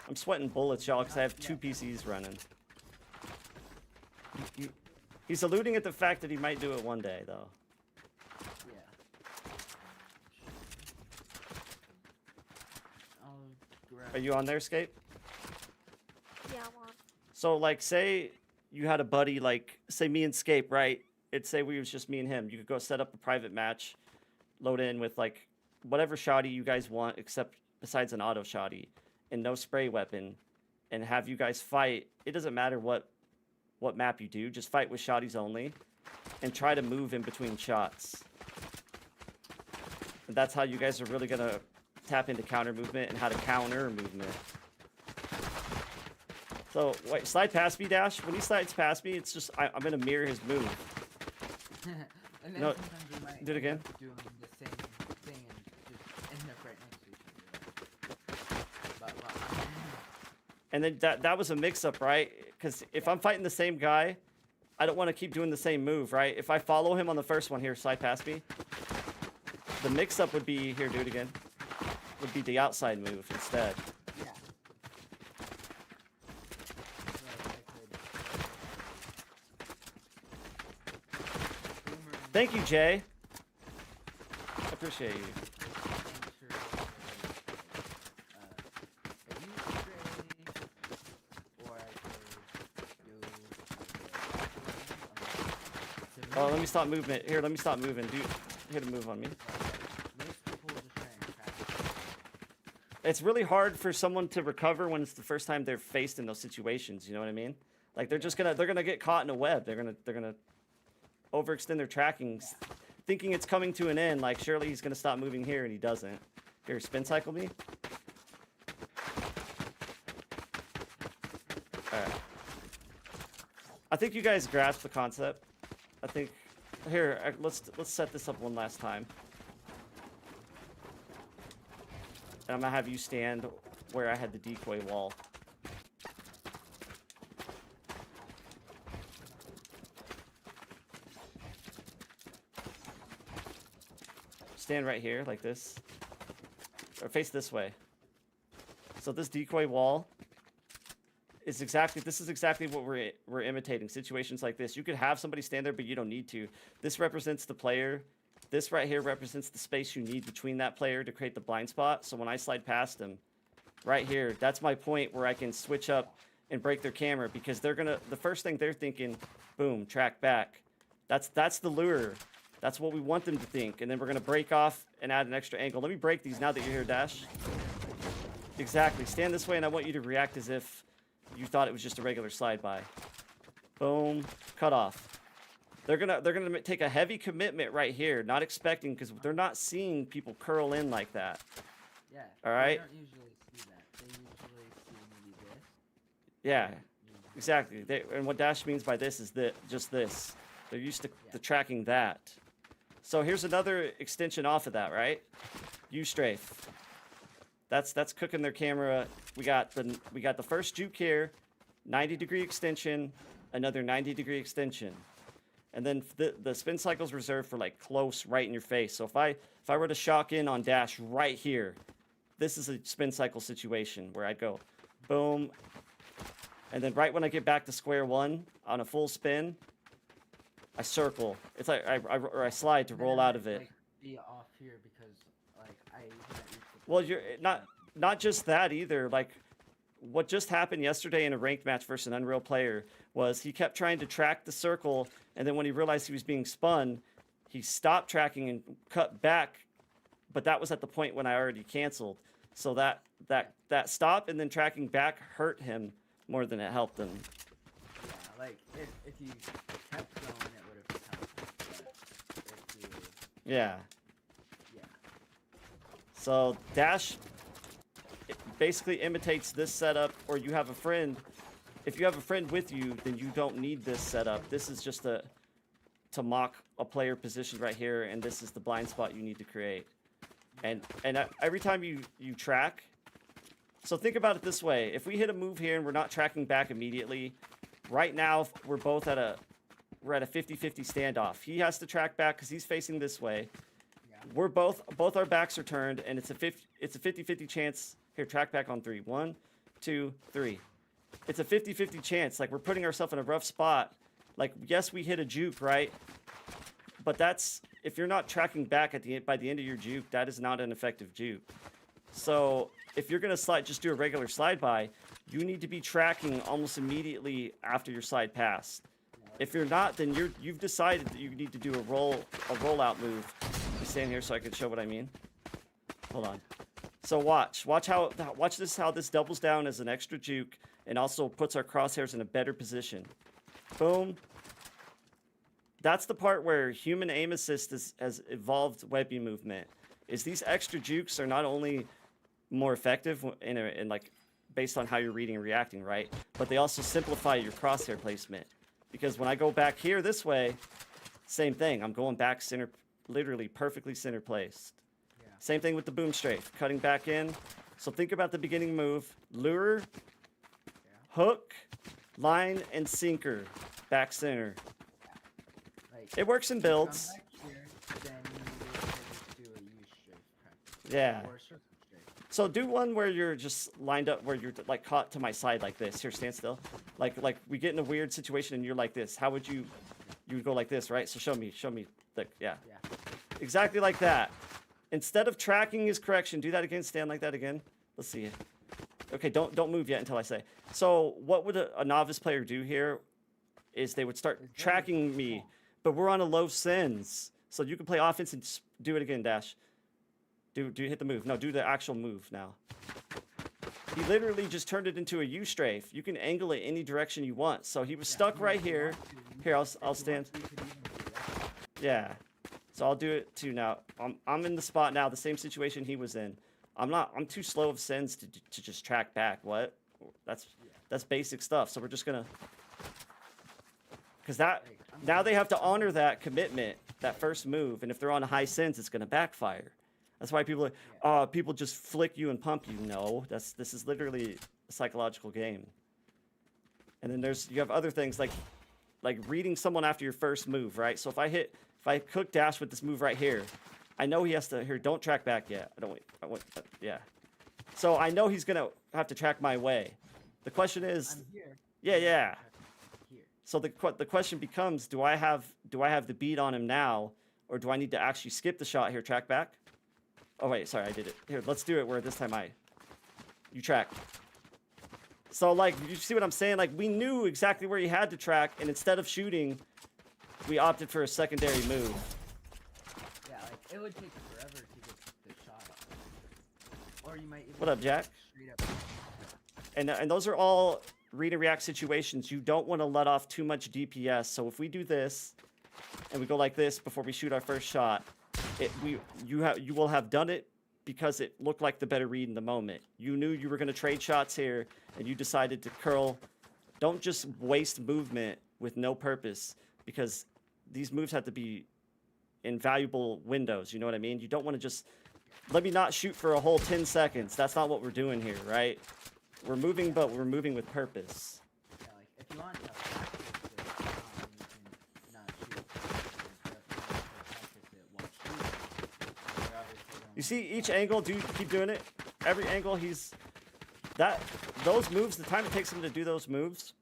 I'm sweating bullets, y'all, because I have 2 PCs running. He's alluding at the fact that he might do it one day, though. Yeah. I'll grab. Are you on there, Scape? Yeah, I'm on. So, like, say you had a buddy, like, say me and Scape, right? It'd say we was just me and him. You could go set up a private match, load in with, like, whatever shoddy you guys want, except besides an auto shoddy, and no spray weapon, and have you guys fight. It doesn't matter what map you do, just fight with shotties only, and try to move in between shots. And that's how you guys are really gonna tap into counter movement and how to counter movement. So wait, slide past me, Dash. When he slides past me, it's just I'm gonna mirror his move. And then No, sometimes we might do it end again. up doing the same thing and just end up right next to each other. But And then that was a mix-up, right? Because if I'm fighting the same guy, I don't want to keep doing the same move, right? If I follow him on the first one here, slide past me. The mix-up would be here. Do it again. Would be the outside move instead. yeah. Thank you, Jay. I appreciate you. Oh, let me stop movement. Here, let me stop moving. Dude, hit a move on me. It's really hard for someone to recover when it's the first time they're faced in those situations. You know what I mean? Like they're gonna get caught in a web. They're gonna overextend their tracking, thinking it's coming to an end. Like surely he's gonna stop moving here, and he doesn't. Here, spin cycle me. All right. I think you guys grasp the concept. I think here let's set this up one last time. And I'm gonna have you stand where I had the decoy wall. Stand right here like this. Or face this way. So this decoy wall is exactly what we're imitating. Situations like this. You could have somebody stand there, but you don't need to. This represents the player. This right here represents the space you need between that player to create the blind spot. So when I slide past them, right here, that's my point where I can switch up and break their camera, because they're gonna, the first thing they're thinking, boom, track back. That's the lure. That's what we want them to think. And then we're gonna break off and add an extra angle. Let me break these now that you're here, Dash. Exactly. Stand this way, and I want you to react as if you thought it was just a regular slide by. Boom, cut off. They're gonna take a heavy commitment right here, not expecting, because they're not seeing people curl in like that. Yeah. All right. They don't usually see that. They usually see maybe this. Yeah, exactly. And what Dash means by this is that just this. They're used to the tracking that. So here's another extension off of that, right? U-strafe. That's cooking their camera. We got the first juke here, 90-degree extension, another 90-degree extension. And then the spin cycle's reserved for like close right in your face. So if I were to shock in on Dash right here, this is a spin cycle situation where I'd go boom, and then right when I get back to square one on a full spin, I circle. It's like I slide to roll out of it. Like, be off here because like I. Well, you're not just that either. Like what just happened yesterday in a ranked match versus an Unreal player was he kept trying to track the circle, and then when he realized he was being spun, he stopped tracking and cut back. But that was at the point when I already canceled. So that stop and then tracking back hurt him more than it helped him. Yeah, like if you kept going, it would have helped. But if you. Yeah. Yeah. So Dash basically imitates this setup, or you have a friend. If you have a friend with you, then you don't need this setup. This is just to mock a player position right here, and this is the blind spot you need to create. And every time you track, so think about it this way. If we hit a move here and we're not tracking back immediately, right now we're at a 50-50 standoff. He has to track back because he's facing this way. Yeah. We're both our backs are turned, and it's a 50-50 chance. Here, track back on 3. 1, 2, 3. It's a 50-50 chance. Like, we're putting ourselves in a rough spot. Like, yes, we hit a juke, right? But that's, if you're not tracking back by the end of your juke, that is not an effective juke. So if you're gonna just do a regular slide by, you need to be tracking almost immediately after your slide pass. If you're not, then you've decided that you need to do a rollout move. Let me stand here so I can show what I mean. Hold on. So watch how this doubles down as an extra juke and also puts our crosshairs in a better position. Boom. That's the part where human aim assist has evolved webbing movement. Is these extra jukes are not only more effective in like based on how you're reading and reacting, right? But they also simplify your crosshair placement. Because when I go back here this way, same thing. I'm going back center, literally perfectly center placed. Yeah. Same thing with the boom strafe, cutting back in. So think about the beginning move. Lure, hook, line, and sinker. Back center. Like, It works in if you come builds. back here, then you need to do a U-strafe practice. Yeah. Or a circle strafe. So do one where you're just lined up, where you're like caught to my side like this. Here, stand still. Like we get in a weird situation and you're like this. How would you? You would go like this, right? So show me. Like, yeah. Yeah. Exactly like that. Instead of tracking his correction, do that again. Stand like that again. Let's see. Okay, don't move yet until I say. So what would a novice player do here? Is they would start It's very tracking me, small. but we're on a low sends, so you can play offense and just do it again. Dash. Do hit the move? No, do the actual move now. He literally just turned it into a U strafe. You can angle it any direction you want. So he was stuck right here. Here, I'll stand. Yeah. So I'll do it too now. I'm in the spot now, the same situation he was in. I'm too slow of sends to just track back. What? That's basic stuff. So we're just gonna, because now they have to honor that commitment, that first move, and if they're on a high sends, it's gonna backfire. That's why people are, people just flick you and pump you. No, this is literally a psychological game. And then you have other things like reading someone after your first move, right? So if I cook dash with this move right here, I know he has to, here, don't track back yet. Yeah. So I know he's gonna have to track my way. The question is, I'm here. yeah. Here. So the question becomes, do I have the beat on him now, or do I need to actually skip the shot here, track back? Oh wait, sorry, I did it. Here, let's do it where this time you track. So like, you see what I'm saying? Like, we knew exactly where he had to track, and instead of shooting, we opted for a secondary move. Yeah, like it would take forever to get the shot off. Or you might even What up, Jack? straight up. And those are all read and react situations. You don't want to let off too much DPS. So if we do this, and we go like this before we shoot our first shot, you will have done it because it looked like the better read in the moment. You knew you were going to trade shots here, and you decided to curl. Don't just waste movement with no purpose, because these moves have to be in valuable windows. You know what I mean? You don't want to just let me not shoot for a whole 10 seconds. That's not what we're doing here, right? We're moving, but we're moving with purpose. Yeah, like if you want to practice it, you can not shoot. But if you want to practice it while shooting, you're obviously gonna You see want each to- angle, keep doing it. Every angle those moves, the time it takes him to do those moves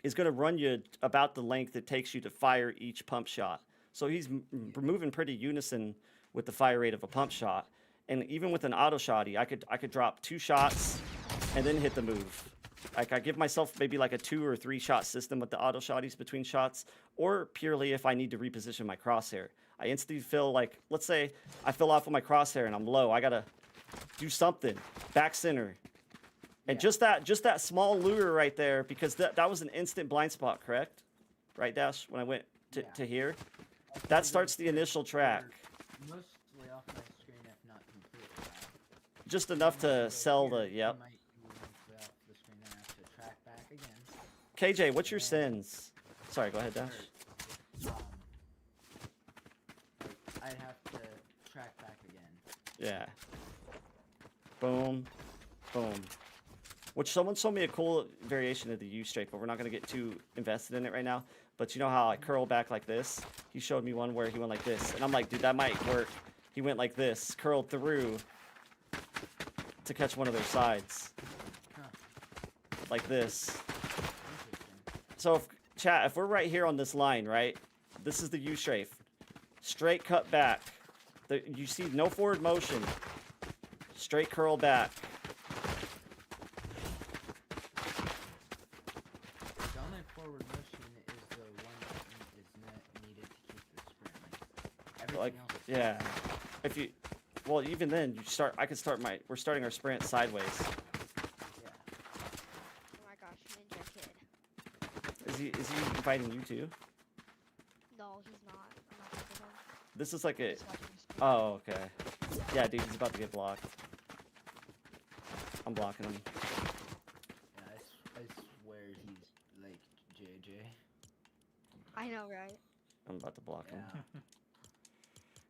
is going to run you about the length it takes you to fire each pump shot. So he's moving pretty unison with the fire rate of a pump shot. And even with an auto shotty, I could drop 2 shots and then hit the move. Like, I give myself maybe like a 2 or 3 shot system with the auto shotties between shots, or purely if I need to reposition my crosshair. I instantly feel like, let's say I fill off with my crosshair and I'm low. I gotta do something. Back center. And just that small lure right there, because that was an instant blind spot, correct? Right, Dash? When I went to here? Also, That the starts the initial track. you're mostly off my screen, if not completely off. Just enough to sell the, yep. You might be mostly off the screen and have to track back again. KJ, what's your sins? Sorry, go ahead, Dash. Like, I'd have to track back again. Yeah. Boom. Boom. Which someone showed me a cool variation of the U strafe, but we're not going to get too invested in it right now. But you know how I curl back like this? He showed me one where he went like this. And I'm like, dude, that might work. He went like this, curled through to catch one of their sides. Huh. Like this. Interesting. So, if we're right here on this line, right? This is the U strafe. Straight cut back. You see no forward motion. Straight curl back. The only forward motion is the one that is needed to keep the sprint. Like, everything Like, else is yeah. If you, well, even then, we're starting our sprint sideways. yeah. Oh my gosh, Ninja Kid. Is he inviting you too? No, he's not. I'm not talking to him. This is like a, He's watching his screen. oh, okay. Yeah, dude, he's about to get blocked. I'm blocking him. I know, right? I'm about to block him. Yeah.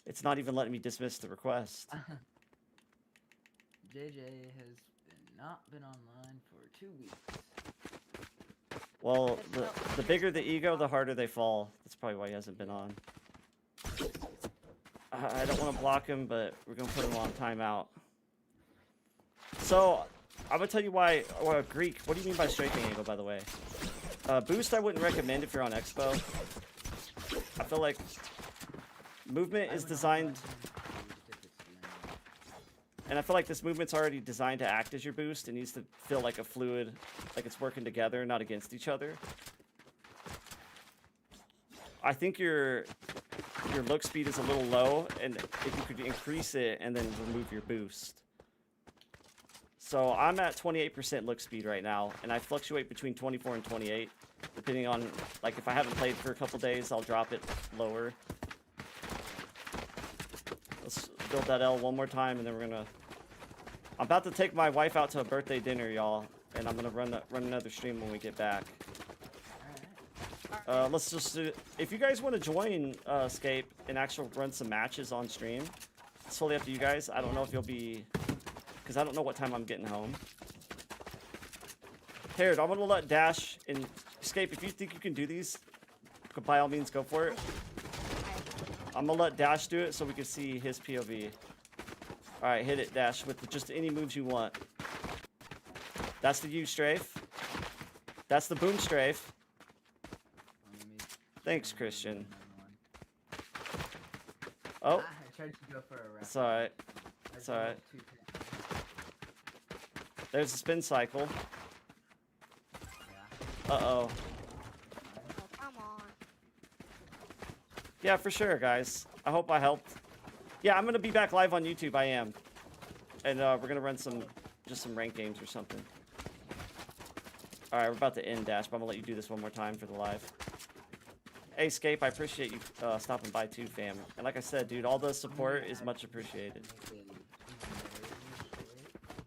It's not even letting me dismiss the request. JJ has not been online for 2 weeks. Well, There's the, no the bigger the ego, the harder they fall. That's probably why he hasn't been on. I don't want to block him, but we're going to put him on timeout. So, I'm going to tell you why, Greek, what do you mean by strafing angle, by the way? Boost I wouldn't recommend if you're on Expo. I feel like movement I is would not designed, recommend boost if it's the enemy. and I feel like this movement's already designed to act as your boost. It needs to feel like a fluid, like it's working together, not against each other. I think your look speed is a little low, and if you could increase it and then remove your boost. So I'm at 28% look speed right now, and I fluctuate between 24 and 28, depending on, like, if I haven't played for a couple days, I'll drop it lower. Let's build that L one more time, and then we're gonna... I'm about to take my wife out to a birthday dinner, y'all, and I'm gonna run another stream when we get back. Alright. Let's just do, if you guys want to join Escape and actually run some matches on stream, it's totally up to you guys. I don't know if you'll be, because I don't know what time I'm getting home. Harold, I'm gonna let Dash and Escape. If you think you can do these, by all means, go for it. I'm gonna let Dash do it so we can see his POV. All right, hit it, Dash, with just any moves you want. That's the U strafe. That's the boom strafe. Let me Thanks, try Christian. another one. Oh, I tried to go for a it's all right. It's all right. There's a spin cycle. Yeah. Uh-oh. Oh, come on. Yeah, for sure, guys. I hope I helped. Yeah, I'm gonna be back live on YouTube. I am, and we're gonna run just some ranked games or something. All right, we're about to end, Dash, but I'm gonna let you do this one more time for the live. Hey, Scape, I appreciate you stopping by too, fam. And like I said, dude, all the support is much appreciated.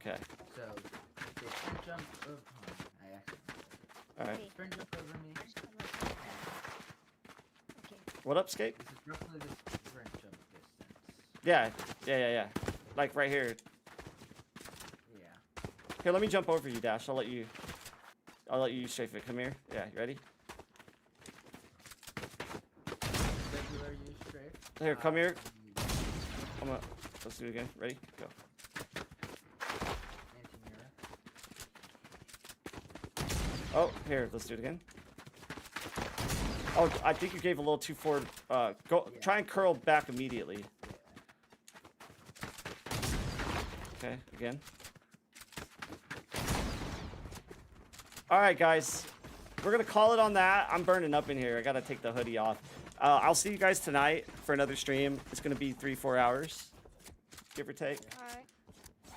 Okay. So, the sprint jump over. I accidentally. All right. Wait, Sprint jump over me. just come up. Okay. What up, Scape? This is roughly the sprint jump distance. Yeah. Like right here. Yeah. Here, let me jump over you, Dash. I'll let you strafe it. Come here. Yeah, you ready? Regular use strafe. Here, come here. Let's do it again. Ready? Go. Anti-mirror. Oh, here, let's do it again. Oh, I think you gave a little too forward. Go. Yeah. Try and curl back immediately. Yeah. Okay, again. All right, guys. We're going to call it on that. I'm burning up in here. I got to take the hoodie off. I'll see you guys tonight for another stream. It's going to be 3-4 hours, give or take.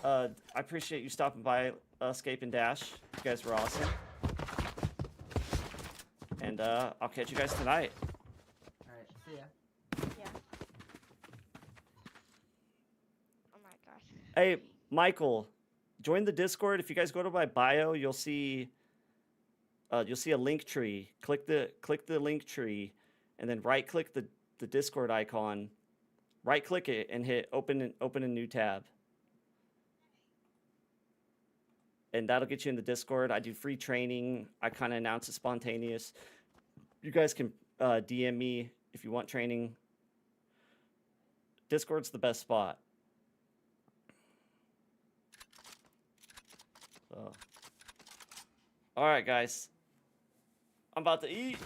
Alright. I appreciate you stopping by, Escape and Dash. You guys were awesome. And I'll catch you guys tonight. Alright, see ya. Yeah. Oh my gosh. Hey, Michael, join the Discord. If you guys go to my bio, you'll see a link tree. Click the link tree, and then right click the Discord icon. Right click it and hit open a new tab. And that'll get you in the Discord. I do free training. I kind of announce it spontaneous. You guys can DM me if you want training. Discord's the best spot. So. All right, guys. I'm about to eat.